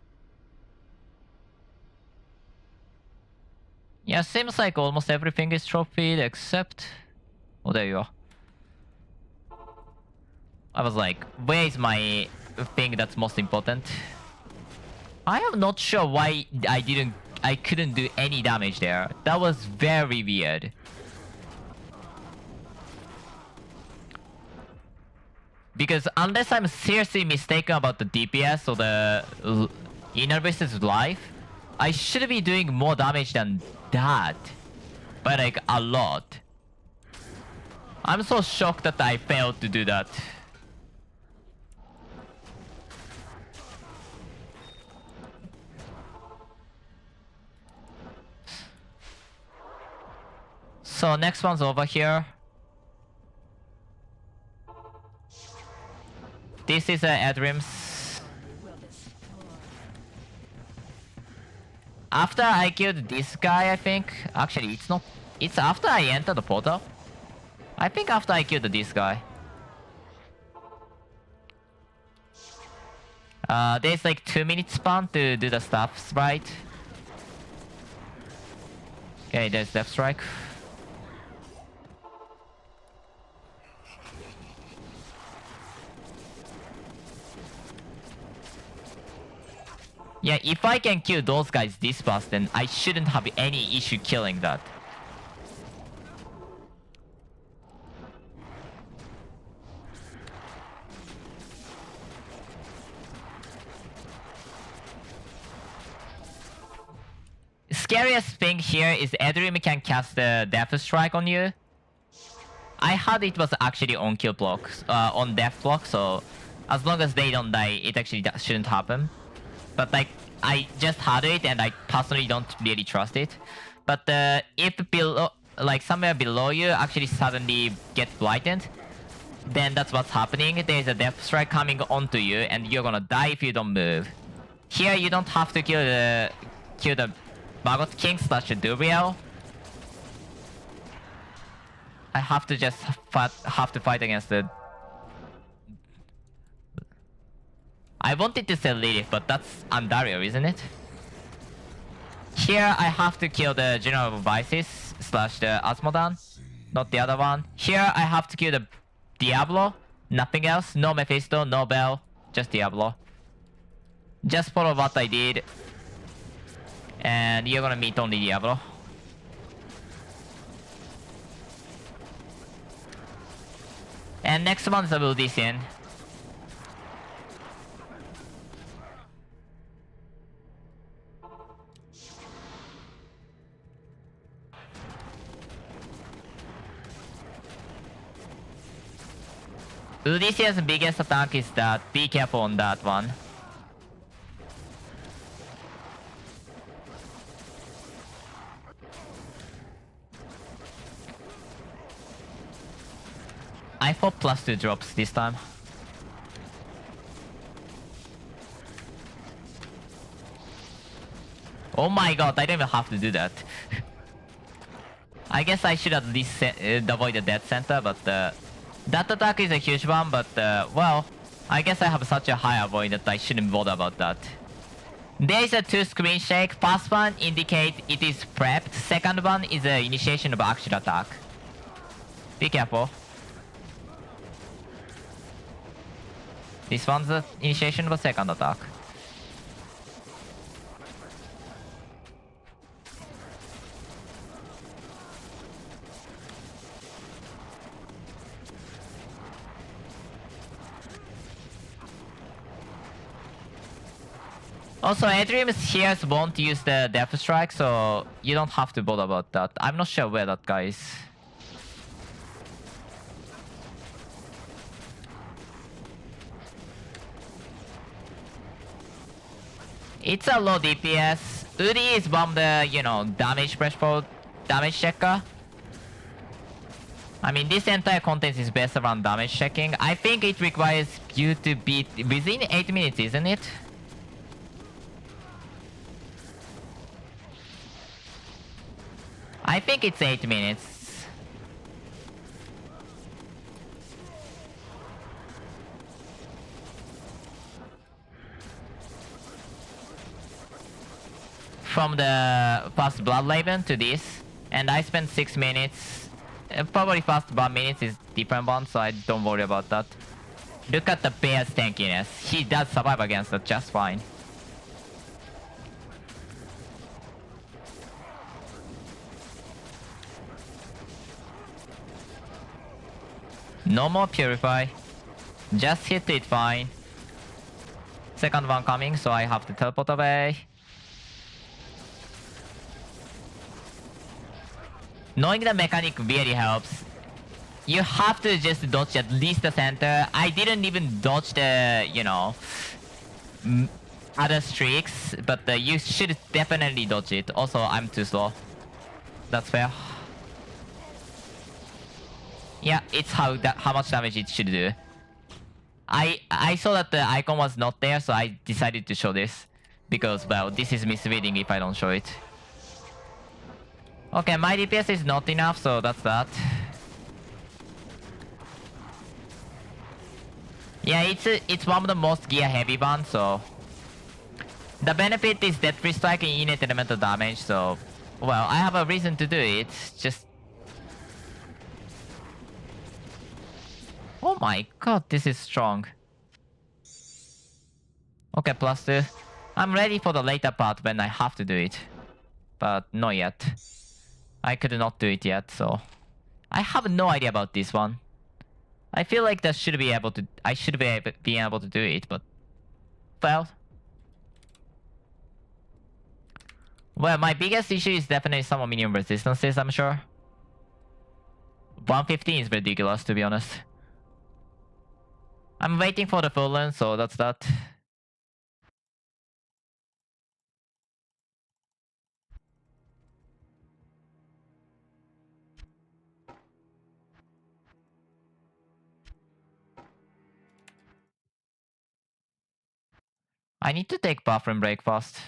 Yeah, seems like almost everything is trophied except... Oh, there you are. I was like, where is my thing that's most important? I am not sure why I couldn't do any damage there. That was very weird. Because unless I'm seriously mistaken about the DPS or the inner versus life, I should be doing more damage than that. By like a lot. I'm so shocked that I failed to do that. So next one's over here. This is Adrim's. After I killed this guy, I think. Actually, it's not. It's after I entered the portal. I think after I killed this guy. There's like 2 minutes span to do the stuff, right? Okay, there's left strike. Yeah, if I can kill those guys this fast, then I shouldn't have any issue killing that. Scariest thing here is Edrim can cast the Death Strike on you. I heard it was actually on kill block, on death block, so as long as they don't die, it actually shouldn't happen. But like, I just heard it and I personally don't really trust it. But if below, like somewhere below you actually suddenly get blighted, then that's what's happening. There's a Death Strike coming onto you and you're gonna die if you don't move. Here you don't have to kill the Maggot King / Duriel. I have to just fight against the... I wanted to say Lilith, but that's Andario, isn't it? Here I have to kill the General of Vices / the Asmodan, not the other one. Here I have to kill the Diablo, nothing else. No Mephisto, no Bell, just Diablo. Just follow what I did. And you're gonna meet only Diablo. And next one's a Ludician. Ludician's biggest attack is that be careful on that one. I thought +2 drops this time. Oh my god, I don't even have to do that. I guess I should at least avoid the death center, but that attack is a huge one, but well, I guess I have such a high avoid that I shouldn't bother about that. There is a 2 screen shake. First one indicates it is prepped. Second one is the initiation of actual attack. Be careful. This one's the initiation of a second attack. Also, Adrian's here won't use the Death Strike, so you don't have to bother about that. I'm not sure where that guy is. It's a low DPS. Uri is one of the, you know, damage threshold, damage checker. I mean, this entire content is based around damage checking. I think it requires you to beat within 8 minutes, isn't it? I think it's 8 minutes. From the first Blood Raven to this, and I spent 6 minutes. Probably first 1 minute is different one, so I don't worry about that. Look at the bear's tankiness. He does survive against that just fine. No more Purify. Just hit it fine. Second one coming, so I have to teleport away. Knowing the mechanic really helps. You have to just dodge at least the center. I didn't even dodge the, you know, other streaks, but you should definitely dodge it. Also, I'm too slow. That's fair. Yeah, it's how much damage it should do. I saw that the icon was not there, so I decided to show this. Because, well, this is misleading if I don't show it. Okay, my DPS is not enough, so that's that. Yeah, it's one of the most gear heavy ones, so... The benefit is that free strike and innate elemental damage, so... Well, I have a reason to do it, just... Oh my god, this is strong. Okay, +2. I'm ready for the later part when I have to do it. But not yet. I could not do it yet, so... I have no idea about this one. I feel like that should be able to... I should be able to do it, but... Well... Well, my biggest issue is definitely some minion resistances, I'm sure. 115 is ridiculous, to be honest. I'm waiting for the full lens, so that's that. I need to take bathroom break fast.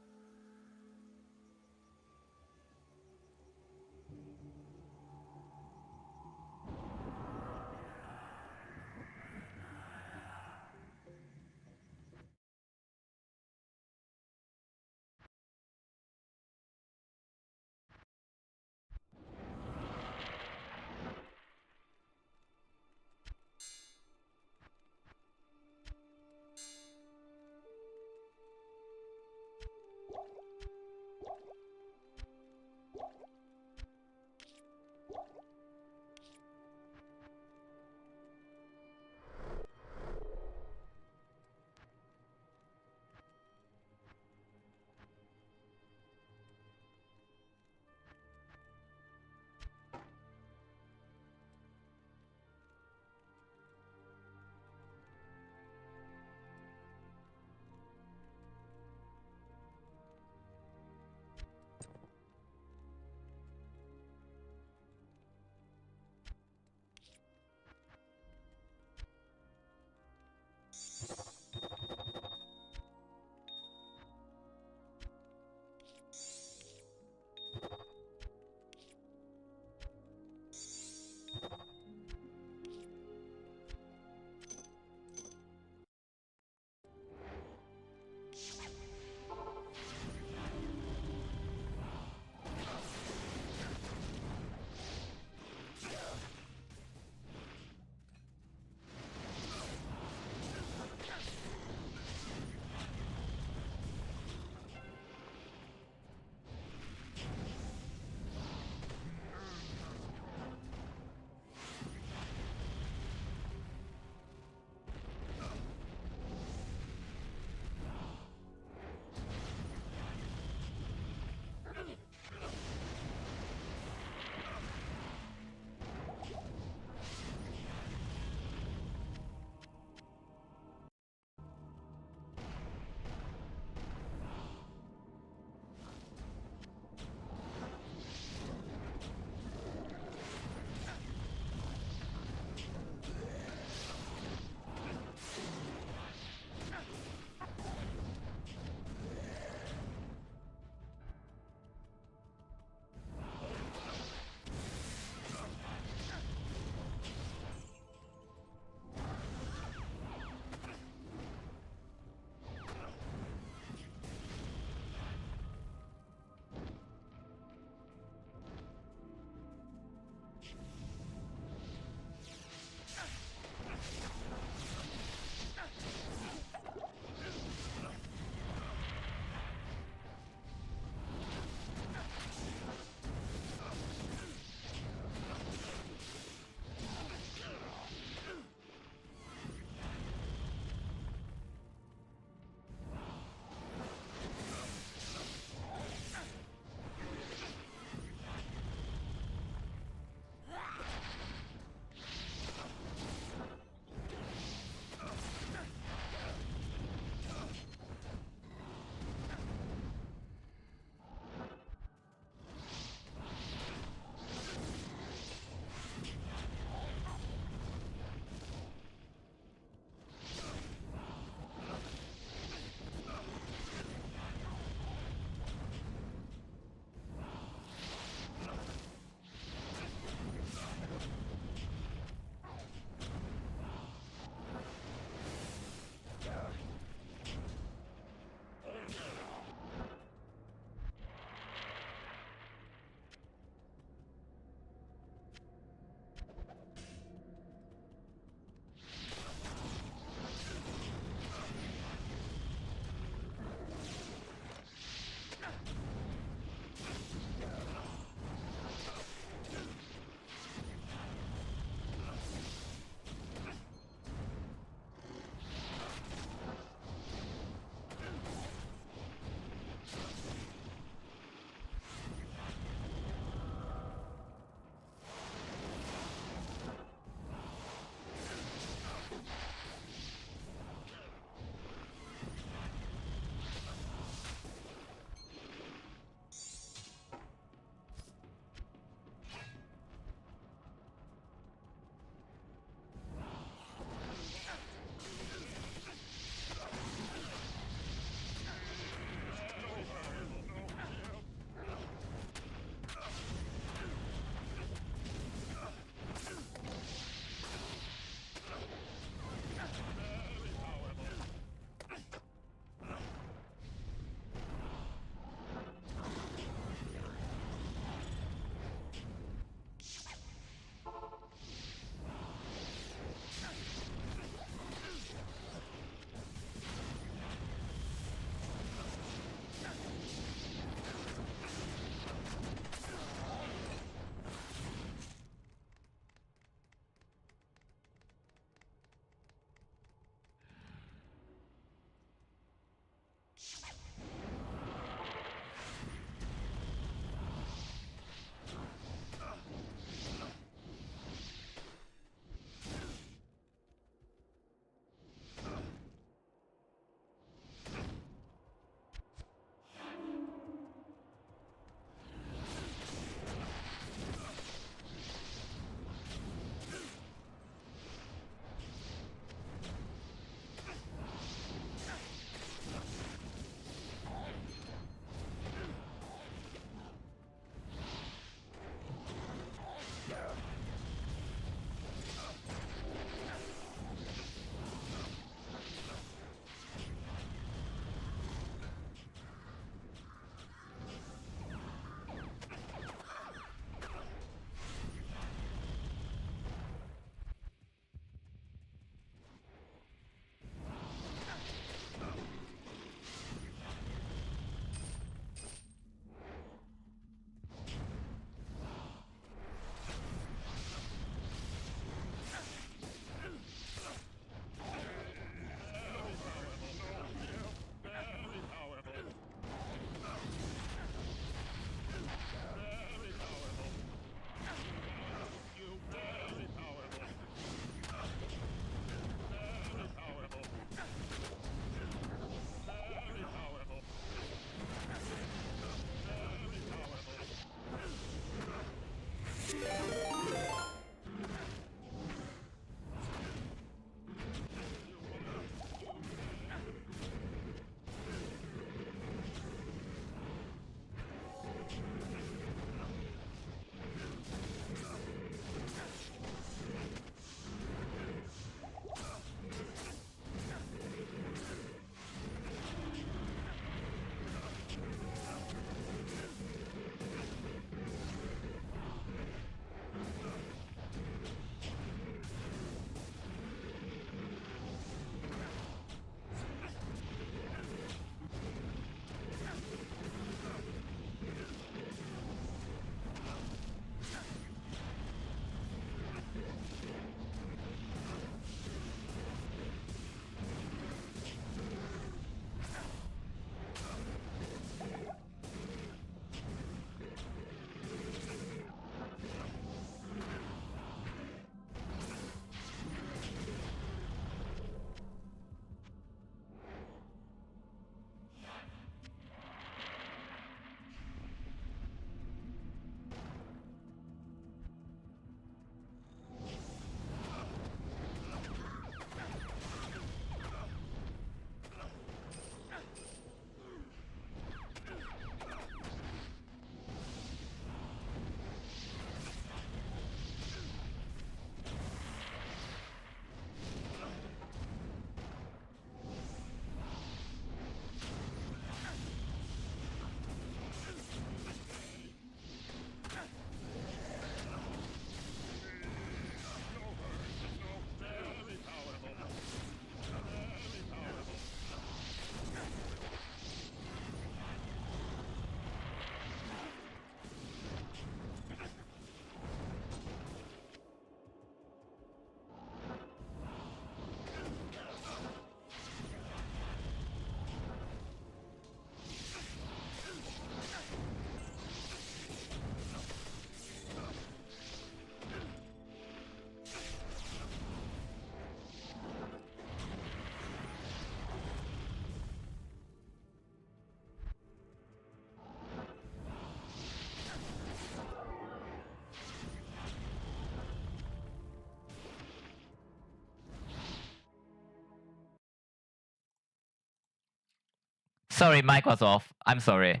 Sorry, mic was off. I'm sorry.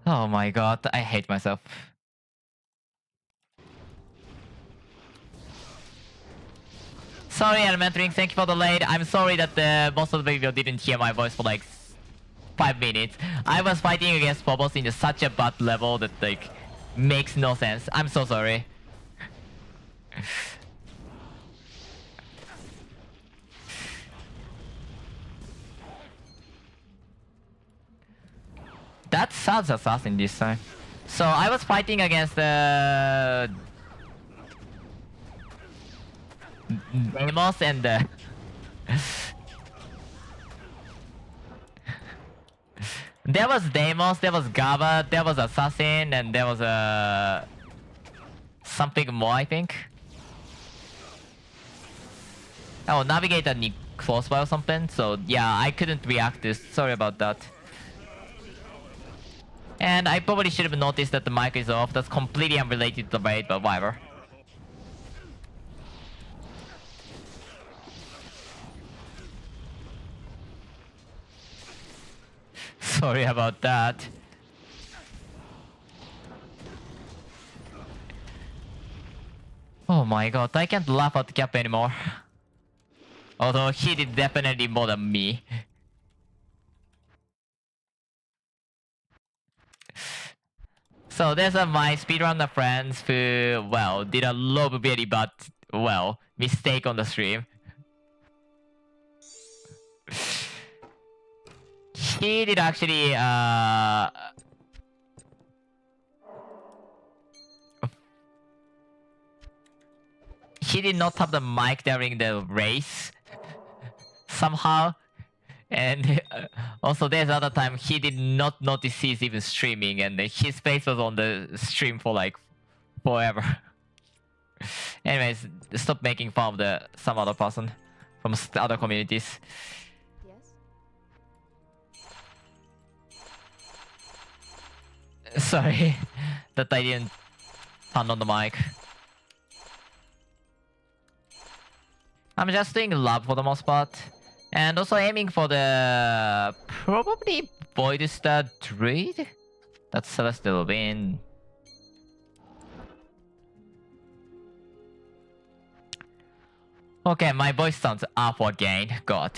Oh my god, I hate myself. Sorry, Elementary, thank you for the late. I'm sorry that most of the video didn't hear my voice for like 5 minutes. I was fighting against Phobos in such a bad level that like makes no sense. I'm so sorry. That's Sad's assassin this time. So I was fighting against the Deimos and the there was Deimos, there was Gaba, there was Assassin, and there was something more, I think. Oh, Navigator need close by or something. So yeah, I couldn't react to this. Sorry about that. And I probably should have noticed that the mic is off. That's completely unrelated to the raid, but whatever. Sorry about that. Oh my god, I can't laugh at Cap anymore. Although he did definitely more than me. So there's my speedrunner friends who, well, did a lot of very bad, well, mistake on the stream. He did actually, he did not have the mic during the race, somehow. And also there's other time he did not notice he's even streaming, and his face was on the stream for like forever. Anyways, stop making fun of some other person from other communities. Yes? Sorry that I didn't turn on the mic. I'm just doing lab for the most part. And also aiming for the probably Void Star Druid? That's Celestial Wind. Okay, my voice sounds awful again. God.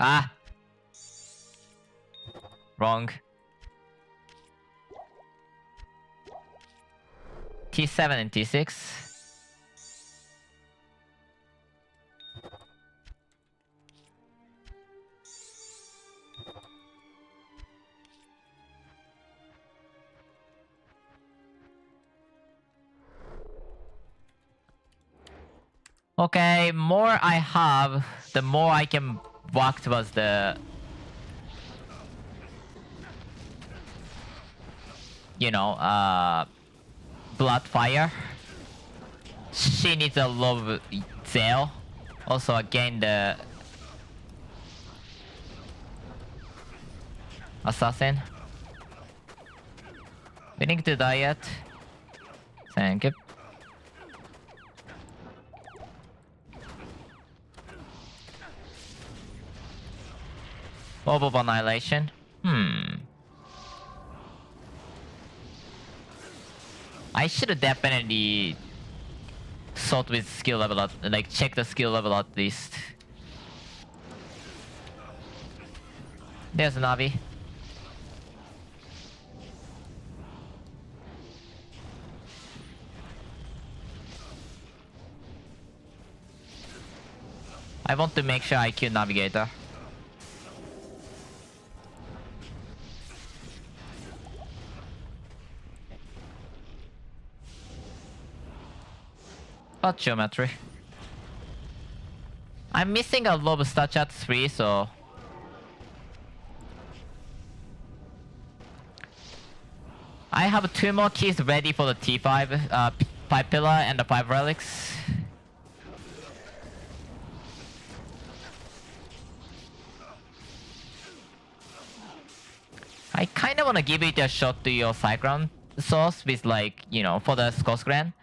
Ah! Wrong. T7 and T6. Okay, more I have, the more I can walk towards the... You know, Bloodfire. She needs a lot of zeal. Also, again, the Assassin. Willing to die yet? Thank you. Orb of Annihilation. I should have definitely sort with skill level at, like check the skill level at least. There's Navi. I want to make sure I kill Navigator. But geometry. I'm missing a lot of stat chat 3, so... I have 2 more keys ready for the T5, 5 pillar and the 5 relics. I want to give it a shot to your Cyclone source with like, you know, for the Skosgren.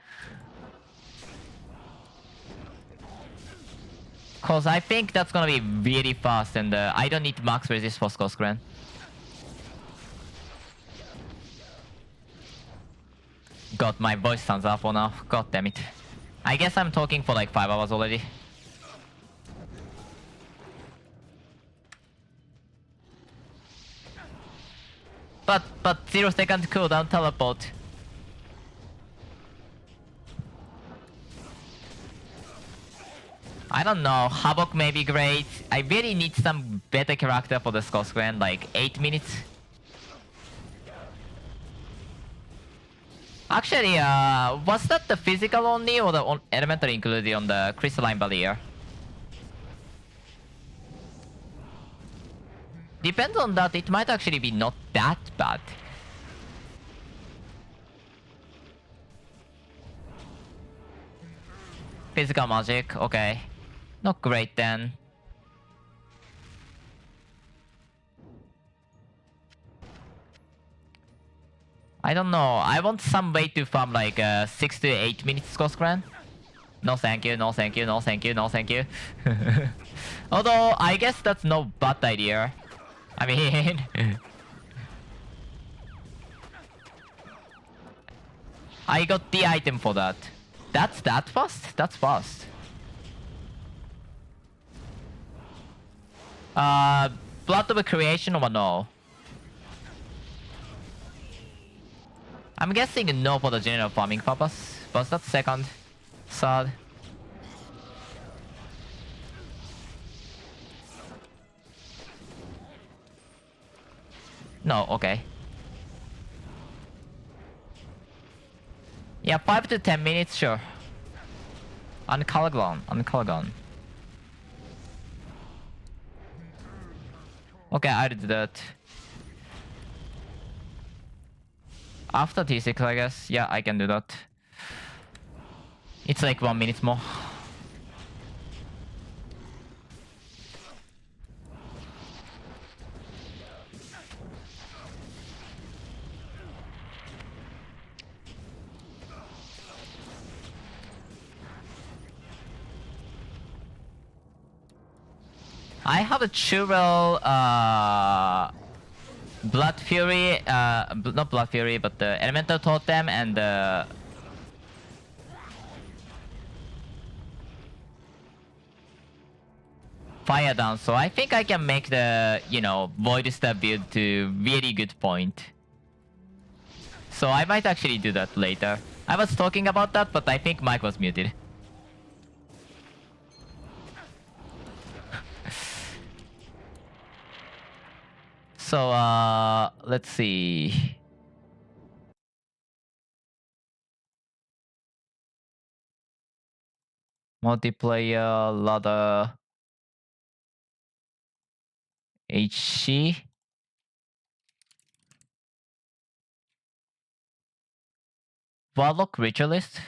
Cause I think that's gonna be really fast and I don't need max resist for Skosgren. God, my voice sounds awful now. God damn it. I guess I'm talking for like 5 hours already. But 0-second cooldown teleport. I don't know, Havoc may be great. I really need some better character for the Skosgren, like 8 minutes. Actually, was that the physical only or the elemental included on the crystalline barrier? Depends on that, it might actually be not that bad. Physical magic, okay. Not great then. I don't know. I want some way to farm like 6 to 8 minutes Skosgren. No thank you, no thank you, no thank you, no thank you. Although, I guess that's no bad idea. I mean... I got the item for that. That's that fast? That's fast. Blood of creation or no? I'm guessing no for the general farming purpose. But that's second. Third. No, okay. Yeah, 5 to 10 minutes, sure. Uncolagon. Okay, I'll do that. After T6, I guess. Yeah, I can do that. It's like 1 minute more. I have a Churel, Blood Fury, not Blood Fury, but the Elemental Totem and the... Fire down, so I think I can make the, you know, Void Star build to really good point. So I might actually do that later. I was talking about that, but I think Mike was muted. So, let's see. Multiplayer, ladder, HC. Warlock Ritualist?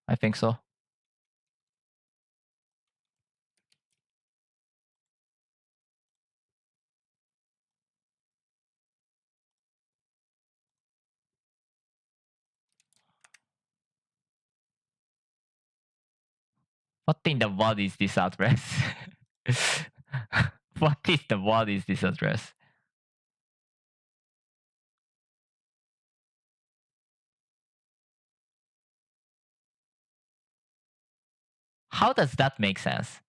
I think so. What in the world is this address? What is the world is this address? How does that make sense?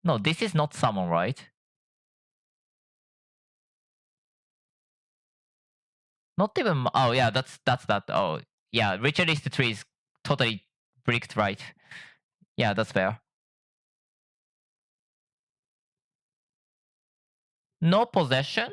No, this is not summon, right? Not even... Oh, yeah, that's that. Oh, yeah, Ritualist tree is totally bricked right. Yeah, that's fair. No possession?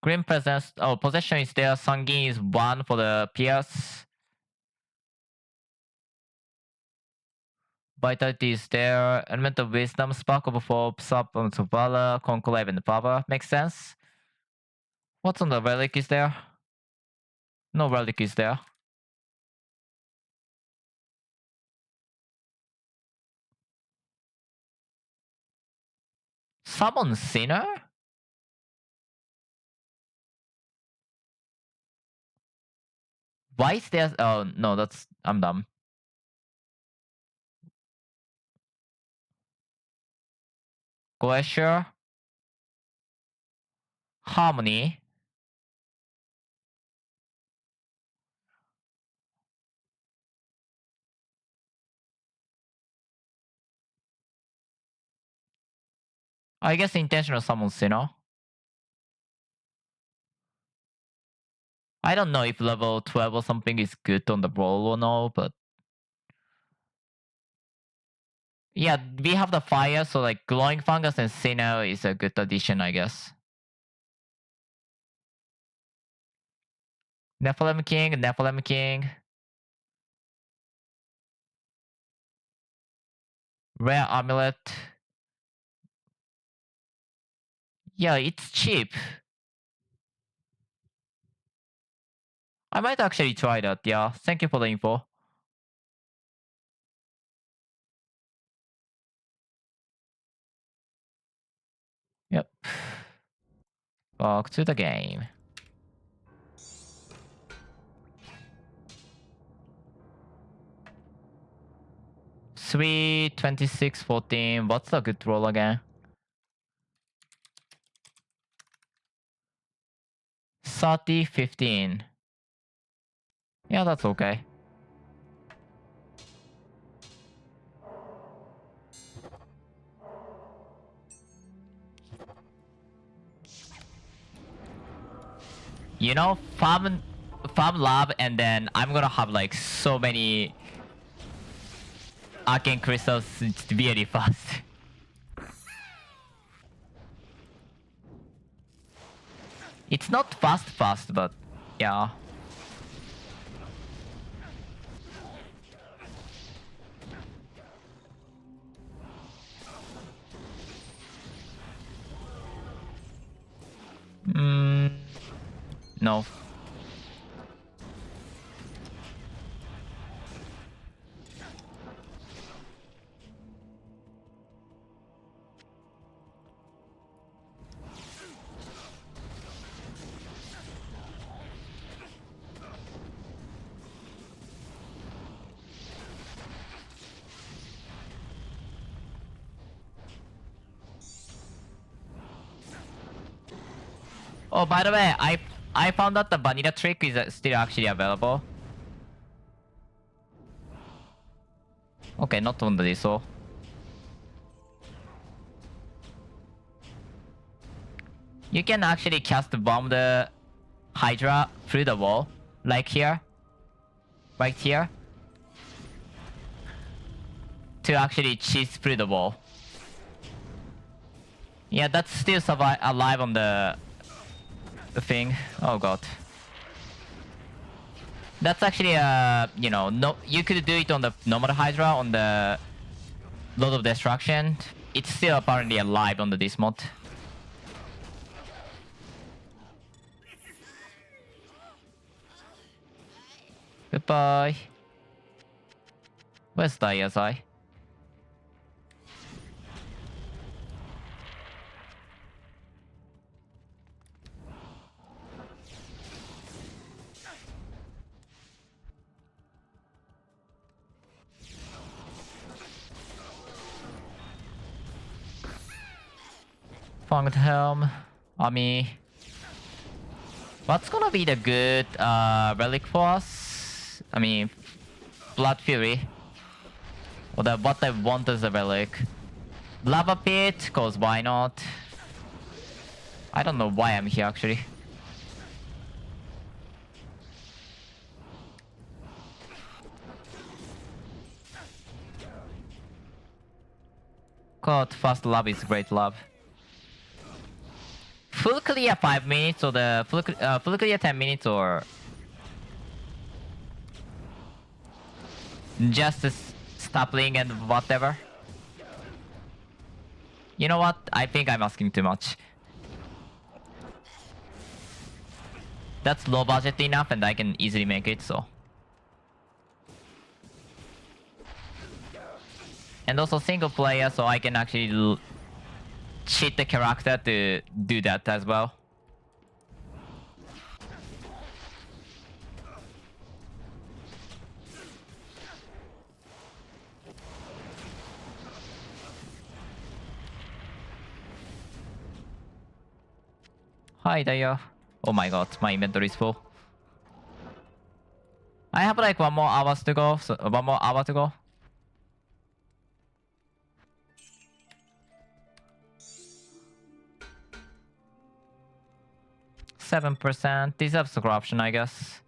Grim presence. Oh, possession is there. Sanguine is 1 for the Pierce. Vitality is there. Element of Wisdom, Spark of Hope, Serpent of Valor, Conclave and Power. Makes sense. What's on the relic is there? No relic is there. Summon Sinner? Why is there? Oh no, that's I'm dumb. Glacier, Harmony. I guess intentional summon Sinner. I don't know if level 12 or something is good on the roll or no, but yeah, we have the fire, so like glowing fungus and Sinner is a good addition, I guess. Nephilim King, Nephilim King. Rare amulet. Yeah, it's cheap. I might actually try that, yeah. Thank you for the info. Yep. Back to the game. Sweet, 26, 14. What's the good roll again? 30, 15. Yeah, that's okay. You know, farm lab, and then I'm gonna have like so many arcane crystals really fast. It's not fast, but yeah. No. Oh, by the way, I found out the vanilla trick is still actually available. Okay, not on the Diso. You can actually cast bomb the Hydra through the wall, like here, right here, to actually cheat through the wall. Yeah, that's still alive on the thing. Oh god. That's actually you know, no, you could do it on the normal Hydra on the Lord of Destruction. It's still apparently alive on the this mod. Goodbye. Where's Dia's eye? Fanged Helm, Army. What's gonna be the good relic for us? I mean, Blood Fury. Or what I want as a relic. Lava Pit, cause why not? I don't know why I'm here actually. God, fast love is great love. Full clear 5 minutes or the full clear 10 minutes or just stop playing and whatever. You know what? I think I'm asking too much. That's low budget enough and I can easily make it, so. And also single player, so I can actually cheat the character to do that as well. Hi there. Oh my god, my inventory is full. I have like 1 more hour to go, so 1 more hour to go. 7% deserves corruption, I guess.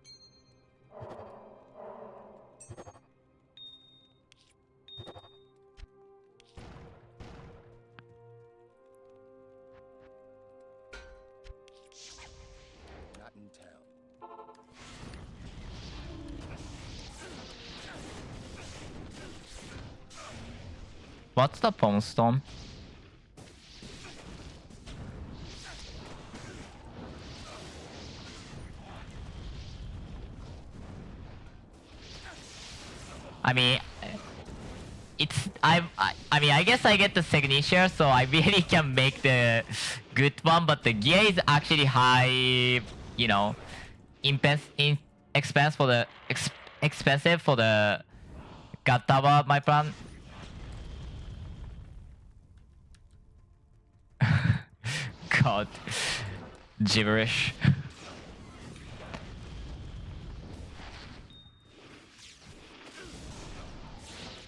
Not in town. What's the Pwn Stone? I mean, I mean, I guess I get the signature, so I really can make the good one. But the gear is actually high, you know, expensive for the God Tower. My plan. God, gibberish.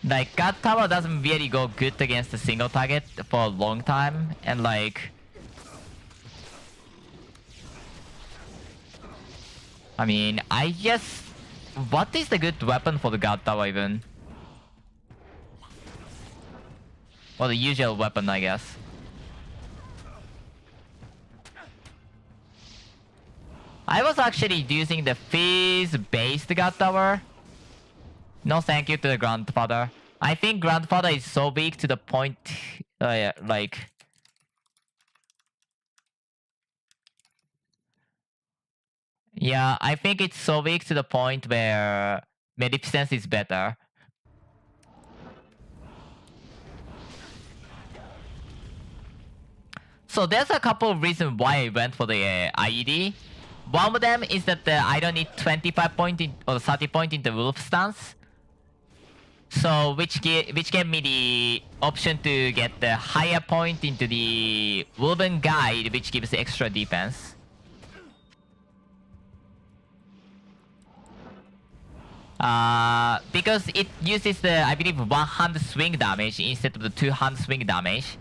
Like, God Tower doesn't really go good against a single target for a long time, and like... I mean, I guess... What is the good weapon for the God Tower even? Well, the usual weapon, I guess. I was actually using the Fizz-based God Tower. No thank you to the Grandfather. I think Grandfather is so weak to the point... yeah, like... Yeah, I think it's so weak to the point where Maleficence is better. So there's a couple of reasons why I went for the IED. One of them is that I don't need 25 point or 30 point in the wolf stance. So which gave me the option to get the higher point into the Woven Guide, which gives extra defense. Because it uses the, I believe, 1-hand swing damage instead of the 2-hand swing damage.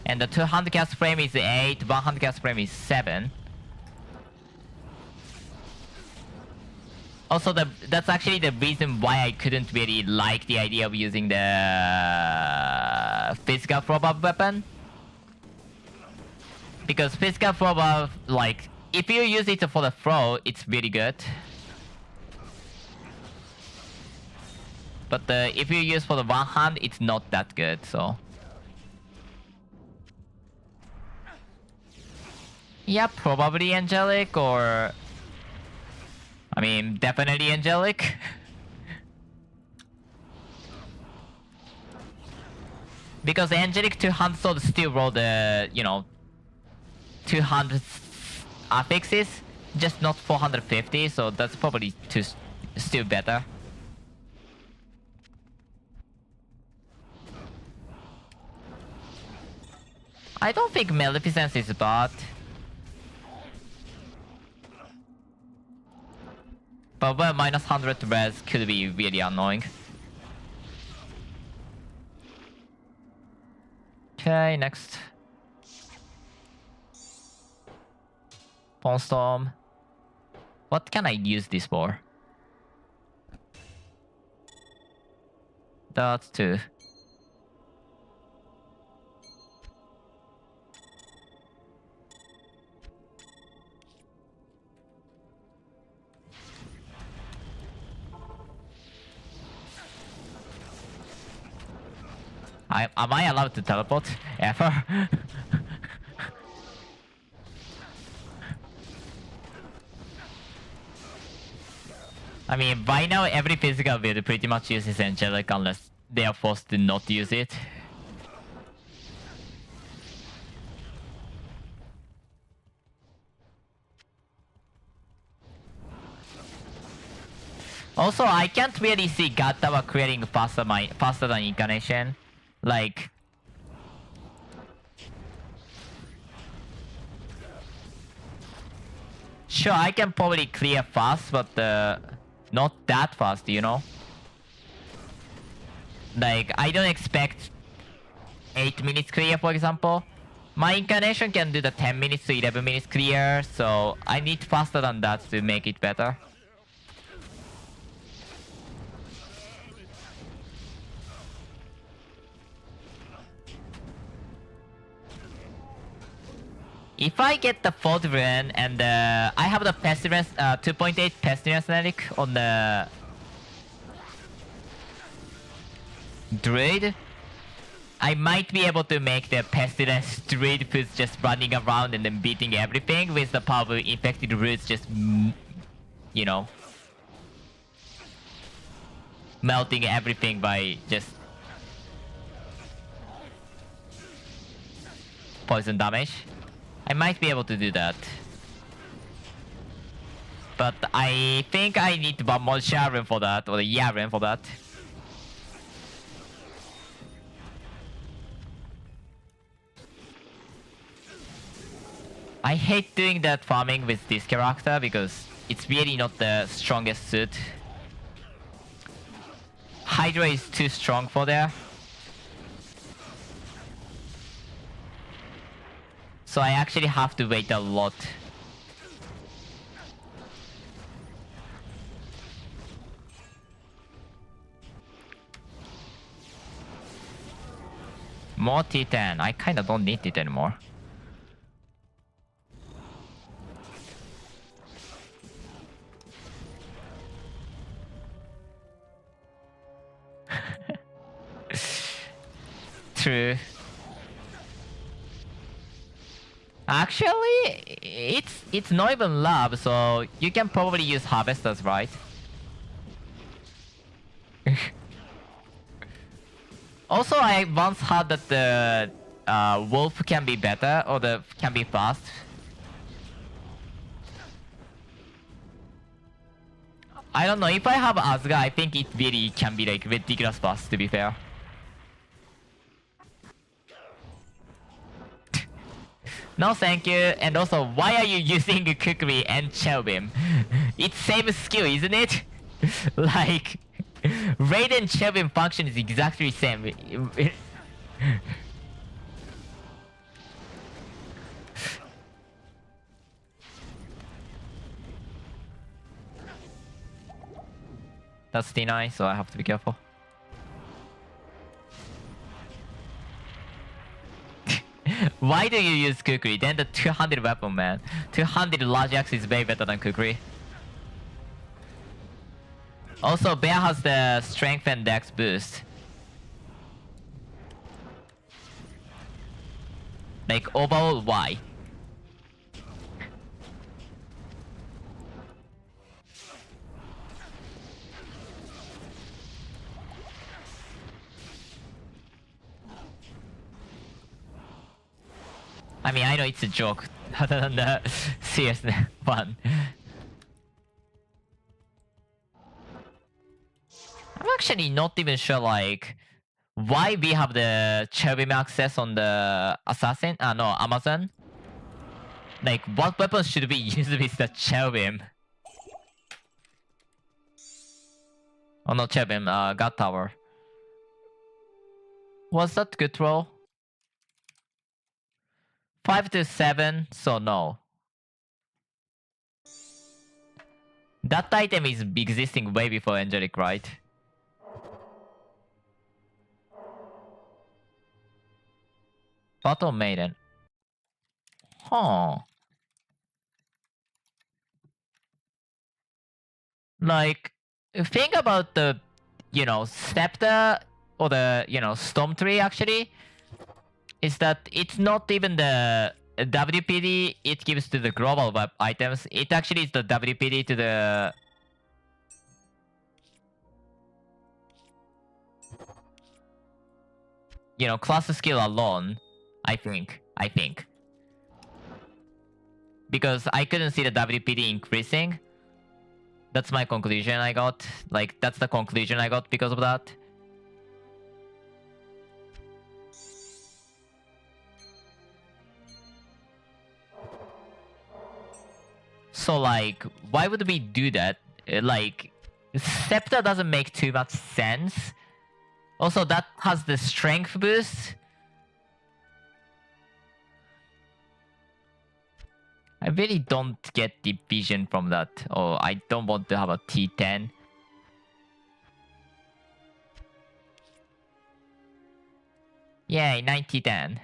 And the 2-hand cast frame is 8, 1-hand cast frame is 7. Also, that's actually the reason why I couldn't really like the idea of using the physical throw-buff weapon. Because physical throw-buff, like, if you use it for the throw, it's really good. But if you use for the one hand, it's not that good, so... Yeah, probably Angelic, or... I mean, definitely Angelic. Because Angelic 2-hand sword still roll the, you know, 200 affixes, just not 450, so that's probably still better. I don't think Maleficence is bad. But well, minus 100 res could be really annoying. Okay, next. Pwn Storm. What can I use this for? That's 2. Am I allowed to teleport? Ever? I mean, by now every physical build pretty much uses angelic unless they are forced to not use it. Also, I can't really see God Tower clearing faster than Incarnation. Like... Sure, I can probably clear fast, but not that fast, you know? Like, I don't expect 8 minutes clear, for example. My Incarnation can do the 10 minutes to 11 minutes clear, so I need faster than that to make it better. If I get the 4th rune and I have the pestilence, 2.8 pestilence relic on the druid, I might be able to make the pestilence druid who's just running around and then beating everything with the power of infected roots just, you know, melting everything by just poison damage. I might be able to do that. But I think I need one more Sharon for that, or the Yaren for that. I hate doing that farming with this character because it's really not the strongest suit. Hydra is too strong for there. So I actually have to wait a lot. More T10. I kinda don't need it anymore. True. Actually, it's not even lab, so you can probably use harvesters, right? Also, I once heard that the wolf can be better, or can be fast. I don't know, if I have Asga, I think it really can be like ridiculous fast, to be fair. No thank you, and also, why are you using Kukri and Cherubim? It's same skill, isn't it? Like, Raid and Cherubim function is exactly the same. That's T9, so I have to be careful. Why do you use Kukri? Then the 200 weapon, man. 200 large axe is way better than Kukri. Also, Bear has the strength and dex boost. Like, overall, why? I mean, I know it's a joke, other than the serious one. I'm actually not even sure, like, why we have the cherubim access on the assassin? No, Amazon. Like, what weapons should we use with the cherubim? Oh, no, cherubim, God Tower. Was that good roll? 5 to 7, so no. That item is existing way before Angelic, right? Battle Maiden. Huh. Like, think about the, you know, Scepter or the, you know, Storm Tree actually. Is that it's not even the WPD it gives to the global web items. It actually is the WPD to the you know, class skill alone, I think. Because I couldn't see the WPD increasing. That's my conclusion I got. Like, that's the conclusion I got because of that. So, like, why would we do that? Like, Scepter doesn't make too much sense. Also, that has the strength boost. I really don't get the vision from that. Oh, I don't want to have a T10. Yay, 9 T10.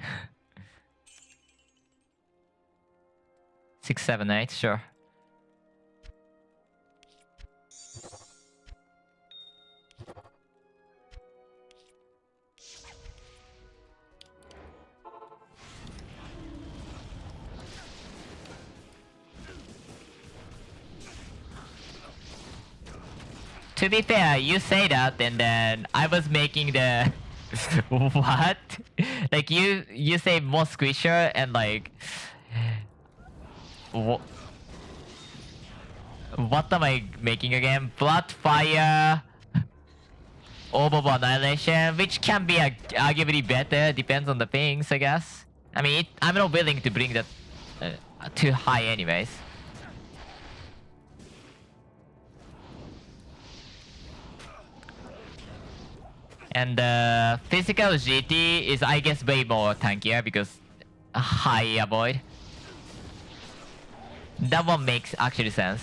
6, 7, 8, sure. To be fair, you say that, and then I was making the what? Like you say more squisher and like what am I making again? Blood, fire, orb of annihilation, which can be arguably better, depends on the things, I guess. I mean, I'm not willing to bring that too high, anyways. And physical GT is, I guess, way more tankier because high avoid. That one makes actually sense.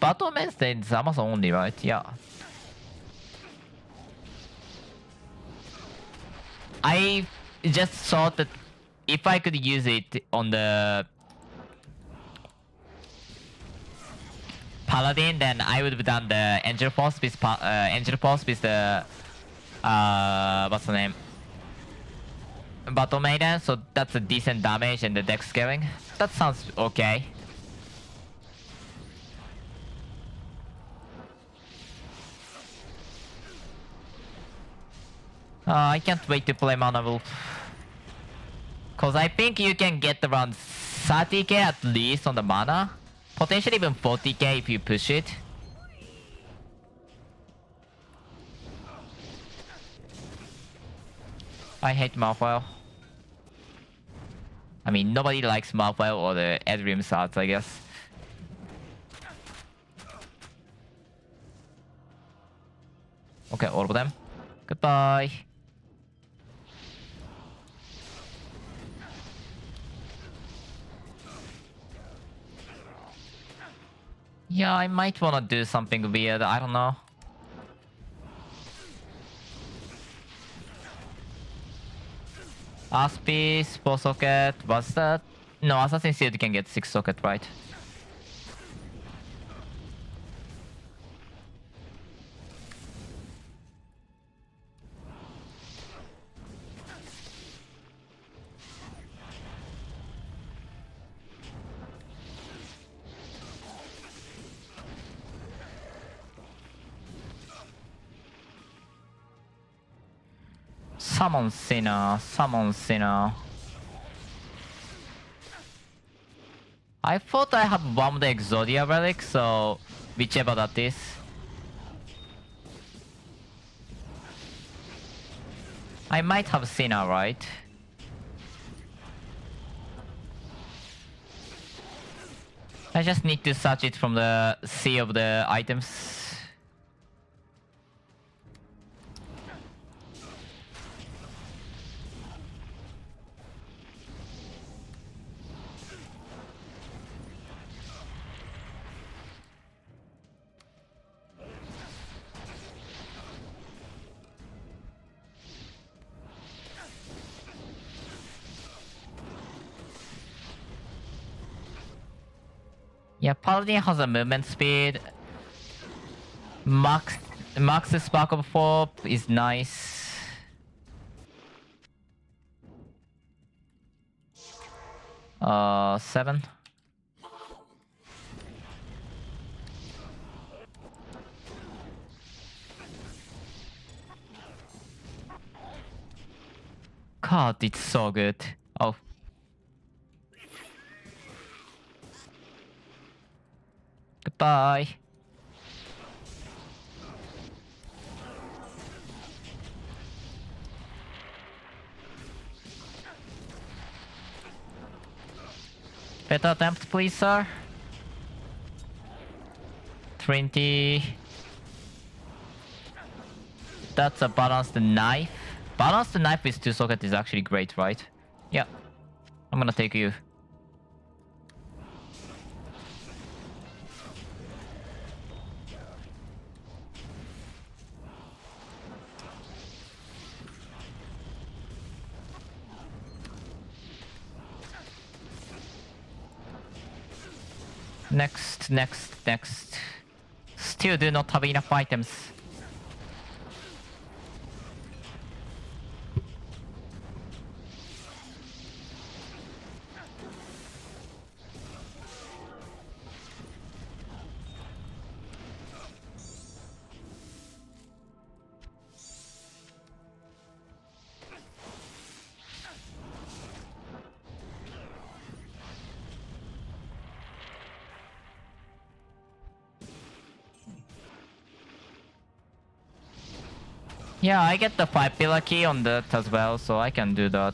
Battle mainstay is Amazon only, right? Yeah. I just thought that if I could use it on the Paladin, then I would have done the Angel Pulse with the what's the name? Battle Maiden, so that's a decent damage and the dex scaling. That sounds okay. I can't wait to play Mana Wolf. Cause I think you can get around 30k at least on the mana. Potentially even 40k if you push it. I hate Malfoil. I mean, nobody likes Malfoil or the Edrim Swords, I guess. Okay, all of them. Goodbye. Yeah, I might wanna do something weird, I don't know. Aspis, 4 socket, what's that? No, Assassin's Shield can get 6 socket, right? Summon Sinner, summon Sinner. I thought I had one of the Exodia relic, so whichever that is. I might have Sinner, right? I just need to search it from the sea of the items. Yeah, Paladin has a movement speed. Max Spark of 4 is nice. Seven. God, it's so good. Oh. Goodbye. Better attempt, please, sir. 20. That's a balanced knife. Balanced knife with 2 sockets is actually great, right? Yeah. I'm gonna take you. Next, next, next. Still do not have enough items. Yeah, I get the 5 pillar key on that as well, so I can do that.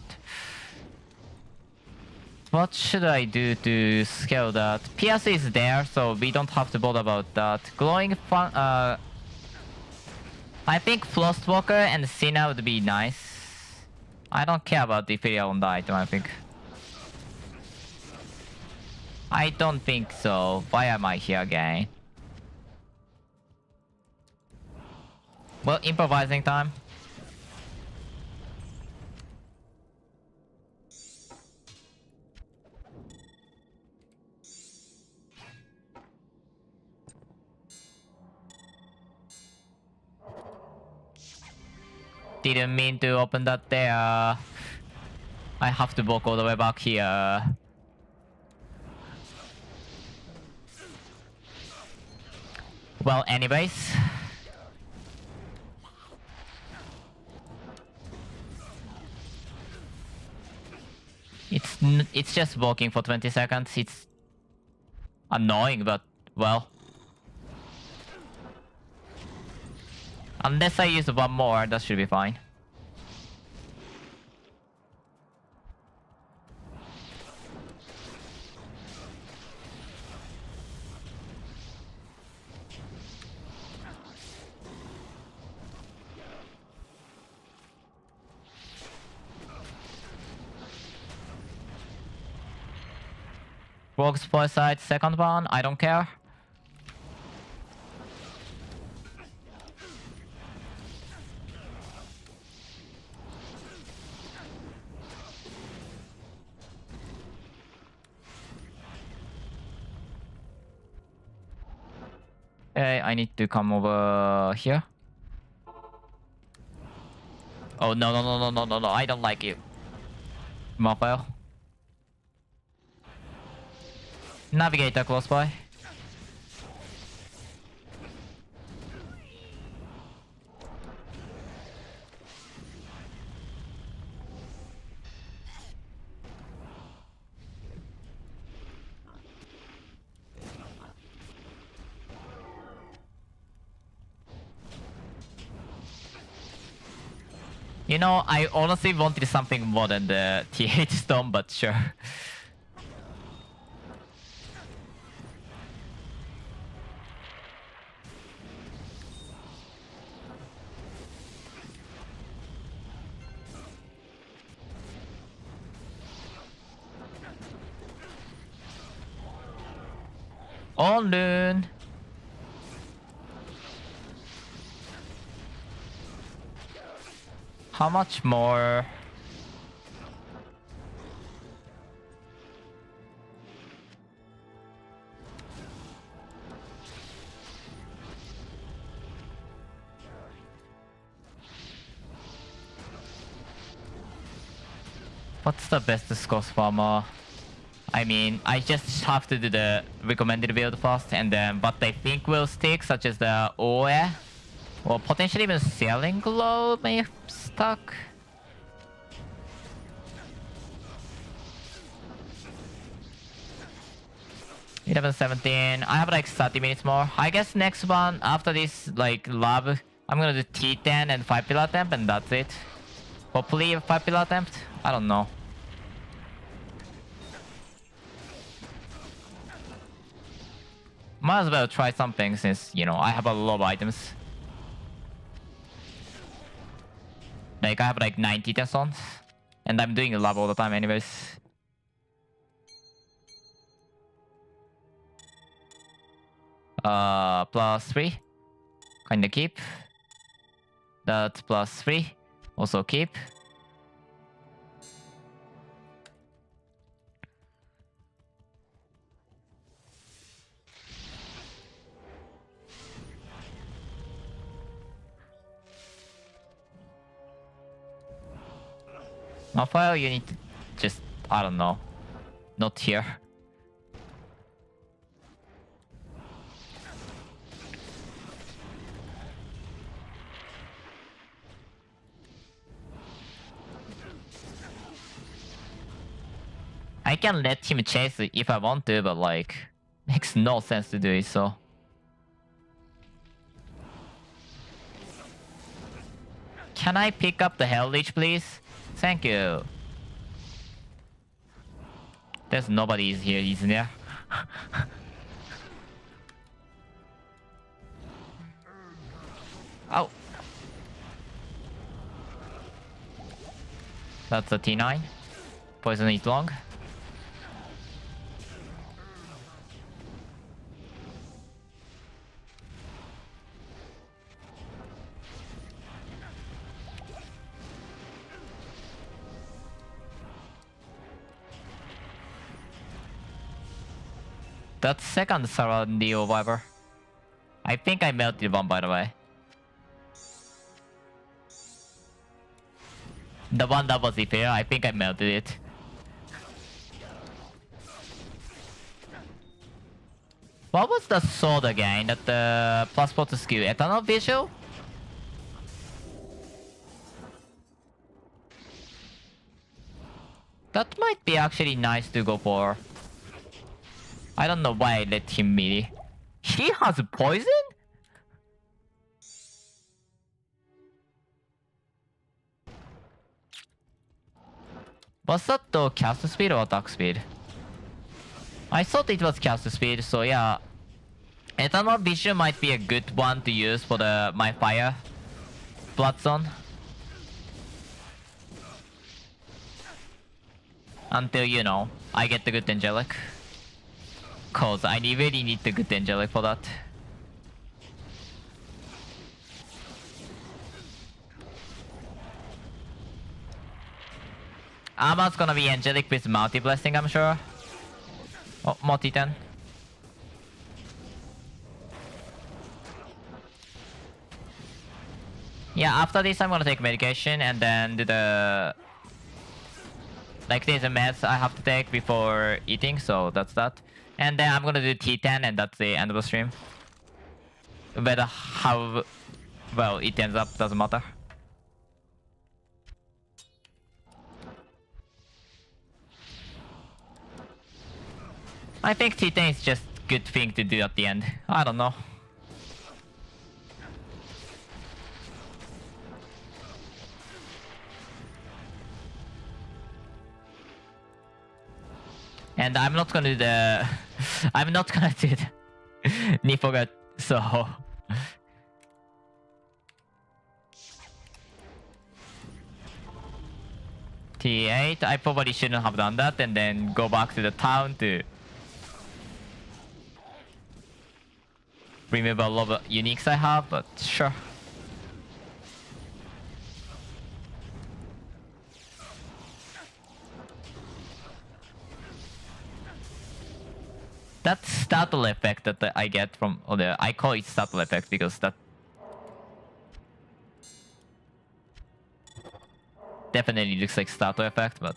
What should I do to scale that? Pierce is there, so we don't have to bother about that. Glowing fun. I think Frostwalker and Sinner would be nice. I don't care about the Ethereal on the item, I think. I don't think so. Why am I here again? Well, improvising time. Didn't mean to open that there. I have to walk all the way back here. Well, anyways. It's just walking for 20 seconds. It's annoying, but well. Unless I use one more, that should be fine. Rogue's Foresight, second one, I don't care. Okay, I need to come over here. Oh no no no no no no no! I don't like you, Mopile. Navigator close by. You know, I honestly wanted something more than the TH Stone, but sure. On Loon. How much more? What's the best Scots farmer? I mean, I just have to do the recommended build first, and then what I think will stick, such as the OE, or potentially even Sailing Glow may stuck. 11:17. I have like 30 minutes more. I guess next one after this like lab, I'm gonna do T10 and 5 pillar attempt and that's it. Hopefully 5 pillar attempt. I don't know. Might as well try something since, you know, I have a lot of items. Like I have like 90 testons. And I'm doing a lab all the time anyways. +3. Kinda keep. That +3. Also keep. Raphael, you need to just, I don't know. Not here. I can let him chase it if I want to, but like, makes no sense to do it, so. Can I pick up the Hell Leech, please? Thank you. There's nobody here, isn't there? Oh. That's a T9. Poison is long. That second Sarandio Viper. I think I melted one, by the way. The one that was repair, I think I melted it. What was the sword again? That the +4 to skill? Eternal Visual? That might be actually nice to go for. I don't know why I let him melee. He has poison? Was that the cast speed or attack speed? I thought it was cast speed, so yeah. Eternal Vision might be a good one to use for my fire blood zone. Until, you know, I get the good angelic. Cause I really need the good angelic for that. Armor's gonna be angelic with multi-blessing, I'm sure. Oh, more T10. Yeah, after this I'm gonna take medication and then do the... Like there's a meds I have to take before eating, so that's that. And then I'm gonna do T10 and that's the end of the stream. Whether how well it ends up doesn't matter. I think T10 is just a good thing to do at the end. I don't know. And I'm not gonna do the... I'm not gonna do the... Nifoga, so... T8, I probably shouldn't have done that and then go back to the town to... remove a lot of uniques I have, but sure. That startle effect that I get from... Oh, I call it startle effect because that... definitely looks like startle effect, but...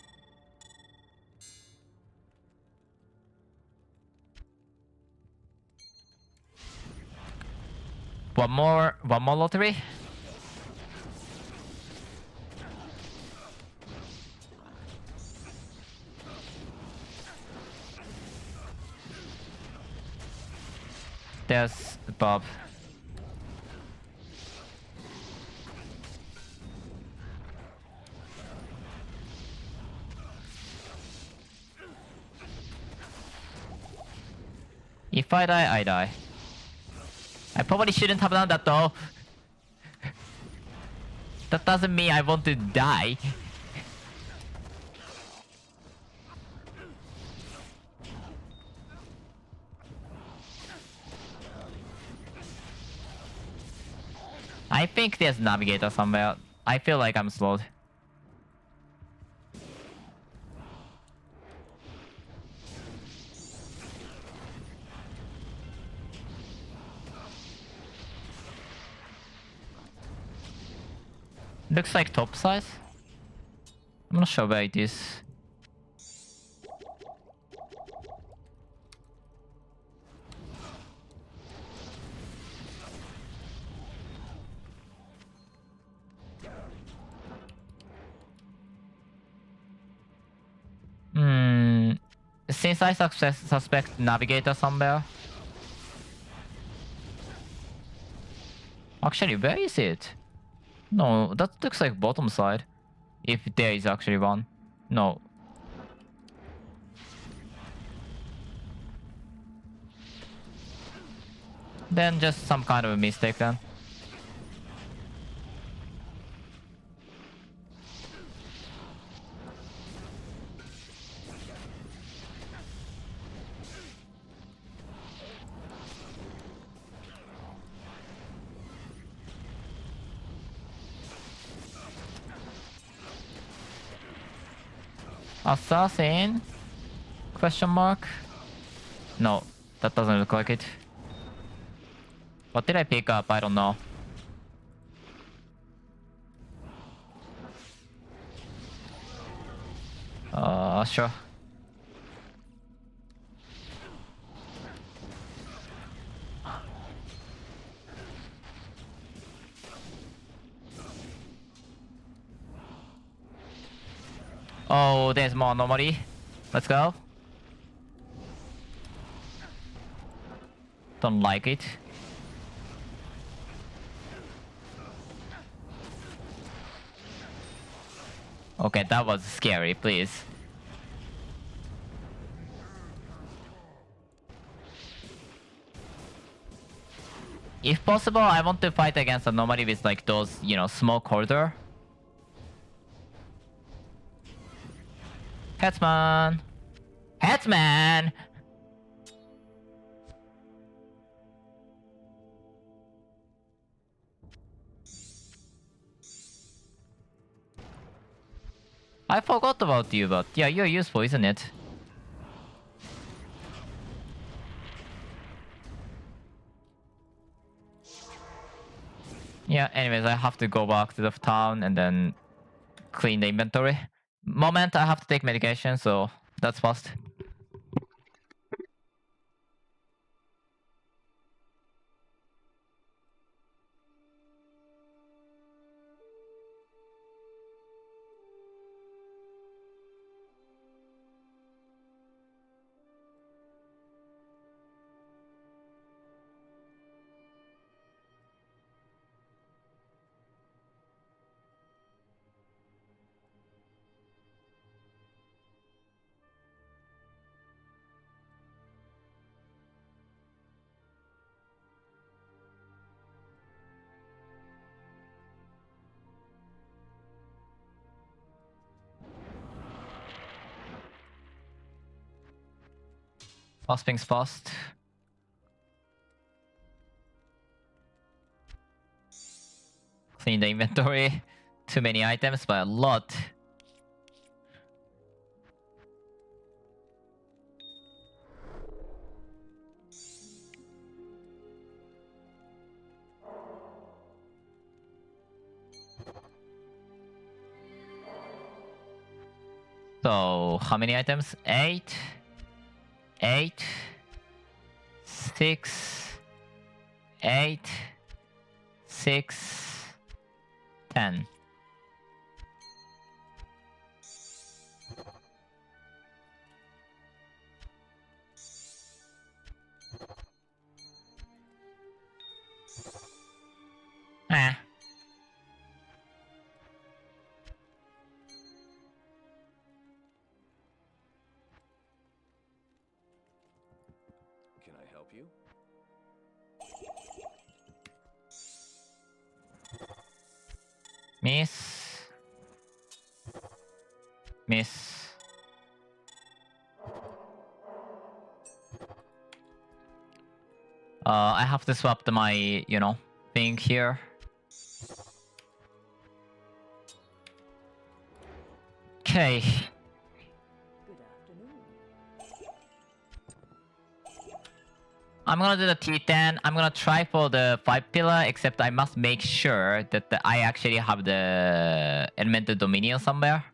One more lottery? There's Bob. If I die, I die. I probably shouldn't have done that though. That doesn't mean I want to die. I think there's navigator somewhere. I feel like I'm slowed. Looks like top size. I'm not sure where it is. Since I suspect navigator somewhere. Actually, where is it? No, that looks like bottom side. If there is actually one. No. Then just some kind of a mistake then. Assassin? Question mark? No, that doesn't look like it. What did I pick up? I don't know. Sure. Oh, there's more anomaly. Let's go. Don't like it. Okay, that was scary, please. If possible, I want to fight against anomaly with like those, you know, small corridor. Headsman! Headsman! I forgot about you, but yeah, you're useful, isn't it? Yeah, anyways, I have to go back to the town and then clean the inventory. Moment, I have to take medication, so that's fast. Fast things fast. Clean the inventory. Too many items by a lot. So, how many items? 8, 8, 6, 8, 6, 10. Meh. Can I help you? Miss. Miss. I have to swap my, you know, thing here. Okay. Good afternoon. I'm gonna do the T10. I'm gonna try for the 5 pillar, except I must make sure that I actually have the elemental dominion somewhere.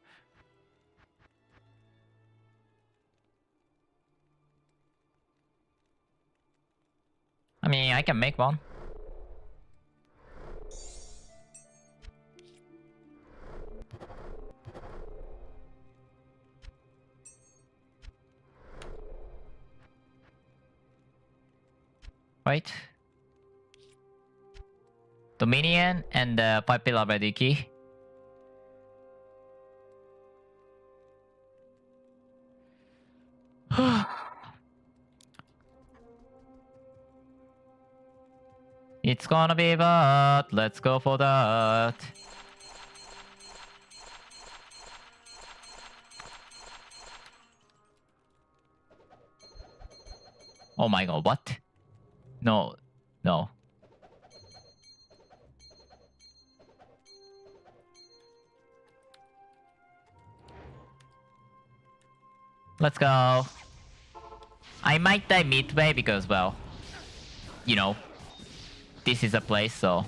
I mean, I can make one. Right? Dominion and 5 pillar ready key. It's gonna be bad. Let's go for that. Oh my god, what? No, no. Let's go. I might die midway because, well, you know, this is a place, so.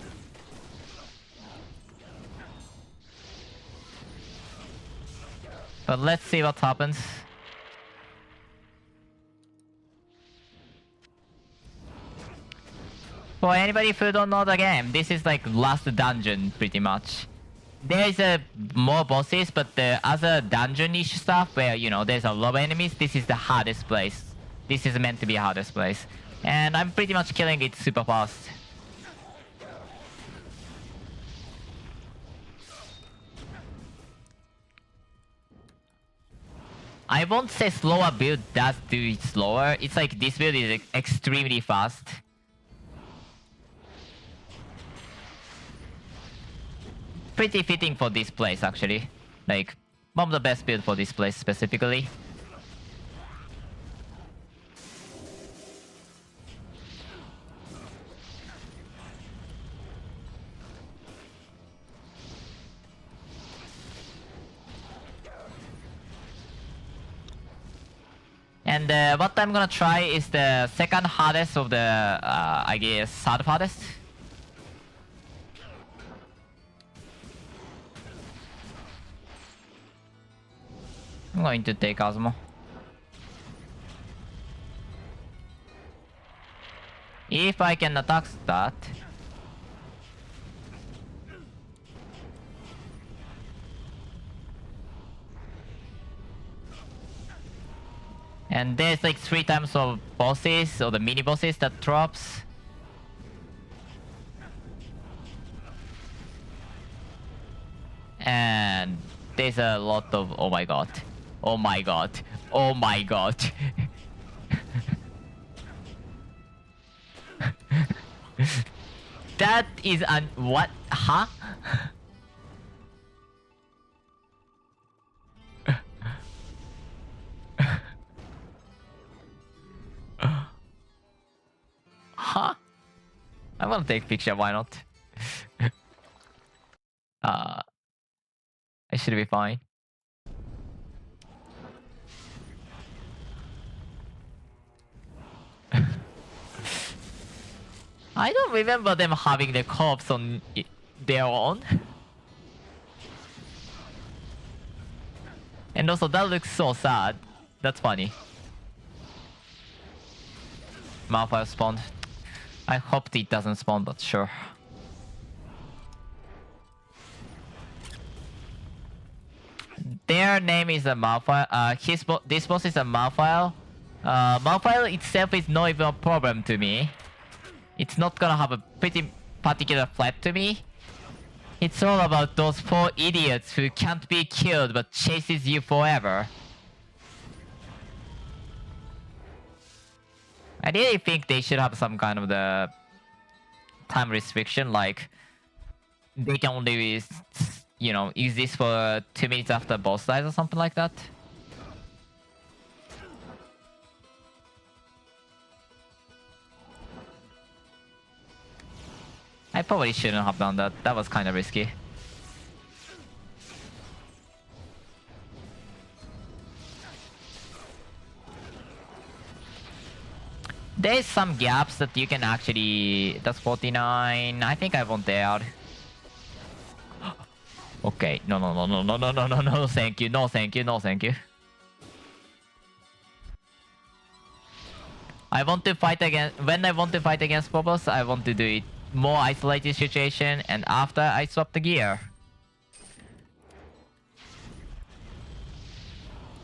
But let's see what happens. For anybody who don't know the game, this is like last dungeon pretty much. There is more bosses, but the other dungeon-ish stuff where, you know, there's a lot of enemies, this is the hardest place. This is meant to be hardest place. And I'm pretty much killing it super fast. I won't say slower build does do it slower. It's like this build is extremely fast. Pretty fitting for this place actually. Like, one of the best build for this place specifically. And what I'm gonna try is the second hardest of the, I guess, third hardest. I'm going to take Osmo. If I can attack that. And there's like 3 times of bosses or the mini bosses that drops. And there's a lot of, oh my god. Oh my god. Oh my god. That is an what? Huh? Huh? I'm gonna take picture, why not? I should be fine. I don't remember them having the corpse on their own. And also that looks so sad. That's funny. Malphite spawned. I hope it doesn't spawn, but sure. Their name is a Malphite. This boss is a Malphite. Malphite itself is not even a problem to me. It's not gonna have a pretty particular threat to me. It's all about those poor idiots who can't be killed but chases you forever. I really think they should have some kind of the time restriction, like they can only, you know, exist for 2 minutes after boss dies or something like that. I probably shouldn't have done that. That was kind of risky. There's some gaps that you can actually... That's 49. I think I want there. Okay. No, no, no, no, no, no, no, no, no, thank you. No, thank you. No, thank you. I want to fight against... When I want to fight against Phobos, I want to do it more isolated situation and after I swap the gear.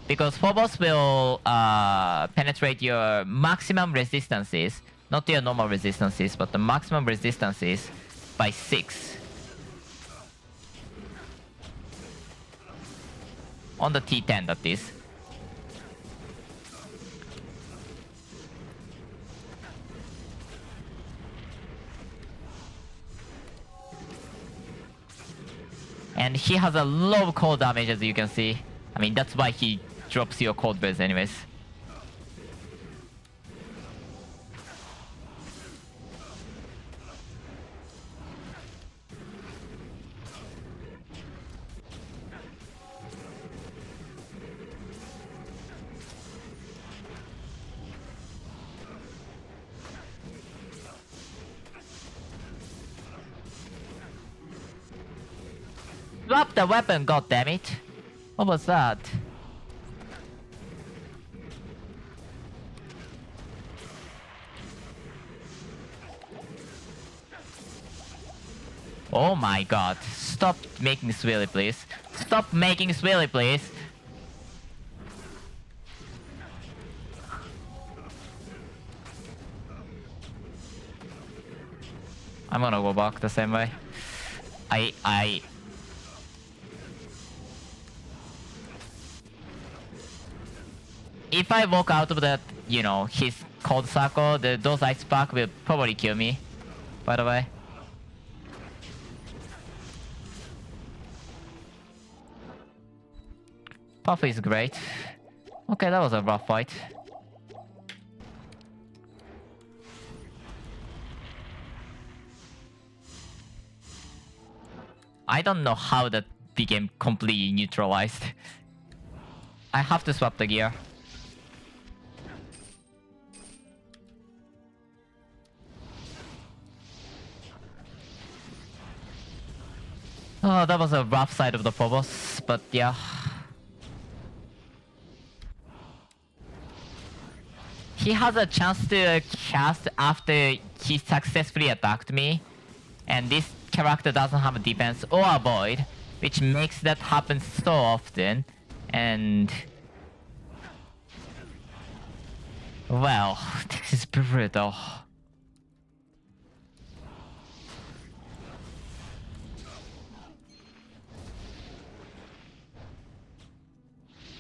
Because Phobos will penetrate your maximum resistances, not your normal resistances, but the maximum resistances by 6. On the T10, that is. And he has a low cold damage, as you can see. I mean, that's why he drops your cold burst anyways. Drop the weapon, goddammit! What was that? Oh my god. Stop making swilly, please. Stop making swilly, please. I'm gonna go back the same way. If I walk out of that, you know, his cold circle, those ice spark will probably kill me, by the way. Puff is great. Okay, that was a rough fight. I don't know how that became completely neutralized. I have to swap the gear. Oh, that was a rough side of the Phobos, but yeah. He has a chance to cast after he successfully attacked me. And this character doesn't have a defense or avoid, which makes that happen so often. And... well, this is brutal.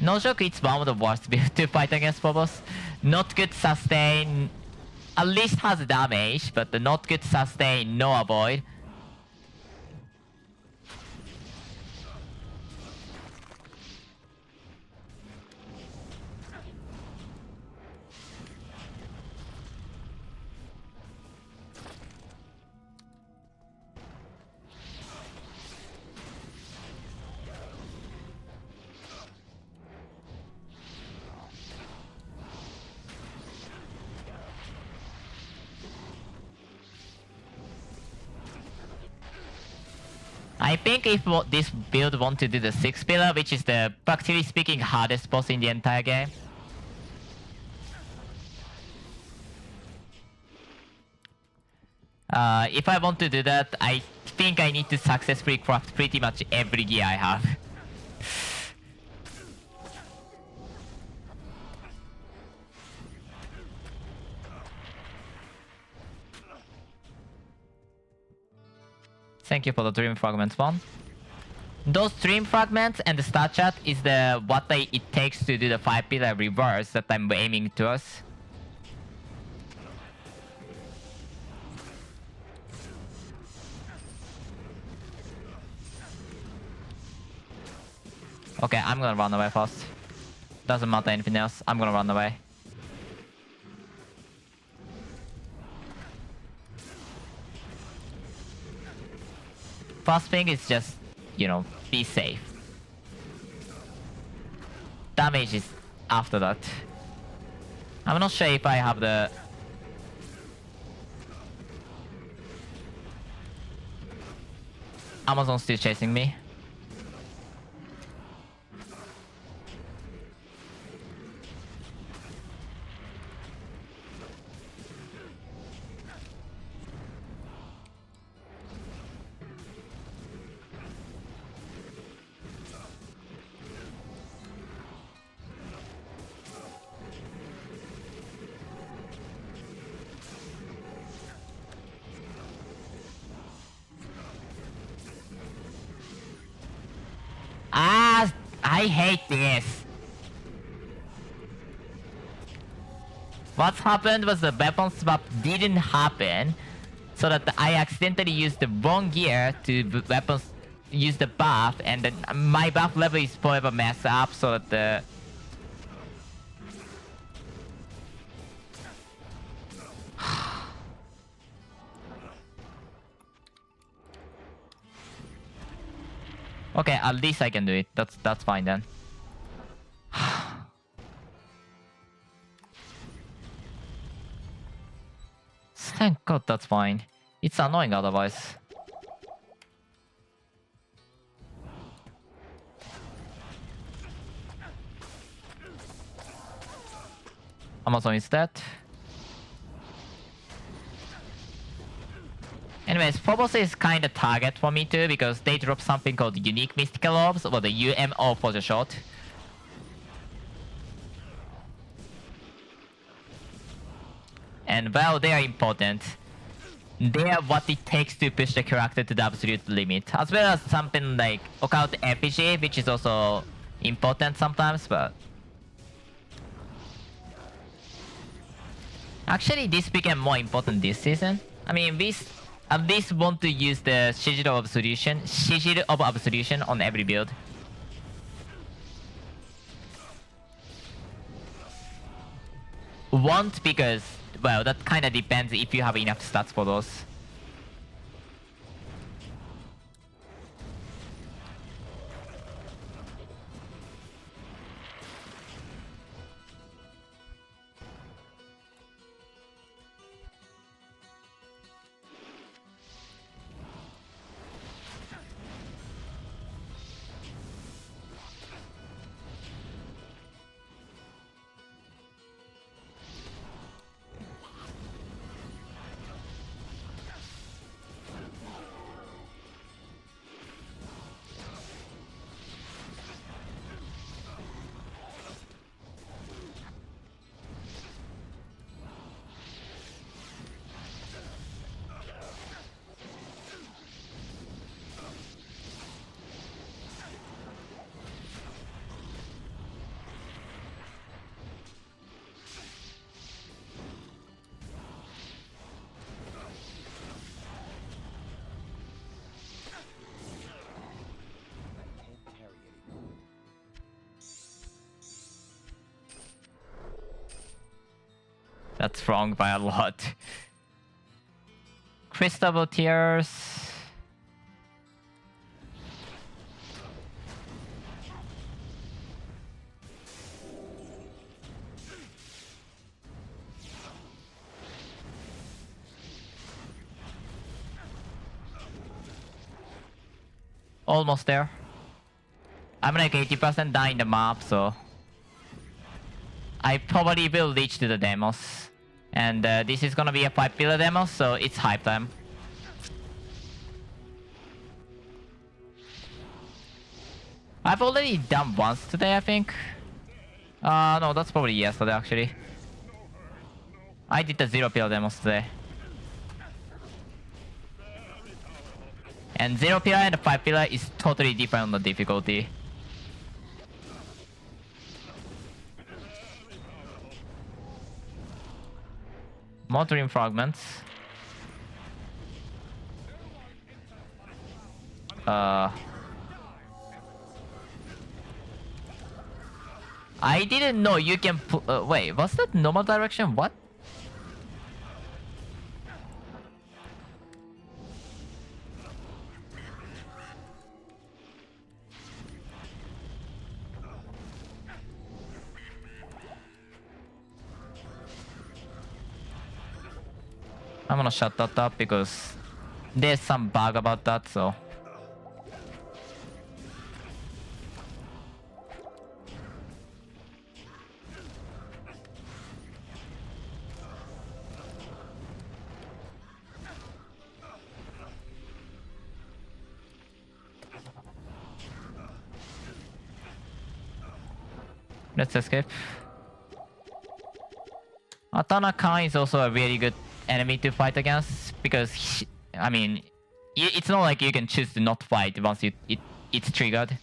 No joke, it's one of the worst builds to fight against Phobos. Not good sustain, at least has damage, but the not good sustain, no avoid. I think if this build want to do the 6 pillar, which is the practically speaking hardest boss in the entire game. If I want to do that, I think I need to successfully craft pretty much every gear I have. Thank you for the dream fragments one. Those dream fragments and the stat chart is the it takes to do the 5 pillar reverse that I'm aiming towards. Okay, I'm gonna run away first. Doesn't matter anything else. I'm gonna run away. First thing is just, you know, be safe. Damage is after that. I'm not sure if I have the... Amazon still chasing me. I hate this. What happened was the weapon swap didn't happen, so that I accidentally used the wrong gear to use the buff, and then my buff level is forever messed up, so that the... Okay, at least I can do it. That's fine then. Thank God that's fine. It's annoying otherwise. Amazon is dead. Anyways, Phobos is kind of target for me too, because they drop something called Unique Mystical Orbs, or the UMO for the short. And while they are important, they are what it takes to push the character to the absolute limit. As well as something like Occult Effigy, which is also important sometimes, but... Actually, this became more important this season. I mean, we at least want to use the Sigil of Absolution on every build. Want because, well, that kind of depends if you have enough stats for those. That's wrong by a lot. Crystal Tears. Almost there. I'm like 80% down in the map, so I probably will reach to the demos. And this is gonna be a 5 pillar demo, so it's hype time. I've already done once today, I think. No, that's probably yesterday actually. I did the 0 pillar demos today. And 0 pillar and 5 pillar is totally different on the difficulty. More dream fragments. I didn't know you can put. Wait, was that normal direction? What? I'm gonna shut that up because there's some bug about that, so. Let's escape. Atana Khan is also a really good enemy to fight against because, I mean, it's not like you can choose to not fight once it's triggered.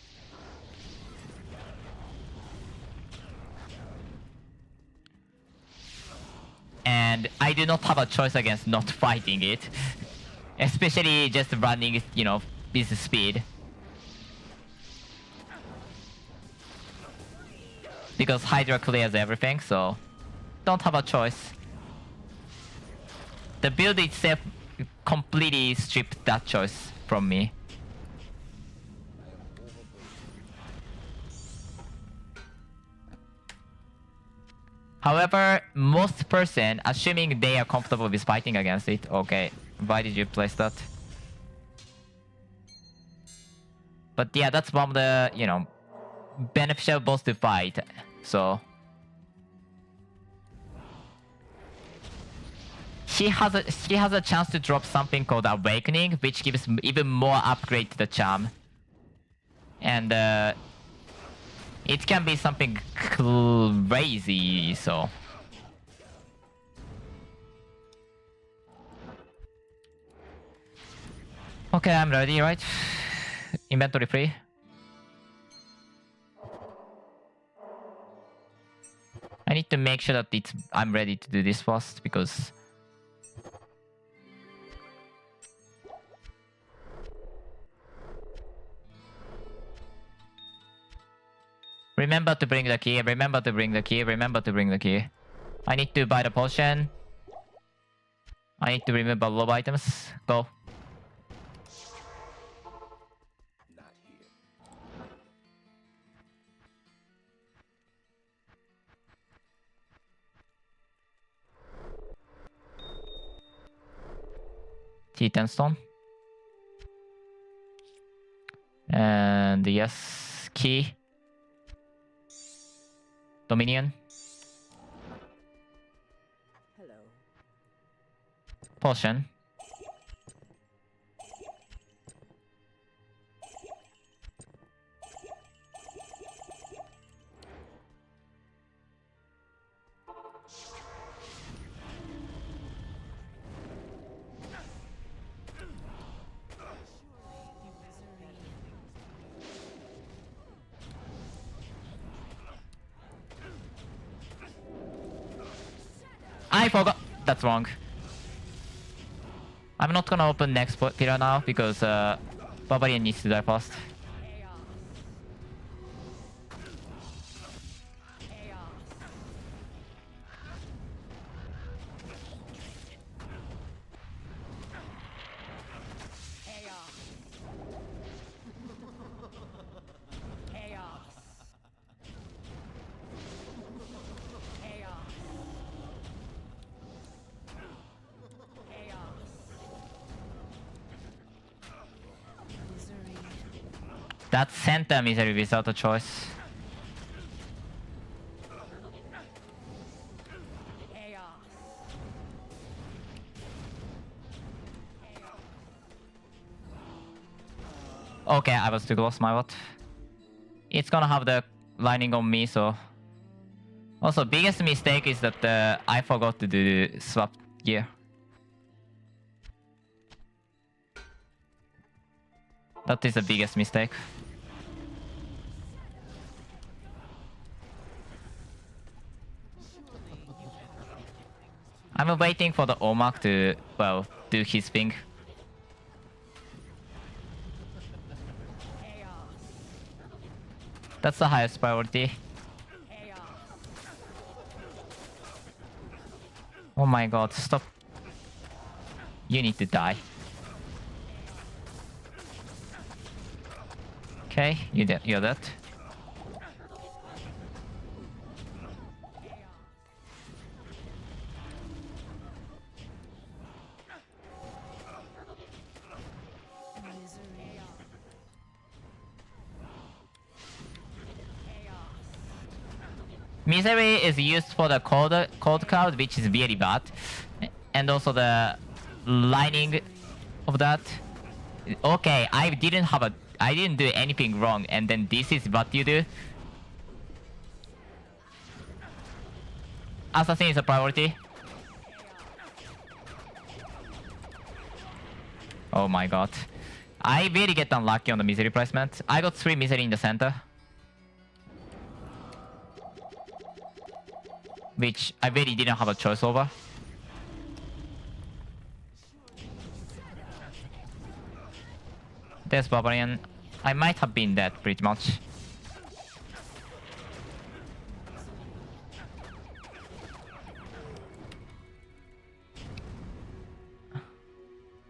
And I do not have a choice against not fighting it. Especially just running, you know, with speed. Because Hydra clears everything, so don't have a choice. The build itself completely stripped that choice from me. However, most person, assuming they are comfortable with fighting against it, okay, why did you place that? But yeah, that's one of the, you know, beneficial boss to fight, so. She has a chance to drop something called Awakening, which gives even more upgrade to the charm. And it can be something crazy, so. Okay, I'm ready, right? Inventory free. I need to make sure that I'm ready to do this first, because remember to bring the key, remember to bring the key, remember to bring the key. I need to buy the potion. I need to remember low items. Go. Not here. T10 stone. And yes, key. Dominion. Hello. Potion. I forgot. That's wrong. I'm not gonna open next pillar now because Barbarian needs to die first. That center misery without a choice. Okay, I was too close, my bot. It's gonna have the lining on me, so. Also, biggest mistake is that I forgot to do swap gear. That is the biggest mistake. I'm waiting for the Omak to, well, do his thing. That's the highest priority. Oh my god, stop. You need to die. Okay, you're dead. Misery is used for the cold cloud, which is very bad. And also the lining of that. Okay, I didn't do anything wrong, and then this is what you do. Assassin is a priority. Oh my god. I really get unlucky on the misery placement. I got 3 misery in the center. Which I really didn't have a choice over. There's Barbarian. I might have been dead pretty much.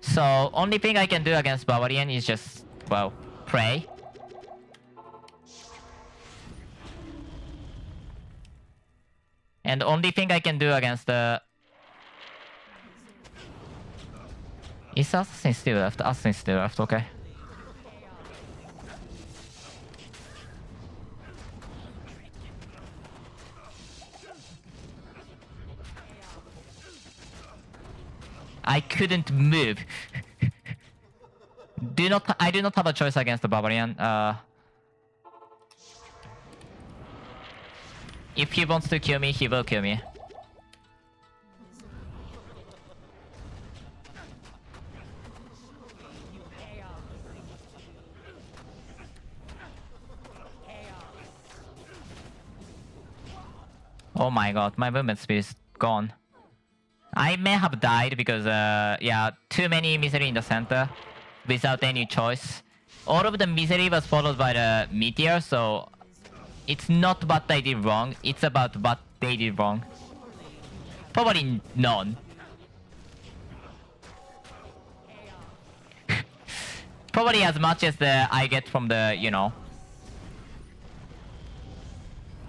So, only thing I can do against Barbarian is just, well, pray. And the only thing I can do against the... Is Assassin still left? Assassin still left, okay. I couldn't move. I do not have a choice against the Barbarian. If he wants to kill me, he will kill me. Oh my god, my movement speed is gone. I may have died because, yeah, too many misery in the center without any choice. All of the misery was followed by the meteor, so it's not what I did wrong, it's about what they did wrong. Probably none. Probably as much as I get from the, you know,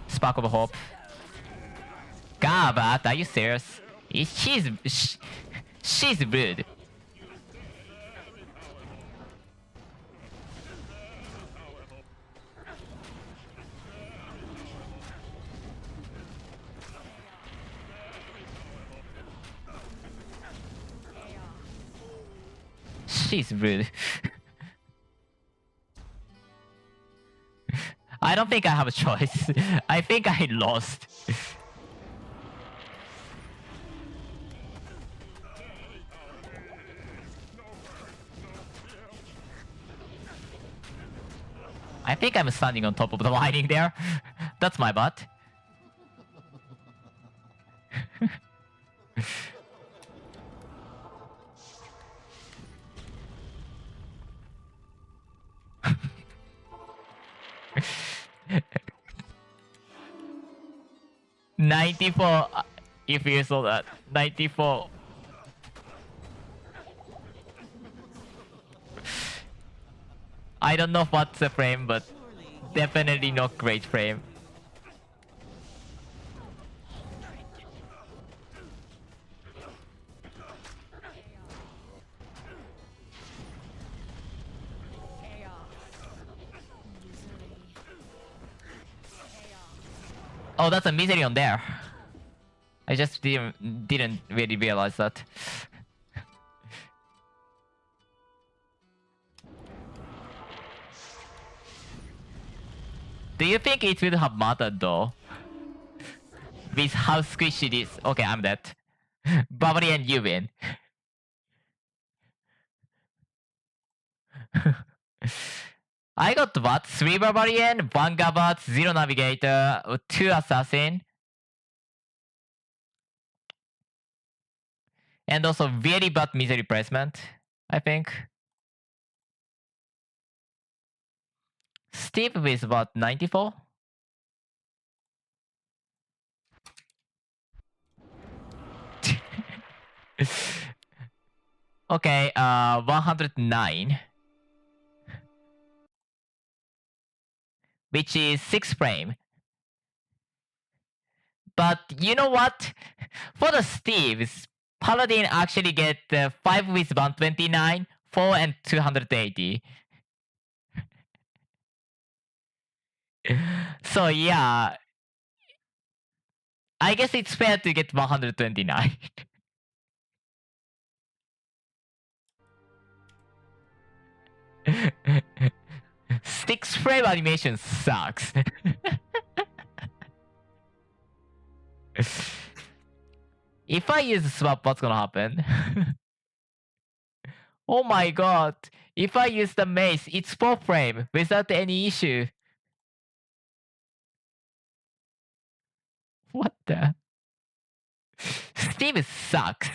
Spark of Hope. God, but are you serious? She's rude. She's rude. I don't think I have a choice. I think I lost. I think I'm standing on top of the lining there. That's my butt. $94, if you saw that. $94. I don't know what's the frame, but definitely not great frame. Oh, that's a misery on there. I just didn't really realize that. Do you think it would have mattered though? With how squishy it is. Okay, I'm dead. Barbarian, you win. I got what? 3 Barbarian, 1 Gabat, 0 Navigator, 2 Assassin. And also very bad misery placement, I think. Steve with about 94? Okay, 109. Which is 6 frame. But you know what? For the Steves, Paladin actually get 5 with 129, 4 and 280. So yeah, I guess it's fair to get 129. Six frame animation sucks. If I use swap, what's gonna happen? Oh my god. If I use the mace, it's 4 frame without any issue. What the? Steve sucks.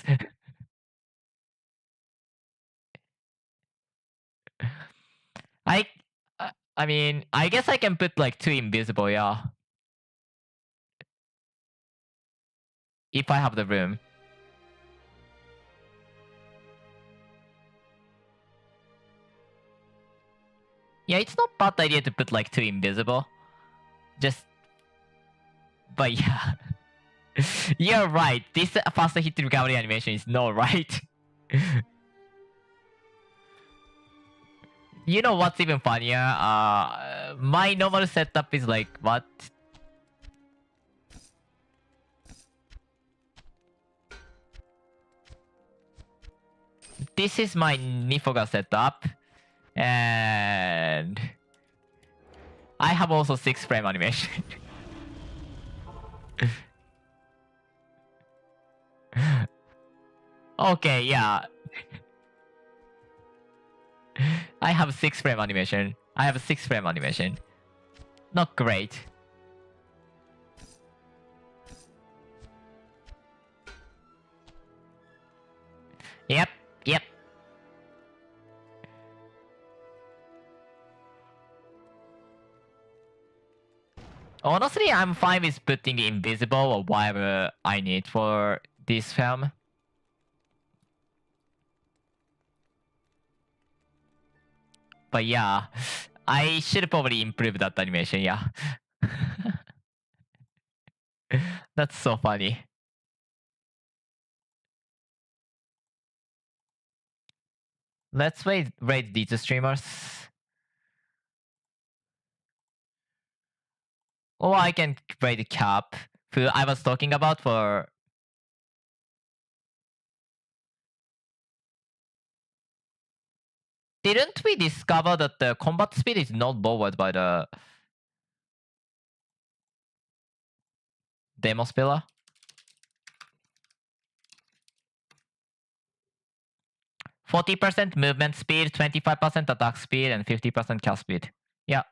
I mean, I guess I can put like 2 invisible, yeah. If I have the room. Yeah, it's not bad idea to put like 2 invisible. Just... But yeah. You're right. This faster hit recovery animation is not right. You know what's even funnier? My normal setup is like, what? This is my Nifoga setup. And... I have also 6 frame animation. Okay, yeah. I have 6 frame animation. I have a 6 frame animation. Not great. Yep, yep. Honestly, I'm fine with putting invisible or whatever I need for this film. But yeah, I should probably improve that animation, yeah. That's so funny. Let's rate these streamers. Or I can rate Cap, who I was talking about for... Didn't we discover that the combat speed is not lowered by the demo spiller? 40% movement speed, 25% attack speed, and 50% cast speed. Yeah.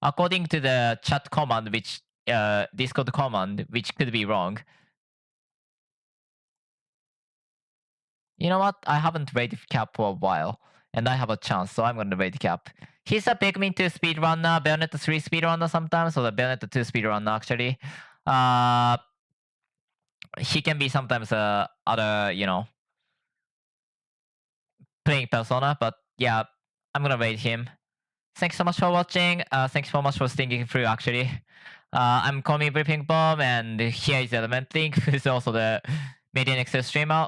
According to the chat command, which Discord command, which could be wrong. You know what? I haven't rated Cap for a while, and I have a chance, so I'm gonna rate Cap. He's a Pikmin 2 speedrunner, Bayonetta 3 speedrunner sometimes, or the Bayonetta 2 speedrunner actually. He can be sometimes other, you know, playing Persona, but yeah, I'm gonna rate him. Thanks so much for watching. Thanks so much for sticking through actually. I'm Komi Briefing Bomb, and here is Element Link, who's also the medianxl streamer.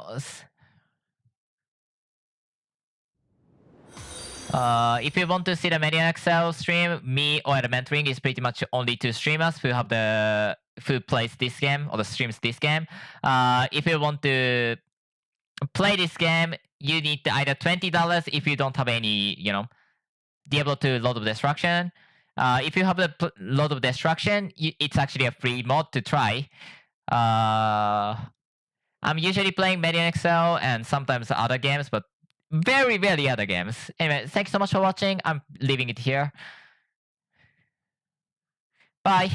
If you want to see the medianxl stream, me or Element Ring is pretty much only 2 streamers who plays this game or the streams this game. If you want to play this game, you need either $20 if you don't have any, you know, Diablo 2 Lord of Destruction. If you have the Lord of Destruction, it's actually a free mod to try. I'm usually playing medianxl and sometimes other games, but very rarely other games. Anyway, thanks so much for watching. I'm leaving it here. Bye.